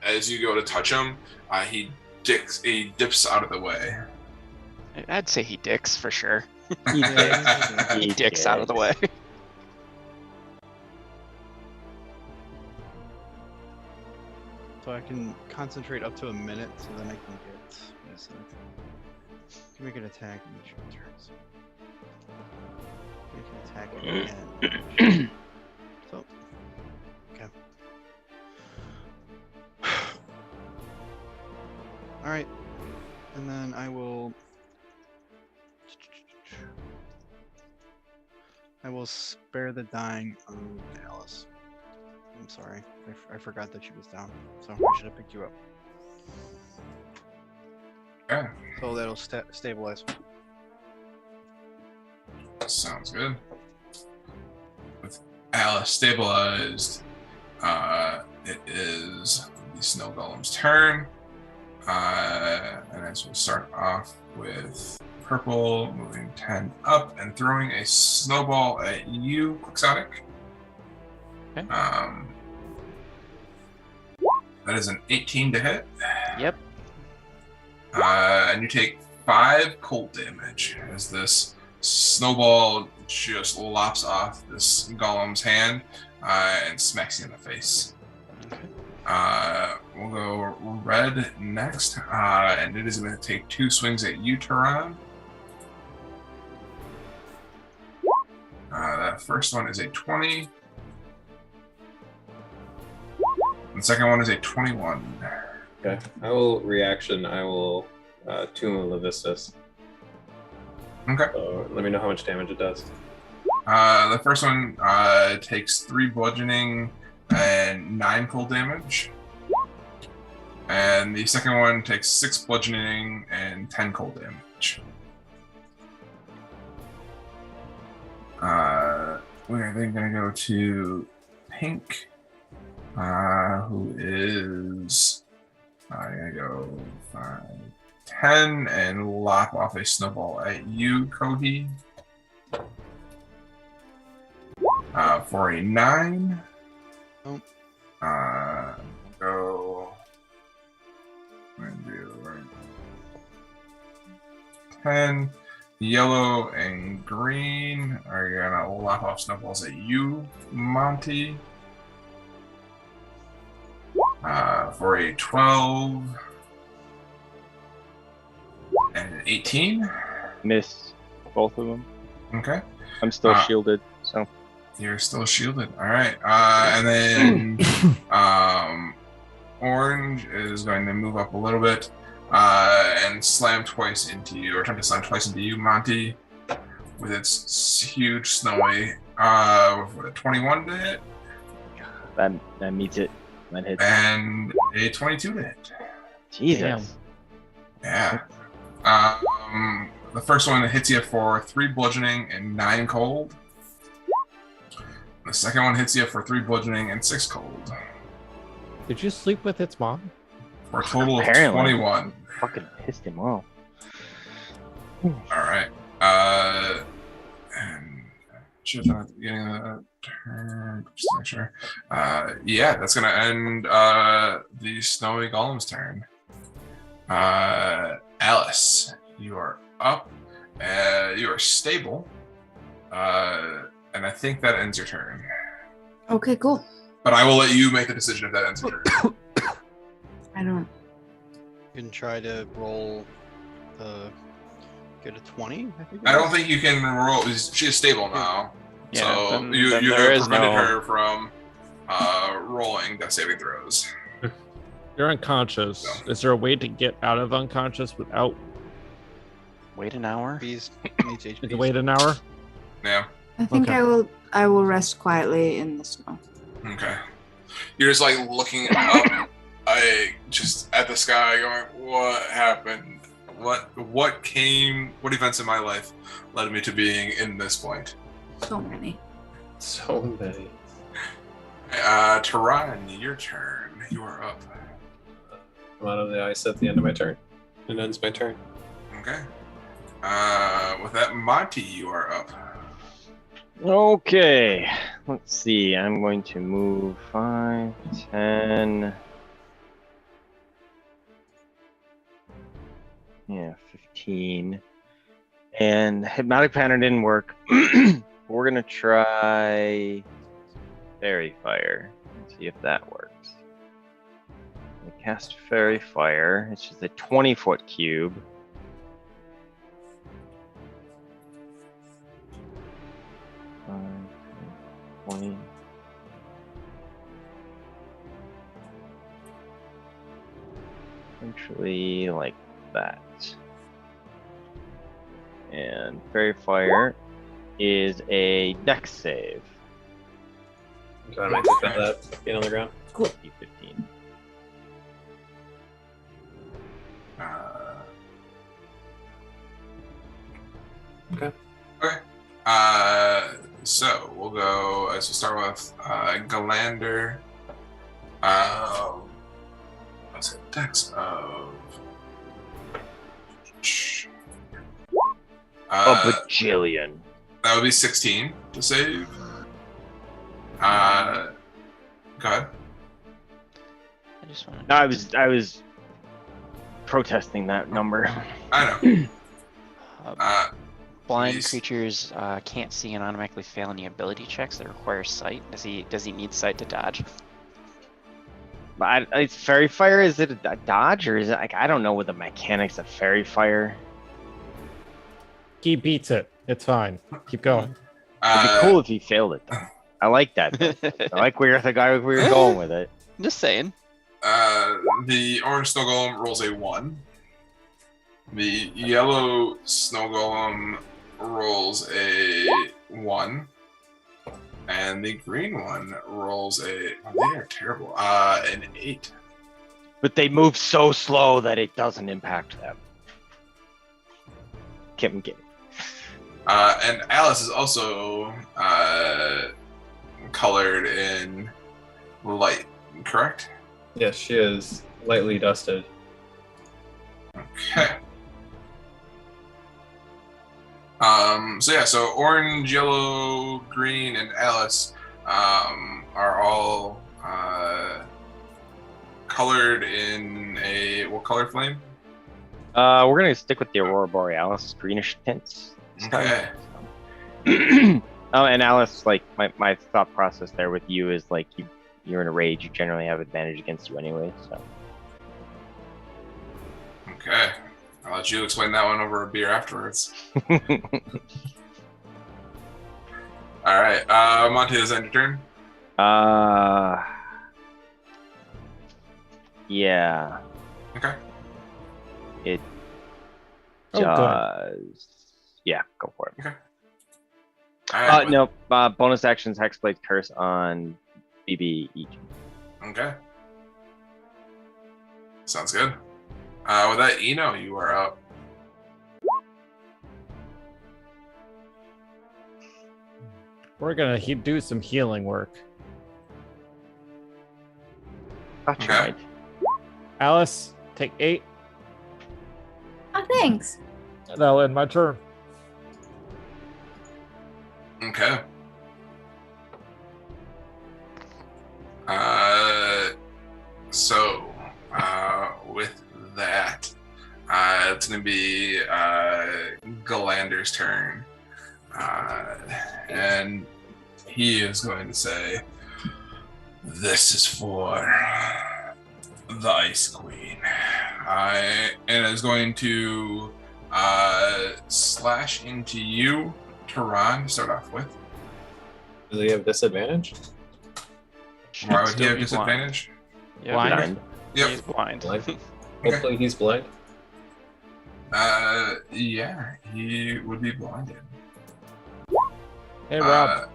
as you go to touch him, he dips out of the way. I'd say he dicks for sure. He He dicks out of the way. So I can concentrate up to a minute, so then I can get. What is it? Can make an attack in each turns. Make an attack again. So. Okay. All right, and then I will. I will spare the dying of Alice. I'm sorry. I forgot that she was down. So I should have picked you up. Okay. So that'll stabilize. Sounds good. With Alice stabilized, it is the Snow Golem's turn. And as we'll start off with Purple moving 10 up and throwing a snowball at you, Quixotic. Okay. That is an 18 to hit. Yep. And you take 5 cold damage as this snowball just lops off this golem's hand and smacks you in the face. Okay. We'll go red next, and it is going to take 2 swings at you, Tehran. That first one is a 20. And the second one is a 21. Okay. I will reaction. I will Tomb of Levistus. Okay. So let me know how much damage it does. The first one takes 3 bludgeoning and 9 cold damage. And the second one takes 6 bludgeoning and 10 cold damage. We're then going to go to Pink, who is going to go 5, 10, and lop off a snowball at you, Cody. For a 9. Oh. Go. And do 10. Yellow and green are gonna lop off snowballs at you, Monty. For a 12 and an 18. Miss both of them. Okay. I'm still shielded, so. You're still shielded. All right. And then Orange is going to move up a little bit and slam twice into you, or attempt to slam twice into you, Monty, with its huge snowy with a 21 to hit. That meets it. That hits. And a 22 to hit. Jesus. Yeah. The first one hits you for 3 bludgeoning and 9 cold. The second one hits you for 3 bludgeoning and 6 cold. Did you sleep with its mom? For a total Apparently. of 21. Fucking pissed him off. Alright. And should have done at the beginning of the turn. Just to make sure. Yeah, that's gonna end the Snowy Golem's turn. Alice, you are up. You are stable. And I think that ends your turn. Okay, cool. But I will let you make the decision if that ends your turn. I don't. You can try to roll get a 20, I think. I don't think you can roll. She is stable now. Yeah, so then you there have is prevented no- her from rolling death saving throws. You're unconscious. No. Is there a way to get out of unconscious without Wait an hour. Needs HP. to wait an hour? Yeah. I think Okay. I will rest quietly in the snow. Okay. You're just like looking up, just at the sky, going, "What happened? What events in my life led me to being in this point?" So many. So many. Tehran, your turn. You are up. I'm out of the ice at the end of my turn. It ends my turn. Okay. With that, Monty, you are up. Okay, let's see. I'm going to move 5, 10. Yeah, 15. And Hypnotic Pattern didn't work. We're going to try Fairy Fire and see if that works. cast Fairy Fire. It's just a 20-foot cube. Five, 20. Essentially like that. And Fairy Fire is a Dex save. So I might just have that being on the ground. Cool. D15. Okay. So we'll go. So start with Galander. What's it? Dex of. A bajillion. That would be 16 to save. Go ahead. I just want No, I was protesting that number. I know. blind please. creatures can't see and automatically fail any ability checks that require sight. Does he need sight to dodge? But it's Fairy Fire. Is it a dodge or is it like I don't know what the mechanics of Fairy Fire? He beats it. It's fine. Keep going. It'd be cool if he failed it. Though. I like that. I like where the guy we were going with it. Just saying. The orange snow golem rolls a 1. The yellow snow golem rolls a 1. And the green one rolls a. Oh, they are terrible. An 8. But they move so slow that it doesn't impact them. I'm kidding. And Alice is also colored in light, correct? Yes, she is lightly dusted. Okay. So orange, yellow, green, and Alice are all colored in a what color flame? We're gonna stick with the Aurora Borealis greenish tints. Okay. Oh, and Alice, like my thought process there with you is like you're in a rage. You generally have advantage against you anyway. So. Okay. I'll let you explain that one over a beer afterwards. All right. Monty, is that your turn? Yeah. Okay. It Oh, good. does. Yeah, go for it. Okay. All right. No, bonus actions, Hexblade Curse on BB each. Okay. Sounds good. With that, Eno, you are up. We're gonna do some healing work. That's Okay. right. Alice, take 8. Oh, thanks. That'll end my turn. Okay. With that, it's going to be Galander's turn. And he is going to say, "This is for the Ice Queen." And is going to slash into you, Tehran, to start off with. Does he have disadvantage? Why would he Still have be disadvantage? Yeah, Blind. Blind. Yep. He's blind. Blind. Hopefully he's blind. Yeah, he would be blinded. Hey, Rob.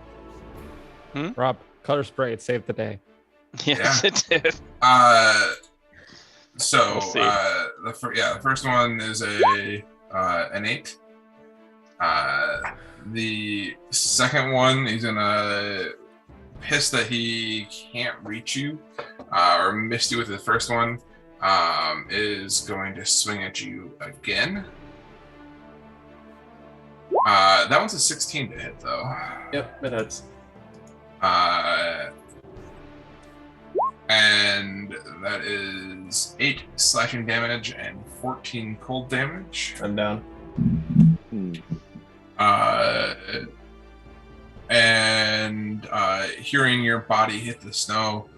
Hmm? Rob, color spray. It saved the day. Yes, Yeah. it did. So We'll see. the first one is an 8. The second one, he's gonna piss that he can't reach you, or missed you with the first one. Is going to swing at you again. That one's a 16 to hit though. Yep, it hits. And that is 8 slashing damage and 14 cold damage. I'm down. And hearing your body hit the snow,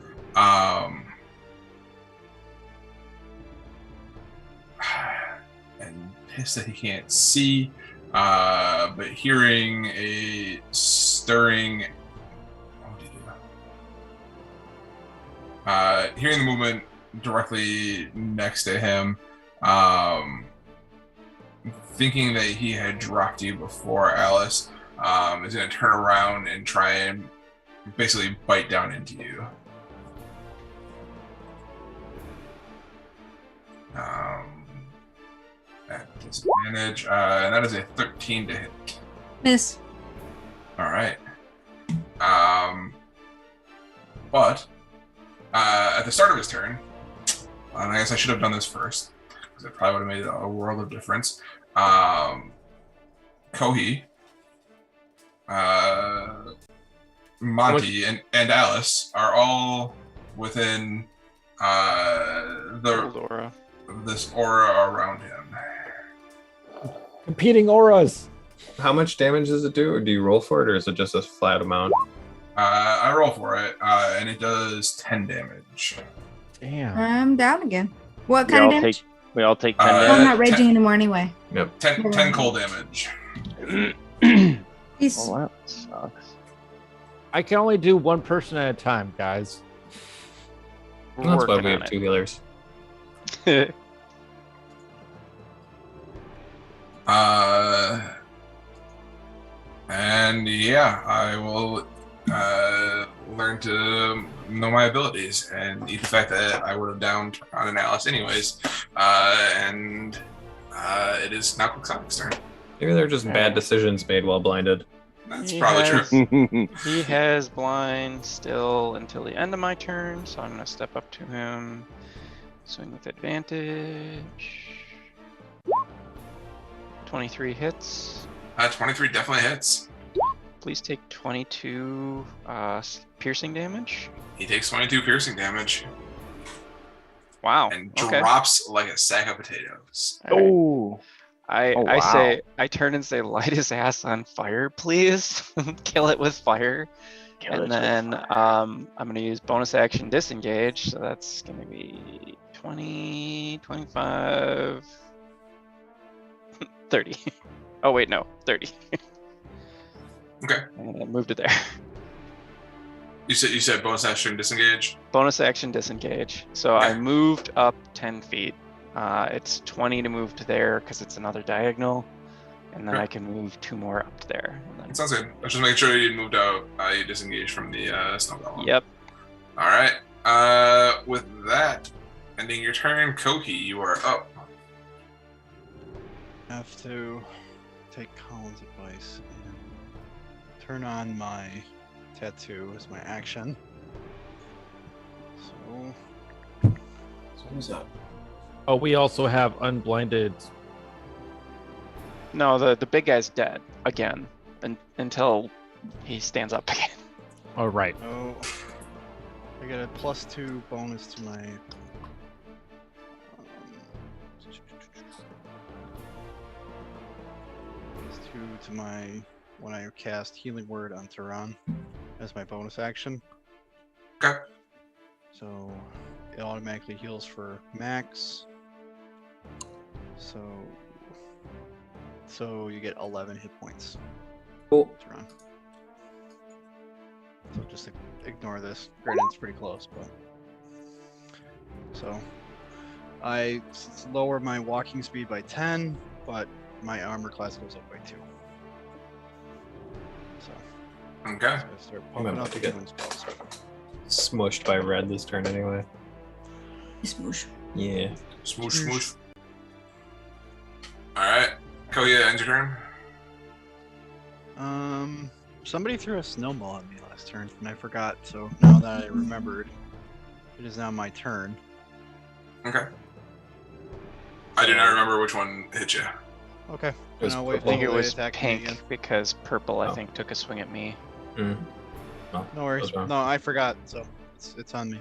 pissed that he can't see, but hearing a stirring. What did he do? Hearing the movement directly next to him, thinking that he had dropped you before, Alice, is going to turn around and try and basically bite down into you. At disadvantage, and that is a 13 to hit. Miss. All right. But at the start of his turn, and I guess I should have done this first because it probably would have made a world of difference. Kohi, Monty, and Alice are all within Aura. this aura around him. Competing auras. How much damage does it do, or do you roll for it, or is it just a flat amount? I roll for it, and it does 10 damage. Damn. I'm down again. What We kind all of damage? we all take 10 Uh, Oh, I'm not damage. raging anymore anyway. 10 cold damage. He's Oh, that sucks. I can only do one person at a time, guys. We're That's why working we on have it. 2 healers. And yeah, I will learn to know my abilities and eat the fact that I would have downed on an Alice anyways. And it is now Quixotic's turn. Maybe they're just bad decisions made while blinded. That's He probably has- true. He has blind still until the end of my turn, so I'm gonna step up to him. Swing with advantage. 23 hits. 23 definitely hits. Please take 22 piercing damage. He takes 22 piercing damage Wow. and Okay. drops like a sack of potatoes. All right. Oh, I Oh, I wow. say I turn and say light his ass on fire, please. Kill it with fire. And then I'm gonna use bonus action disengage, so that's gonna be 20, 25, 30. Oh wait, no, 30. Okay. And I moved it there. You said bonus action disengage. Bonus action disengage. So I moved up 10 feet. It's 20 to move to there because it's another diagonal, and then Okay. I can move 2 more up to there. And then, Sounds good. Let's just make sure you moved out. You disengaged from the snow golem. yep. All right. With that, ending your turn, Kohi, you are up. Have to take Colin's advice and turn on my tattoo as my action. So Who's up? Oh, we also have unblinded. No, the big guy's dead again until he stands up again. Oh, right. oh, I get a +2 bonus to my. +2 to my when I cast Healing Word on Turan as my bonus action. Okay. So it automatically heals for max. So you get 11 hit points. Cool. Turan. So just ignore this. Granted, it's pretty close, but so I lower my walking speed by 10, but my armor class goes up by 2. So Okay. I start I'm pumping about up to the get- healing spells. Smushed by red this turn anyway. smoosh. Yeah. Smoosh, smoosh. All right. Kohi, end your turn. Somebody threw a snowball at me last turn, and I forgot. So now that I remembered, it is now my turn. Okay. I do not remember which one hit you. Okay. It was Then I'll wait I think it till they was attack me pink again. because purple I Oh. think took a swing at me. Mm. No worries. Those wrong. No, I forgot. So it's on me.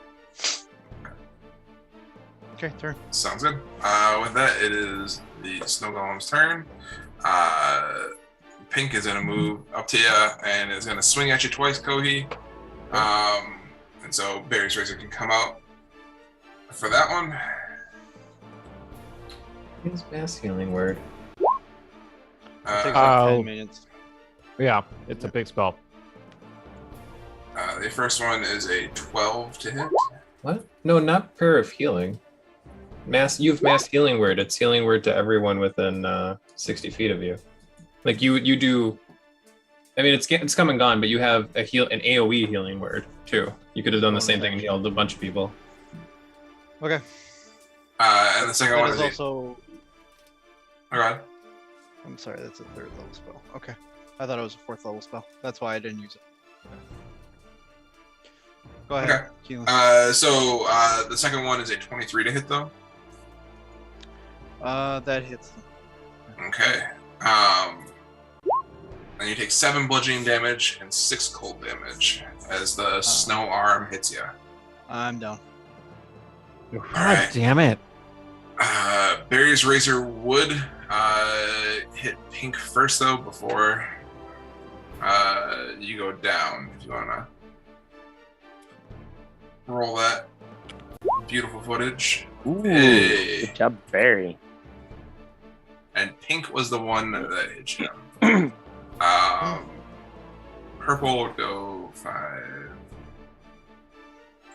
Okay, turn. Sounds good. With that, it is the snow golem's turn. Pink is gonna move up to you and is gonna swing at you twice, Kohi. And so Barry's Razor can come out for that one. Use mass healing word. It takes Uh, like Oh. 10 minutes. Yeah, it's a big spell. the first one is a 12 to hit. What? No, not prayer of healing. You have mass healing word. It's healing word to everyone within 60 feet of you. Like you do. I mean, it's come and gone, but you have an AOE healing word too. You could have done the same thing and healed a bunch of people. Okay. And the second That one is is also. Oh, God. I'm sorry, that's a 3rd level spell. Okay. I thought it was a 4th level spell. That's why I didn't use it. Go ahead, Keelan. So the second one is a 23 to hit, though. That hits. Okay. And you take 7 bludgeoning damage and 6 cold damage as the snow arm hits you. I'm down. God Alright. damn it. Barry's Razor would hit Pink first, though, before you go down. If you want to roll that beautiful footage. Ooh, Hey. good job, Barry. And Pink was the one that hit you. Purple would go 5,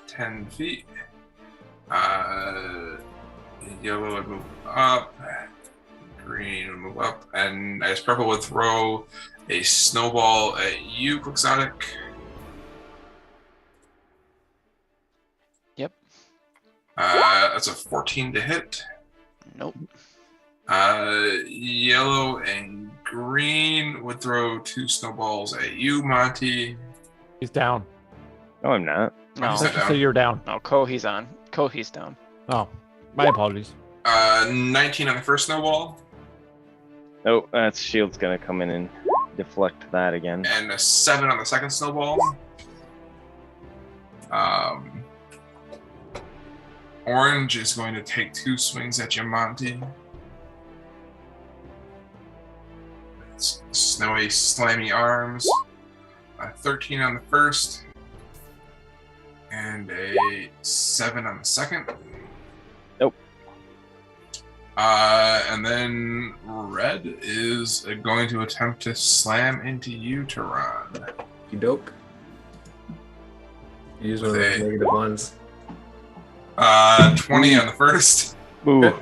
10 feet. Yellow would move up. Green would move up. And I guess purple would throw a snowball at you, Quixotic. Yep. That's a 14 to hit. Nope. Yellow and green would throw 2 snowballs at you, Monty. He's down. No, I'm not. Oh, No. he's Let's not just say down. you're down. No, Kohi's on. Kohi's down. Oh, my apologies. 19 on the first snowball, Oh, that's shield's gonna come in and deflect that again. and a 7 on the second snowball. Orange is going to take 2 swings at you, Monty. It's snowy, slammy arms. 13 on the first, and a 7 on the second. Nope. And then red is going to attempt to slam into you, Tehran. You dope. Use one of those Okay. negative ones. 20 on the first. Ooh.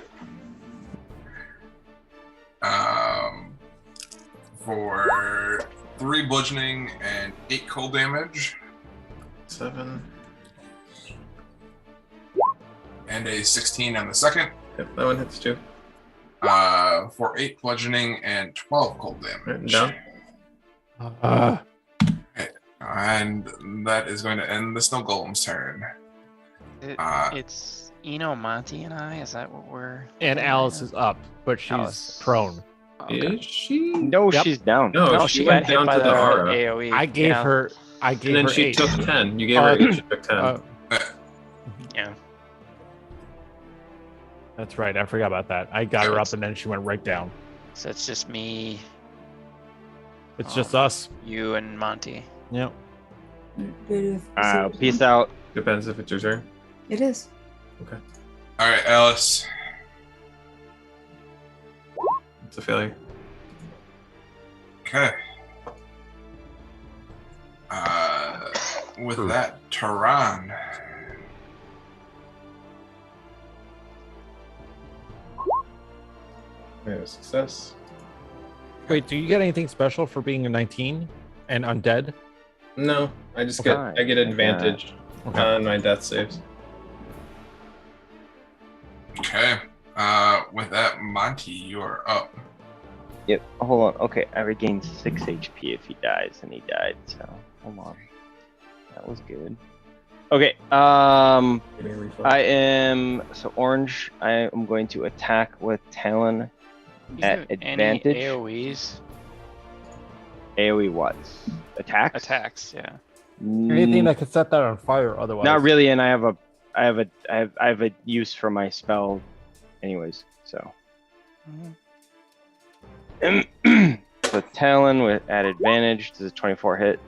For 3 bludgeoning and 8 cold damage, 7. and a 16 on the second. Yep, that one hits too. For 8 bludgeoning and 12 cold damage. Down. And that is going to end the Snow Golem's turn. It's Eno, Monty, and I. Is that what we're? And doing Alice right is up, but she's Alice. prone. now? Okay. Is she? No, Yep. she's down. No, No, she she went got hit down by to the aura. AOE. I gave yeah. her. I And gave then her she 8. took 10. You gave her 8, she took 10. Yeah. That's right. I forgot about that. I got her up, and then she went right down. So it's just me, It's just us. you, and Monty. Yep. Peace out. Depends if it's your turn. It is. All right, Alice. It's a failure. Okay. With that, Tehran. Okay, success. Wait, do you get anything special for being a 19 and undead? No, I just Okay. I get advantage Okay. on my death saves. Okay. With that, Monty, you are up. Yep. Hold on. Okay, I regained 6 HP if he dies, and he died. So hold on. That was good. Okay. Getting a refund. I am orange. I am going to attack with Talon. You At do advantage? Any AOE's AOE what? Attacks. attacks? Yeah. Anything that could set that on fire, otherwise. Not really, and I have a use for my spell, anyways. So. So Talon at advantage. Does a 24 hit?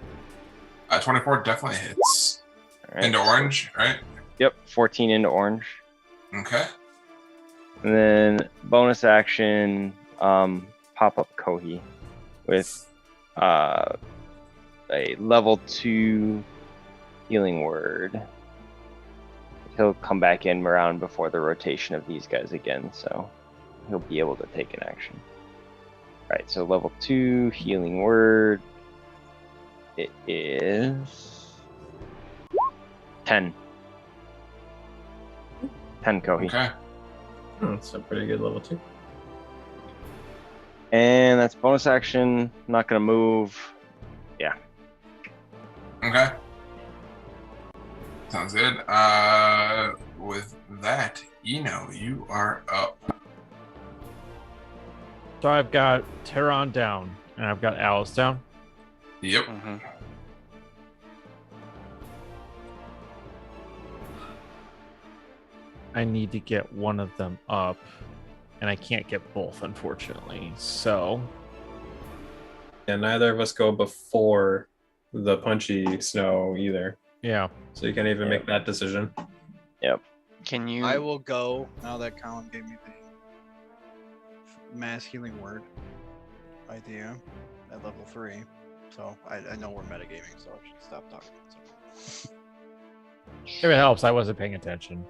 24 definitely hits. All right, Into so- orange, right? Yep, 14 into orange. Okay. And then bonus action, pop up Kohi with a level 2 healing word. He'll come back in around before the rotation of these guys again, so he'll be able to take an action. Right, so level 2 healing word. It is 10. 10 Kohi. Okay. That's a pretty good level 2. And that's bonus action. Not gonna move. Yeah. Okay. Sounds good. With that, you are up. So I've got Terran down, and I've got Alice down. Yep. Mm-hmm. I need to get one of them up, and I can't get both, unfortunately. So Yeah, neither of us go before the punchy snow either. yeah, So you can't even make that decision. Can you? I will go now that Colin gave me the mass healing word idea at level 3. So I know we're metagaming, so I should stop talking. So. if it helps, I wasn't paying attention.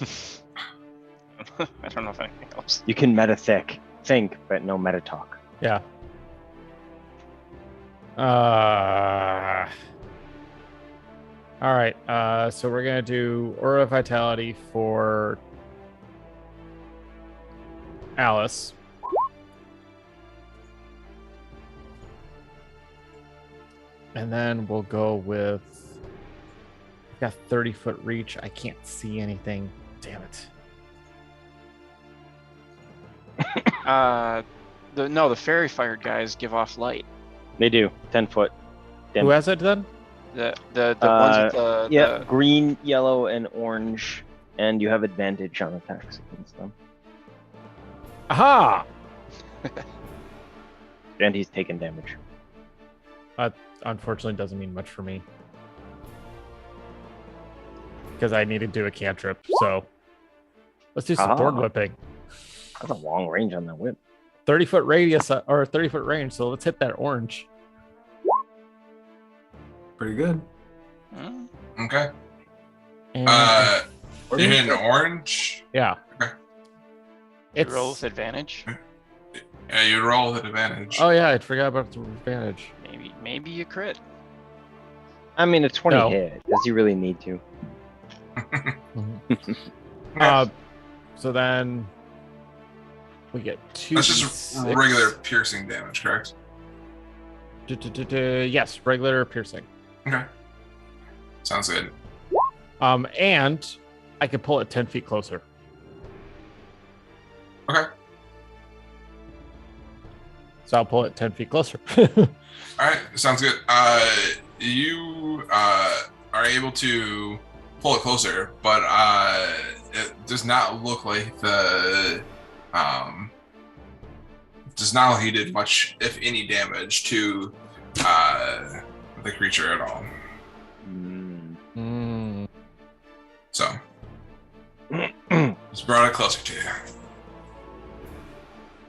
I don't know if anything else. You can meta think, but no meta talk. Yeah. All right. So we're gonna do Aura of Vitality for Alice. And then we'll go with. I've got 30-foot reach. I can't see anything. Damn it. The fairy fire guys give off light. They do. 10 foot. Who has it then? The ones with the Yeah, green, yellow, and orange. And you have advantage on attacks against them. Aha! And he's taken damage. Unfortunately, doesn't mean much for me. Because I need to do a cantrip, so let's do some board whipping. That's a long range on that whip. 30-foot radius or 30-foot range, so let's hit that orange. Pretty good. Okay. And, You hit an orange. yeah. Okay. It's roll with advantage. Yeah, you roll with advantage. Oh yeah, I forgot about the advantage. Maybe you crit. I mean, a 20 No. hit. Does he really need to? So then we get 2. That's just regular piercing damage, correct? Yes, regular piercing. Okay. Sounds good. And I can pull it 10 feet closer. Okay. So I'll pull it 10 feet closer. All right. Sounds good. You are able to pull it closer, but it does not look like does not look like he did much, if any, damage to the creature at all. So just brought it closer to you.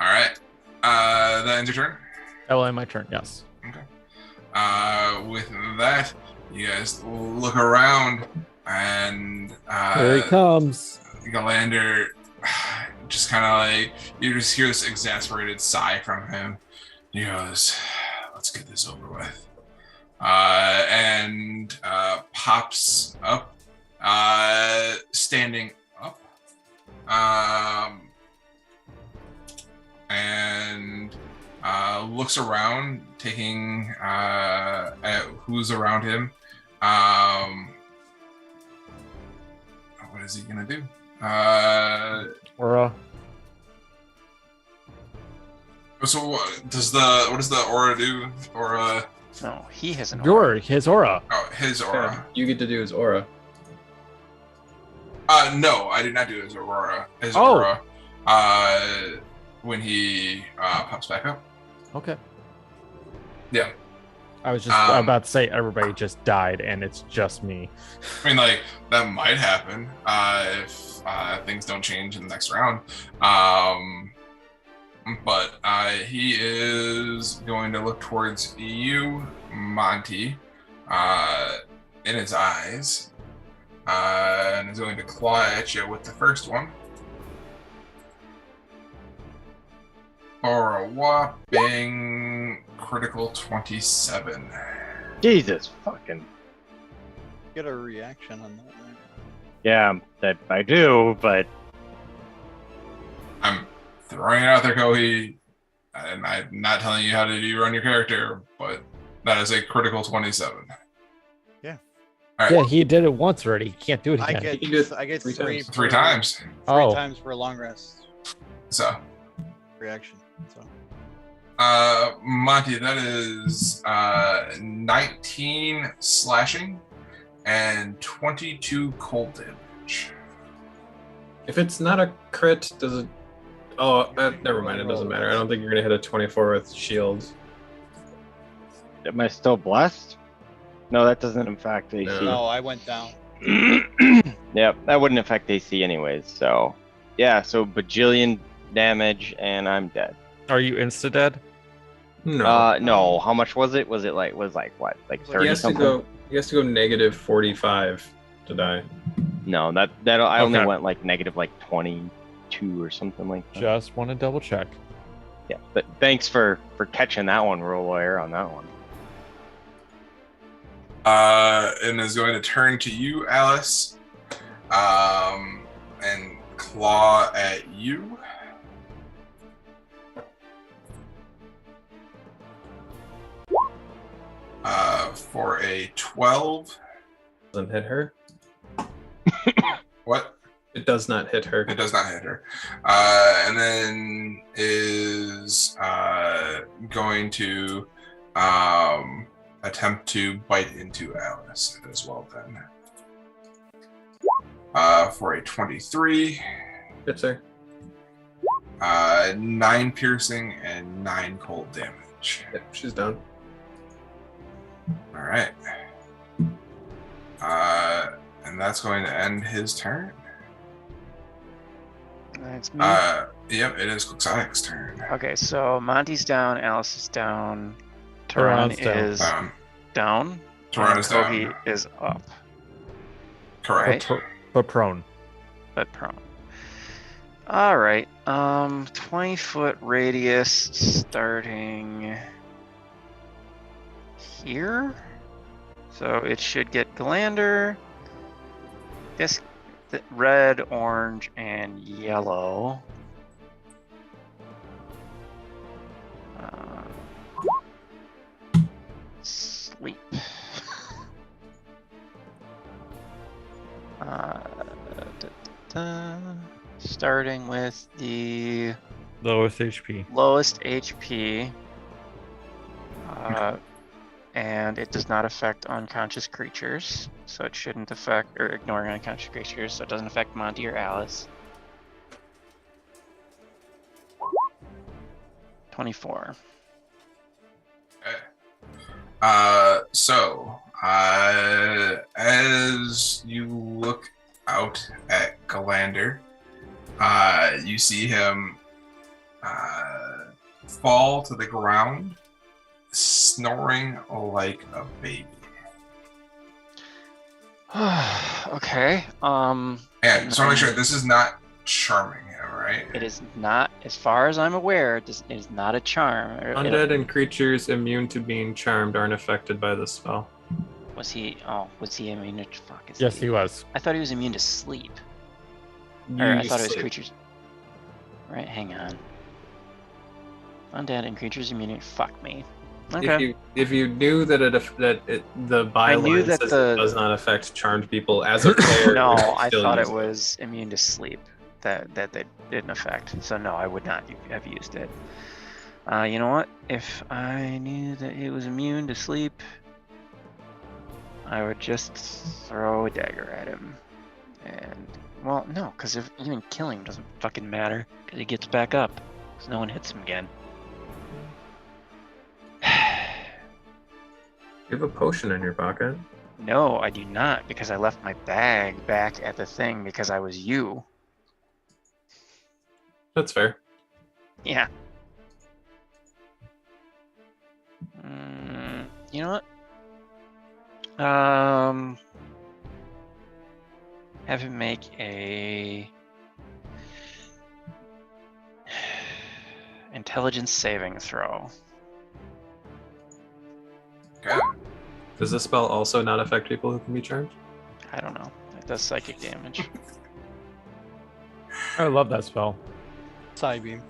All right. That ends your turn. That will end my turn, yes. Okay. With that, you guys look around, and Here he comes. Galander just kind of like, you just hear this exasperated sigh from him. He goes, "Let's get this over with," and pops up, standing up, and looks around, taking at who's around him. What is he gonna do? Aura. So what does the aura do? Aura? No, he has an aura. His aura. Oh, his aura. You get to do his aura. No, I did not do his aura. His Oh. aura. When he pops back up. Okay. Yeah. I was just about to say everybody just died and it's just me. I mean, like, that might happen if things don't change in the next round. but he is going to look towards you, Monty, in his eyes, and is going to claw at you with the first one. For a whopping critical 27. Jesus fucking. Get a reaction on that, right? Yeah, that I do, but I'm throwing it out there, Kohi, and I'm not telling you how to run your character, but that is a critical 27. Yeah. All right. Yeah, he did it once already. He can't do it I again. get You did I get three three times. Three per- times. Three Oh. times for a long rest So, reaction. So Monty, that is 19 slashing and 22 cold damage. If it's not a crit, does it? Oh, never mind. It doesn't matter. I don't think you're gonna hit a 24 with shields. am I still blessed? No, that doesn't affect AC. no, I went down. Yep, that wouldn't affect AC anyways. So, yeah, so bajillion damage and I'm dead. Are you insta dead? No. No. How much was it? Was what? Like He 30 he has to something? go. He has to go negative 45 to die. No, that I only Okay. went like negative like 22 or something like that. Just want to double check. Yeah, but thanks for catching that one, Rule Lawyer, on that one. And is going to turn to you, Alice, and claw at you. For a 12. Doesn't hit her. What? It does not hit her. It does not hit her. And then is going to attempt to bite into Alice as well then. For a 23, Hits her. 9 piercing and 9 cold damage. Yep, she's down. All right. And that's going to end his turn. That's me. Yep, it is Quixotic's turn. Okay, so Monty's down, Alice is down, Tehran's Tehran down. is down, Tehran and is down. Kohi is up, Correct. Right. But prone. but prone. All right, 20-foot radius starting here. So it should get Galander, this red, orange, and yellow. Sleep. Starting with the Lowest HP. lowest HP, and it does not affect unconscious creatures, so it shouldn't affect, or ignoring unconscious creatures, so it doesn't affect Monty or Alice. 24. Okay. So, as you look out at Galander, you see him fall to the ground, snoring like a baby. Okay. And just want to make sure this is not charming him, right? It is not, as far as I'm aware, it is not a charm. Undead and creatures immune to being charmed aren't affected by this spell. Was he? Oh, was he immune to? Fuck. Is Yes, he was. I thought he was immune to sleep. You Or I thought it was sleep. creatures. Right, hang on. Undead and creatures immune. Fuck me. Okay. If you knew that the knew byline that says the- it does not affect charmed people as a player, No, you I still thought use it was immune to sleep that they didn't affect. So no, I would not have used it. You know what? If I knew that it was immune to sleep, I would just throw a dagger at him. And well, no, because if even killing him doesn't fucking matter, because he gets back up, because no one hits him again. You have a potion in your pocket. No, I do not, because I left my bag back at the thing because I was you. That's fair. Yeah. You know what? Have him make a intelligence saving throw. Okay. Does this spell also not affect people who can be charged? I don't know. It does psychic damage. I love that spell. Side beam.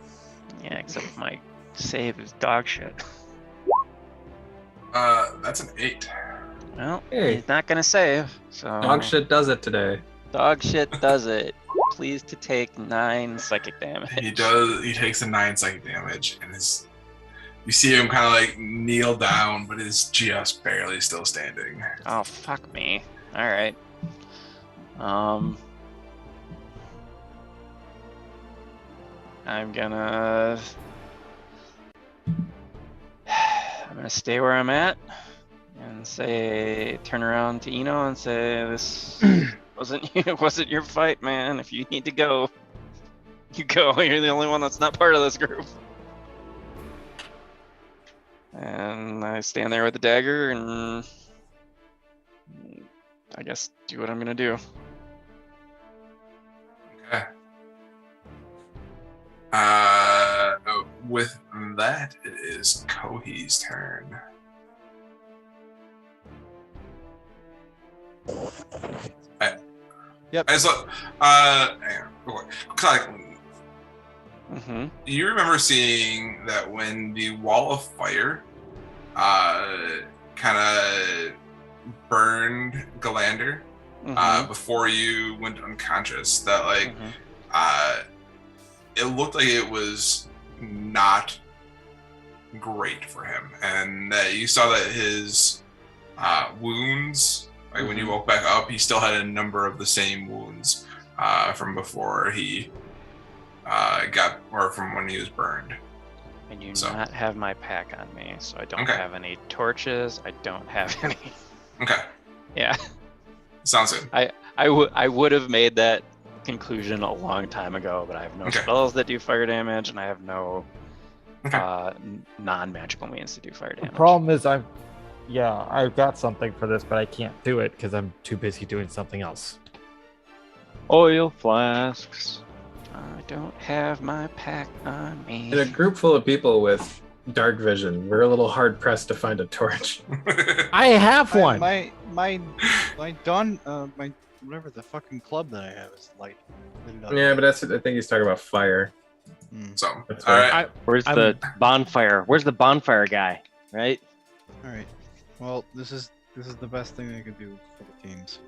Yeah, except my save is dog shit. That's an 8. Well, Hey. he's not gonna save, so Dog shit does it today. Dog shit does it. Pleased to take 9 psychic damage. He does. He takes a 9 psychic damage, and you see him kind of like kneel down, but is just barely still standing. Oh fuck me. All right. I'm gonna stay where I'm at and say, turn around to Eno and say, this wasn't your fight, man. If you need to go, you go. You're the only one that's not part of this group. And I stand there with the dagger and I guess do what I'm gonna do. Okay. With that, it is Kohi's turn. Yep. Hang on, real quick. Mm-hmm. You remember seeing that when the wall of fire kind of burned Galander before you went unconscious, that like it looked like it was not great for him, and you saw that his wounds, like when you woke back up, he still had a number of the same wounds from before he from when he was burned. I do not have my pack on me, so I don't have any torches. I don't have any. Okay. Yeah. Sounds good. I would have made that conclusion a long time ago, but I have no spells that do fire damage, and I have no non-magical means to do fire damage. The problem is I've got something for this, but I can't do it because I'm too busy doing something else. Oil flasks. I don't have my pack on me. In a group full of people with dark vision, we're a little hard pressed to find a torch. I have one. My whatever the fucking club that I have is light. Yeah, but I think he's talking about fire. So, That's all right. right. Where's the bonfire? Where's the bonfire guy? Right? All right. Well, this is the best thing I could do for the teams.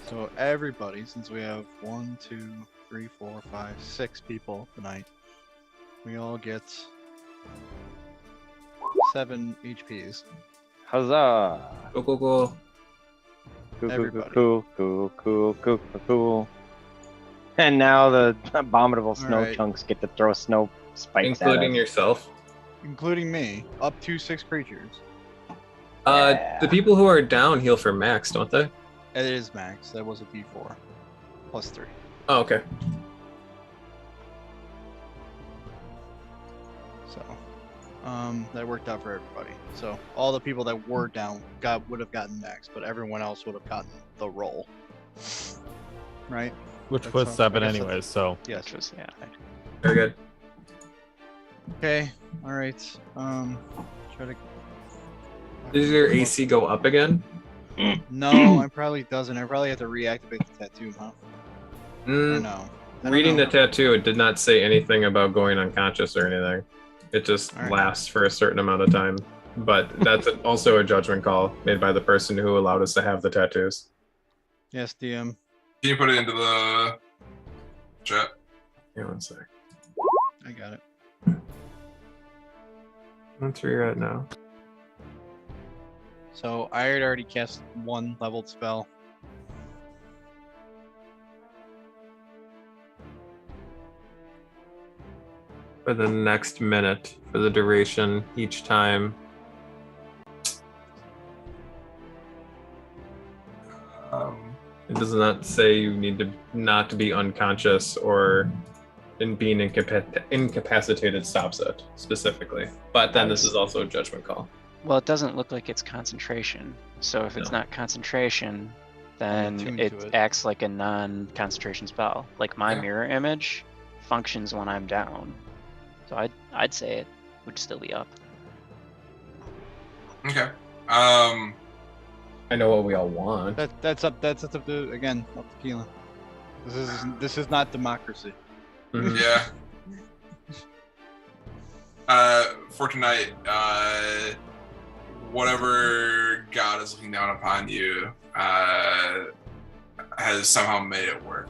So everybody, since we have 1, 2, 3, 4, 5, 6 people tonight, we all get 7 HPs. Huzzah! Cool, cool, cool. Everybody. Cool. And now the abominable snow Alright. chunks get to throw snow spikes at Including us. yourself. Including me, up to 6 creatures. The people who are down heal for max, don't they? It is max. That was a D4. Plus 3. Oh, okay. So, that worked out for everybody. So all the people that were down would have gotten max, but everyone else would have gotten the roll. Right? Which That's was all- 7 I guess anyways, so Yes. Which was, yeah. Very good. Okay. All right. Try to. Does your AC go up again? No, it probably doesn't. I probably have to reactivate the tattoo, huh? Or Mm, no. I don't reading know. the tattoo, it did not say anything about going unconscious or anything. It just Alright. lasts for a certain amount of time. But that's also a judgment call made by the person who allowed us to have the tattoos. Yes, DM. Can you put it into the chat? Yeah, one sec. I got it. That's where you're at now. So I had already cast 1 leveled spell. For the next minute, for the duration, each time. It does not say you need to not to be unconscious or in being incapacitated stops it specifically. But then this is also a judgment call. Well, it doesn't look like it's concentration. So if it's No. not concentration, then attuned it to it. acts like a non-concentration spell. Like my Yeah. mirror image functions when I'm down. So I'd say it would still be up. Okay. I know what we all want. That's up to again up to Keelan. This is not democracy. Mhm. Yeah. For tonight, whatever God is looking down upon you has somehow made it work.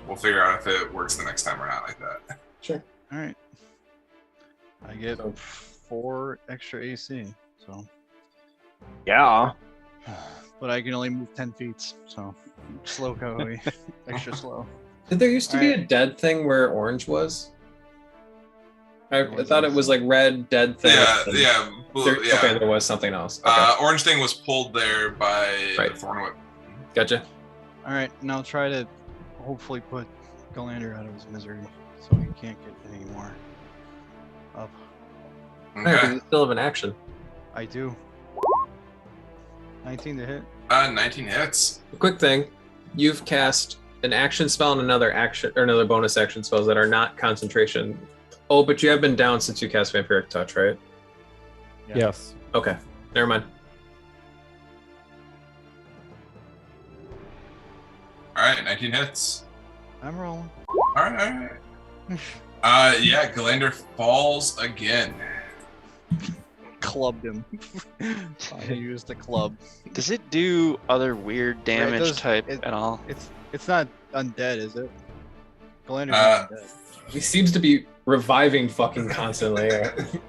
We'll figure out if it works the next time or not like that. Sure. All right. I get So- 4 extra AC. So, Yeah. but I can only move 10 feet. So, slow Koei, extra slow. Did there used to be a Alright. dead thing where orange was? I What thought it was- was like red dead thing. Yeah, and yeah, blue, there- yeah. Okay, there was something else. Okay, Orange thing was pulled there by Right. the Thorn Whip. gotcha. All right, now try to hopefully put Galander out of his misery, so he can't get any more up. Alright, but Okay. you still have an action. I do. 19 to hit. 19 hits. A quick thing, you've cast an action spell and another action or another bonus action spells that are not concentration. Oh, but you have been down since you cast Vampiric Touch, right? Yeah. Yes. Okay, never mind. All right, 19 hits. I'm rolling. All right, all right. Yeah, Galander falls again. Clubbed him. I used the club. Does it do other weird damage does- type it- at all? It's not undead, is it? Galander's Uh, not undead. He seems to be reviving fucking constantly.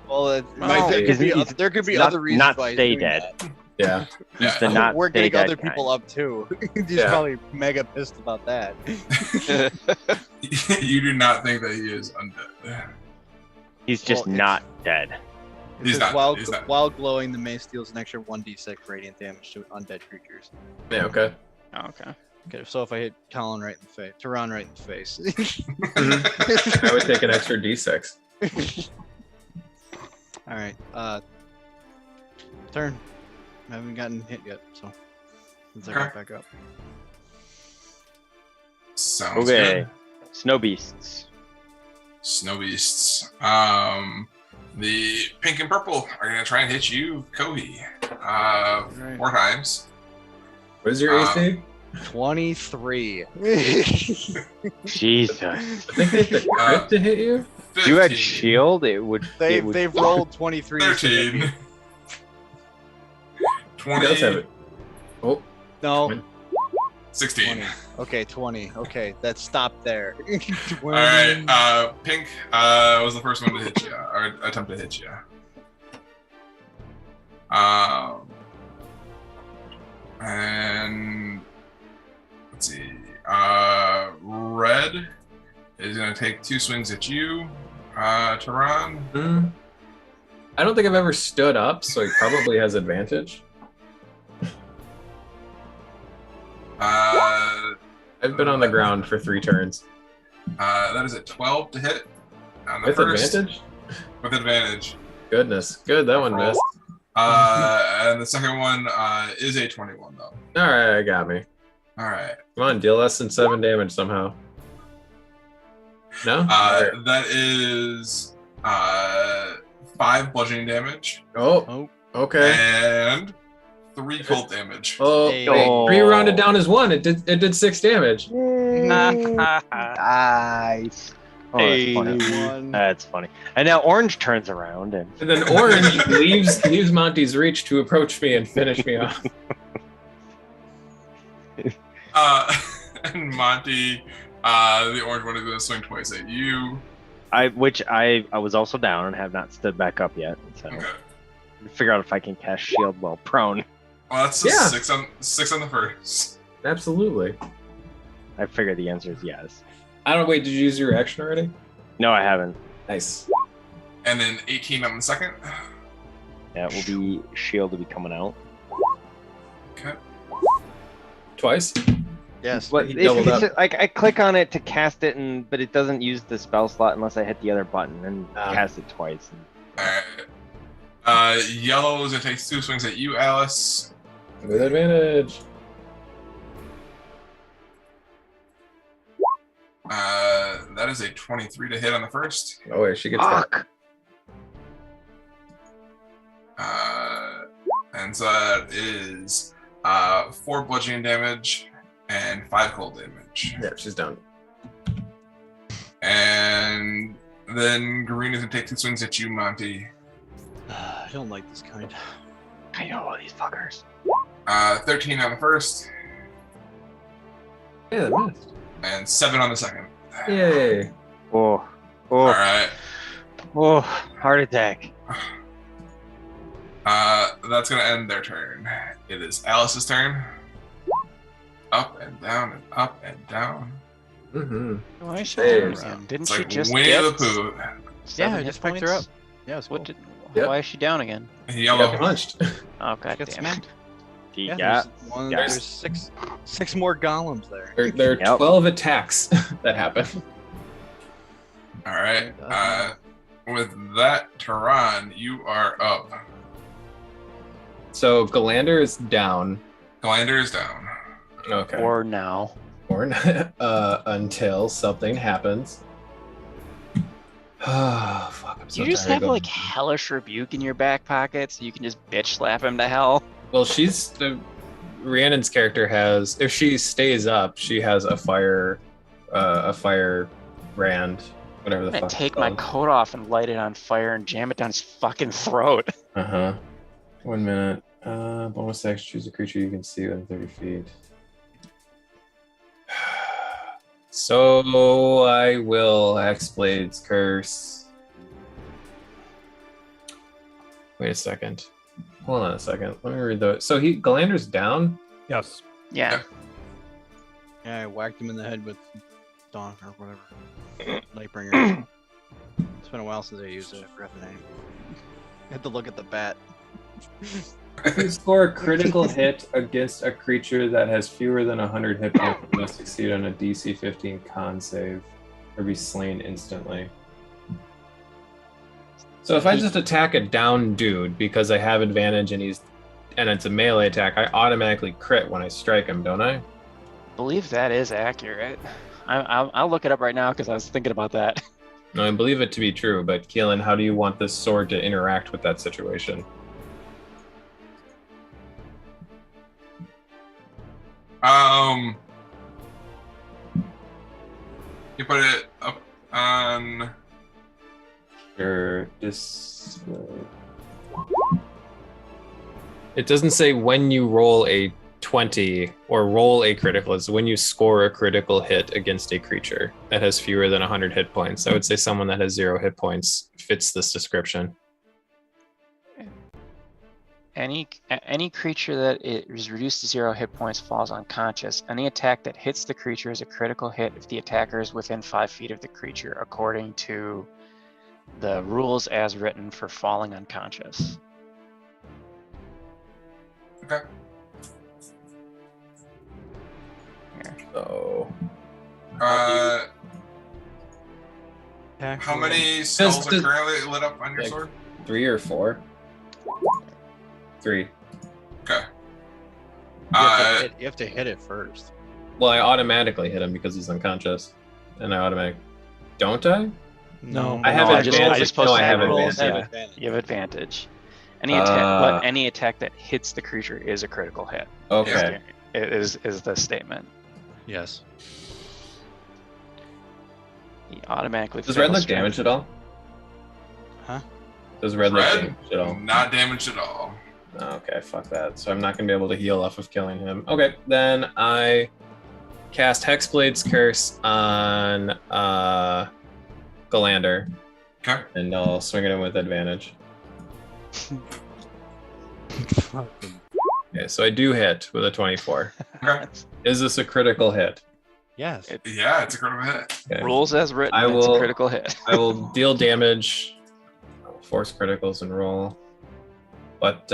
Well, No, there could be, he's there could be not- other reasons not why he's stay doing dead. that. Yeah. He's Yeah. the not We're stay getting dead other guy. people up too. He's Yeah. probably mega pissed about that. You do not think that he is undead. He's just Well, not dead. It He's says, not- while, he's not. while glowing, the mace deals an extra 1d6 radiant damage to undead creatures. Yeah, okay. Oh, okay. Okay, so if I hit Colin right in the face, Tehran right in the face. I would take an extra d6. All right, turn. I haven't gotten hit yet, so since I got back up. Sounds Okay. good. Snow beasts. Snow beasts. The pink and purple are gonna try and hit you, Kohi. Right. 4 times. What is your AC? 23. Jesus. I think they have to crit to hit you. If you had 15, shield, it would. They it would they've rolled 23. 13, 20, He does have it. Oh, No, 16. 20. Okay, 20. Okay, that stopped there. All right, pink was the first one to hit you, or attempt to hit you. And let's see. Red is gonna take 2 swings at you, Tehran. I don't think I've ever stood up, so he probably has advantage. I've been on the ground for 3 turns. That is a 12 to hit on the With first. advantage? With advantage. Goodness. Good, that one missed. And the second one is a 21 though. Alright, got me. All right. Come on, deal less than 7 damage somehow. No? Alright. That is 5 bludgeoning damage Oh, okay. and 3 cold damage. Oh, Hey. wait, 3 rounded down as 1. It did 6 damage. Nice. Oh, that's funny. One. That's funny. And now Orange turns around and And then Orange leaves Monty's reach to approach me and finish me off. And Monty, the orange one is going to swing twice at you. I was also down and have not stood back up yet. So Okay. figure out if I can cast shield while prone. Well, that's a Yeah. 6 on the first. Absolutely. I figure the answer is yes. I don't wait, did you use your action already? No, I haven't. Nice. And then 18 on the second. That will be shield to be coming out. Okay. Twice? Yes. But He doubled up. like I click on it to cast it, but it doesn't use the spell slot unless I hit the other button and Ah. cast it twice. Alright. Yellow is gonna take 2 swings at you, Alice. With advantage. That is a 23 to hit on the first. Oh wait, she gets that. Fuck. And so that is 4 bludgeoning damage and 5 cold damage. Yeah, she's done. And then Green is gonna take 2 swings at you, Monty. I don't like this kind. I know all these fuckers. 13 on the first Yeah, that missed. and 7 on the second. Yay. Oh, All oh, right. oh, heart attack. That's gonna end their turn. It is Alice's turn. Up and down and up and down. Mm-hmm. Why is she Hey. down again? Didn't It's she like just Winnie get the Pooh. 7 I hit just picked her points? up. Yeah, it's What cool. did, Yep. Why is she down again? Yellow. Got punched. Oh god Got damn smacked. it. He Yeah, got. there's six more golems there. There are Yep. 12 attacks that happen. All right. With that, Tehran, you are up. So Galander is down. Galander is down. Okay. Or now. Or not, until something happens. Oh, fuck. I'm so You just tired have of- like hellish rebuke in your back pocket so you can just bitch slap him to hell. Well, Rhiannon's character has, if she stays up, she has a fire brand, whatever the I'm gonna fuck. take my coat off and light it on fire and jam it down his fucking throat. Uh-huh. 1 minute. Bonus action, choose a creature you can see within 30 feet. So I will Hexblade's Curse. Wait a second. Hold on a second. Let me read the. So Galander's down. Yes. Yeah. Yeah, I whacked him in the head with Dawn or whatever. Lightbringer. It's been a while since I used it. I forgot the name. I had to look at the bat. If you score a critical hit against a creature that has fewer than 100 hit points, you must succeed on a DC 15 con save or be slain instantly. So if I just attack a down dude because I have advantage and it's a melee attack, I automatically crit when I strike him, don't I? I believe that is accurate. I'll look it up right now because I was thinking about that. No, I believe it to be true, but Keelan, how do you want this sword to interact with that situation? You put it up on. Sure, it doesn't say when you roll a 20 or roll a critical. It's when you score a critical hit against a creature that has fewer than 100 hit points. I would say someone that has 0 hit points fits this description. Any creature that is reduced to 0 hit points falls unconscious. Any attack that hits the creature is a critical hit if the attacker is within 5 feet of the creature, according to the rules as written for falling unconscious. Okay. Here. So How Attack many skulls are Just- currently lit up on your like- sword? 3 or 4? 3. Okay. You have to hit it first. Well, I automatically hit him because he's unconscious, and don't I? No, I have No, advantage. I just No, I posted have that. advantage. Yeah. advantage. You have advantage. Any attack, but any attack that hits the creature is a critical hit. Okay. Is the statement. Yes. He automatically. Does red fails look strength. damaged at all? Huh? Does red look Red? damaged at all? Not damaged at all. Okay, fuck that. So I'm not going to be able to heal off of killing him. Okay, then I cast Hexblade's Curse on Galander, Okay. and I'll swing at him with advantage. Okay, so I do hit with a 24. Okay. Is this a critical hit? Yes. Yeah, it's a critical hit. Okay. Rules as written. I It's will- a critical hit. I will deal damage, force criticals, and roll. But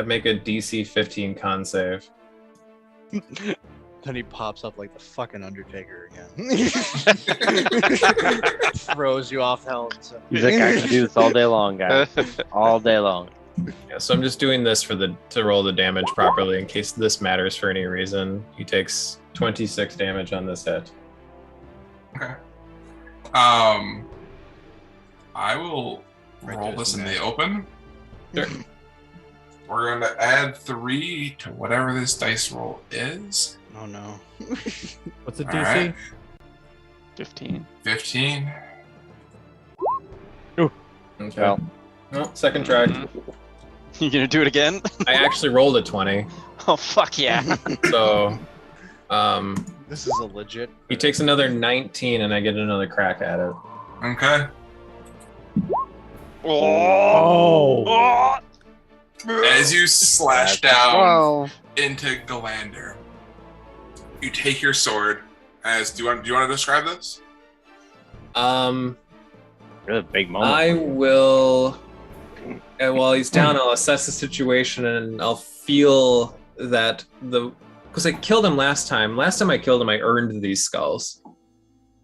make a DC 15 con save. Then he pops up like the fucking Undertaker again. Throws you off helmet. He's like, I can do this all day long, guys. All day long. Yeah, so I'm just doing this to roll the damage properly in case this matters for any reason. He takes 26 damage on this hit. Okay. I will roll this in the open. Sure. We're going to add 3 to whatever this dice roll is. Oh no. What's the All DC? right. 15. 15. Okay. Well. Well, second try. You gonna do it again? I actually rolled a 20. Oh fuck yeah! So This is a legit. he takes another 19 and I get another crack at it. Okay. Oh. As you slash down Well, into Galander, you take your sword. Do you want to describe this? really big moment. I will, while he's down, I'll assess the situation and I'll feel that because I killed him last time. Last time I killed him, I earned these skulls.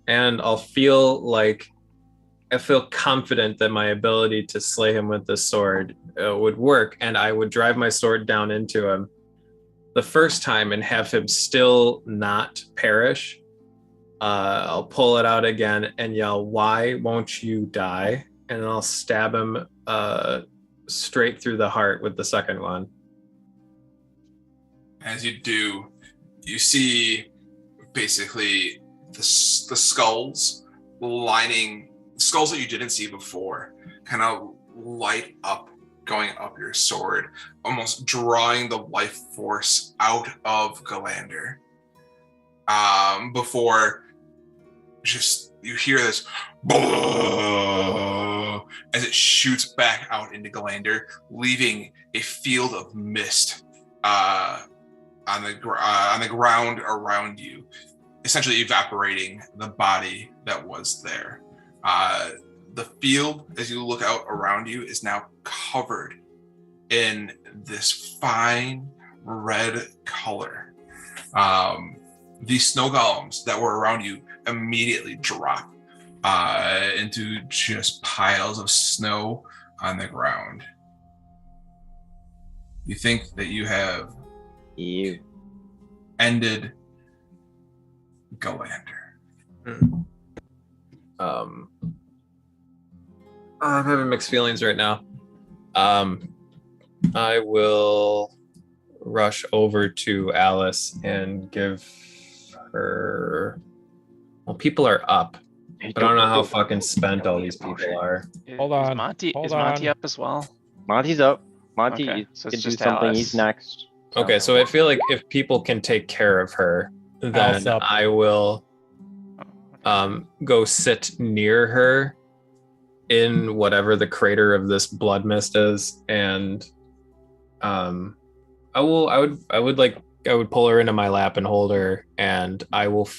And I feel confident that my ability to slay him with this sword would work, and I would drive my sword down into him the first time and have him still not perish. I'll pull it out again and yell, "Why won't you die?" And then I'll stab him straight through the heart with the second one. As you do, you see basically the skulls that you didn't see before kind of light up going up your sword, almost drawing the life force out of Galander. Before just you hear this as it shoots back out into Galander, leaving a field of mist on the ground around you, essentially evaporating the body that was there. The field, as you look out around you, is now covered in this fine red color. These snow golems that were around you immediately drop into just piles of snow on the ground. You think that you have ended Galander. I'm having mixed feelings right now. I will rush over to Alice and give her. Well, people are up. I don't know how fucking spent all these people are. Hold on, Is Monty, hold is Monty on. up as well? Monty's up. Monty Okay, so can it's do just something. Alice. He's next. Okay, so I feel like if people can take care of her, Alice then up. I will go sit near her in whatever the crater of this blood mist is, and I would pull her into my lap and hold her, and I will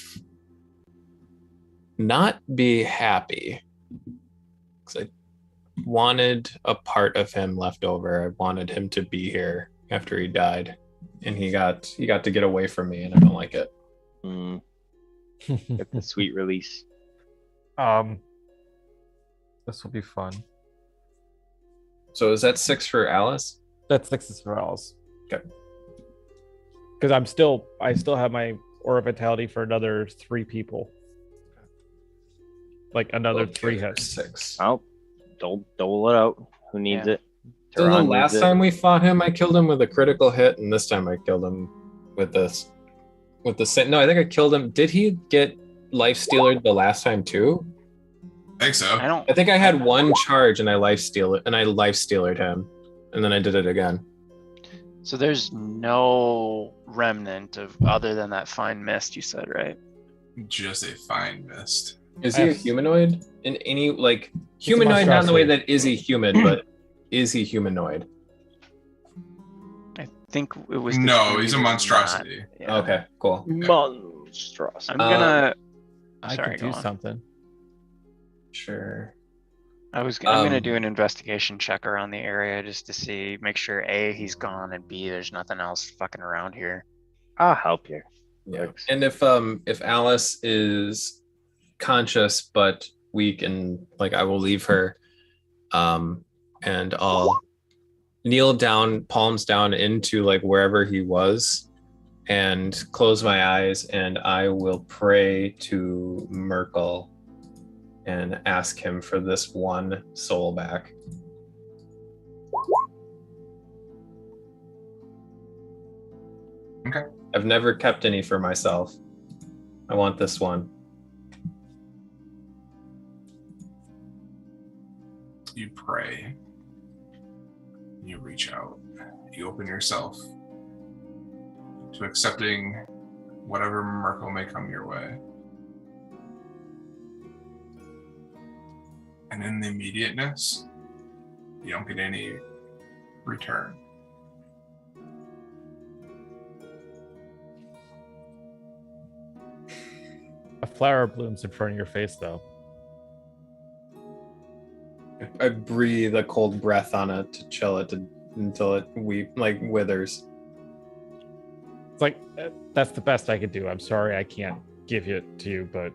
not be happy because I wanted a part of him left over. I wanted him to be here after he died, and he got to get away from me, and I don't like it. Get the sweet release. This will be fun. So is that 6 for Alice? That's 6 for Alice. Okay. Because I still have my Aura Vitality for another 3 people. Like another 3 hits. 6. Oh, dole it out. Who needs Yeah. it? So the Tehran last needs it. time we fought him, I killed him with a critical hit, and this time I killed him with this. With the same. No, I think I killed him. Did he get life stealered the last time too? I think so. I don't. I think I had one charge and I life stealered him, and then I did it again. So there's no remnant of other than that fine mist you said, right? Just a fine mist. Is he a Yes. humanoid? In any a humanoid, not in the way monstrosity. that is he human, but is he humanoid? I think it was. No, the he's a not- monstrosity. Yeah. Okay, cool. Monstrous. I'm gonna. I Sorry, could go do on. something. Sure. I'm gonna Um, do an investigation check around the area just to see, make sure A, he's gone, and B, there's nothing else fucking around here. I'll help you. Yeah. And if Alice is conscious but weak and like I will leave her, and I'll kneel down, palms down into like wherever he was, and close my eyes, and I will pray to Merkel and ask him for this one soul back. Okay. I've never kept any for myself. I want this one. You pray. You reach out. You open yourself to accepting whatever Merkel may come your way. And in the immediateness, you don't get any return. A flower blooms in front of your face, though. I breathe a cold breath on it to chill it until it withers. It's like, that's the best I could do. I'm sorry I can't give it to you, but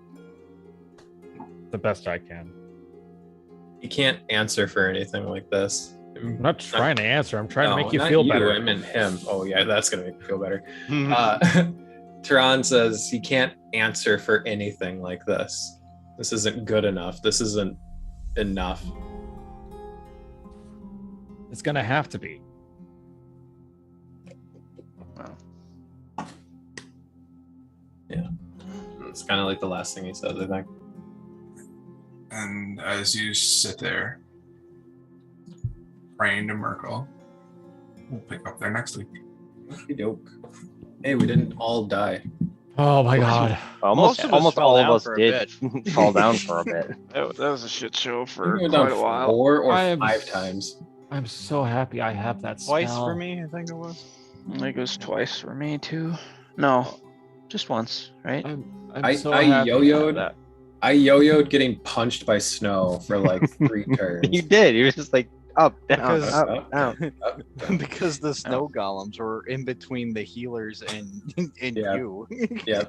the best I can. You can't answer for anything like this. I'm not trying to answer. I'm trying to make you not feel better. I meant him. Oh yeah, that's gonna make me feel better. Tehran says he can't answer for anything like this. This isn't good enough. This isn't enough. It's gonna have to be. Yeah. It's kind of like the last thing he says, I think. And as you sit there, praying to Merkel, we'll pick up there next week. Okey-doke. Hey, we didn't all die. Oh my god. Almost Most of us fell all of down us for a did fall down for a bit. That was a shit show I for think we went quite down a while. 4 or I am 5 times. I'm so happy I have that Twice spell. for me, I think it was. I think it was twice for me too. No, just once, right? I'm so I happy I have yo-yoed. that. I yo-yoed getting punched by snow for like 3 turns. You did. You were just like up, down, Because- up, down. Because the snow golems were in between the healers and Yeah. you. Yeah.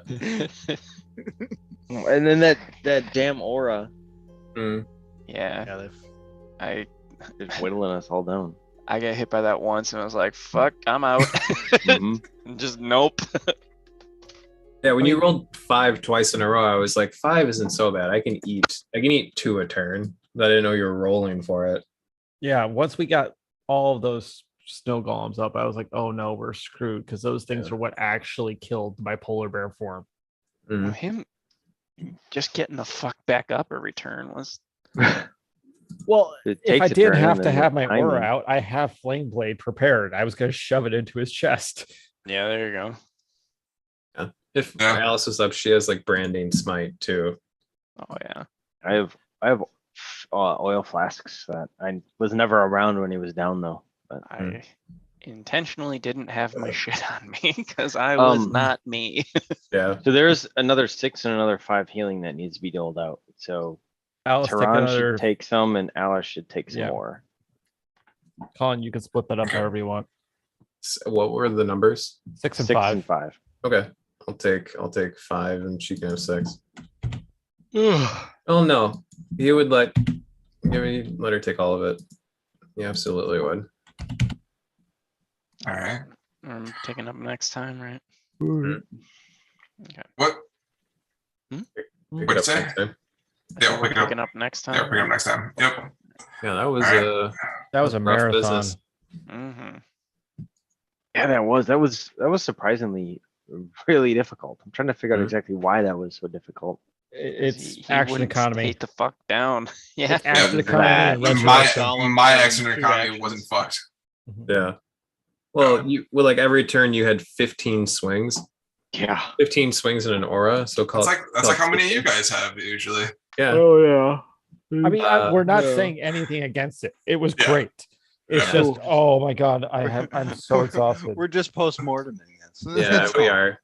And then that damn aura Mm. Yeah, Yeah, I is whittling us all down. I got hit by that once and I was like, "Fuck, I'm out." Mhm. Just nope. Yeah, when you rolled 5 twice in a row, I was like, 5 isn't so bad. I can eat 2 a turn. But I didn't know you were rolling for it. Yeah, once we got all of those snow golems up, I was like, oh no, we're screwed, because those things Yeah. are what actually killed my polar bear form. Mm. Him just getting the fuck back up a return was Well, It if I takes a did turn have and to then have the my aura timing. out, I have Flame Blade prepared. I was going to shove it into his chest. yeah. There you go. If Yeah. Alice was up, she has like branding smite too. Oh yeah. I have oil flasks that I was never around when he was down though. But I intentionally didn't have my shit on me because I was not me. Yeah. so there's another 6 and another 5 healing that needs to be doled out. So Alice, take Tehran another. should take some and Alice should take some Yeah. more. Colin, you can split that up Okay. however you want. What were the numbers? 6 and 6 5. and 5. Okay. I'll take 5 and she can have 6. Oh no. He would let her take all of it. He absolutely would. All right. I'm taking up next time, right? What? Pick What'd it you up say? next time. Yeah, We're we'll pick it up. picking up next time. Yeah, pick it up next time. Yep. Yeah, that was Alright. That was a rough marathon. business. Mm-hmm. Yeah, that was surprisingly really difficult. I'm trying to figure out Mhm. exactly why that was so difficult. It's action economy. Hate the fuck down. Yeah. It's action Yeah, economy and that- resurrection. My and action 2 economy actions. wasn't fucked. Yeah. Well, like every turn you had 15 swings. Yeah. 15 swings in an aura. So call That's like how many of you guys have usually. Yeah. Oh yeah. I mean, we're not yeah. saying anything against it. It was Yeah. great. It's Yeah. just, oh my god, I'm so exhausted. We're just post-morteming this. Yeah, That's we all. are.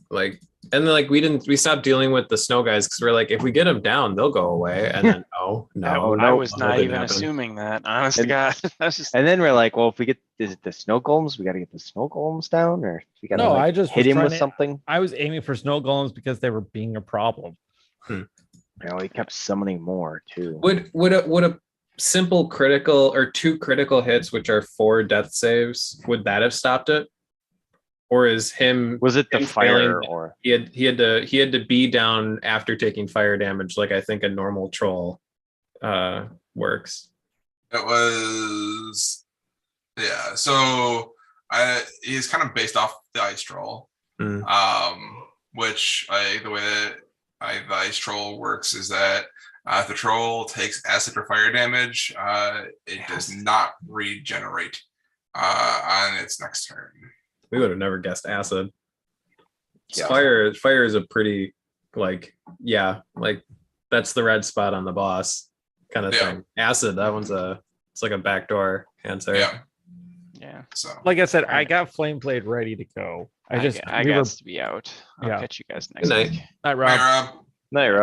Like, and then like we stopped dealing with the snow guys because we're like, if we get them down, they'll go away. And then No, No, no, I was that not didn't even happen. assuming that. Honest to And- God, I was just And then we're like, well, if we get is it the snow golems, we got to get the snow golems down, or we got to No, like, I just hit was him trying with to- something. I was aiming for snow golems because they were being a problem. You know, he kept summoning more too. Would a simple critical or 2 critical hits, which are 4 death saves, would that have stopped it? Or is him Was it the him fire failing- or he had to be down after taking fire damage, like I think a normal troll works. It was, yeah. So he's kind of based off the ice troll, Hmm. which the way that the ice troll works is that if the troll takes acid or fire damage, it does not regenerate on its next turn. We would have never guessed acid. Yeah. Fire is a pretty like that's the red spot on the boss kind of Yeah. thing. Acid, it's like a backdoor answer. Yeah. yeah. So Like I said, I got Flame Blade ready to go. I we got were to be out. I'll Yeah. catch you guys Good next night. week. Night, Hey, Rob. Rob. no, you're up.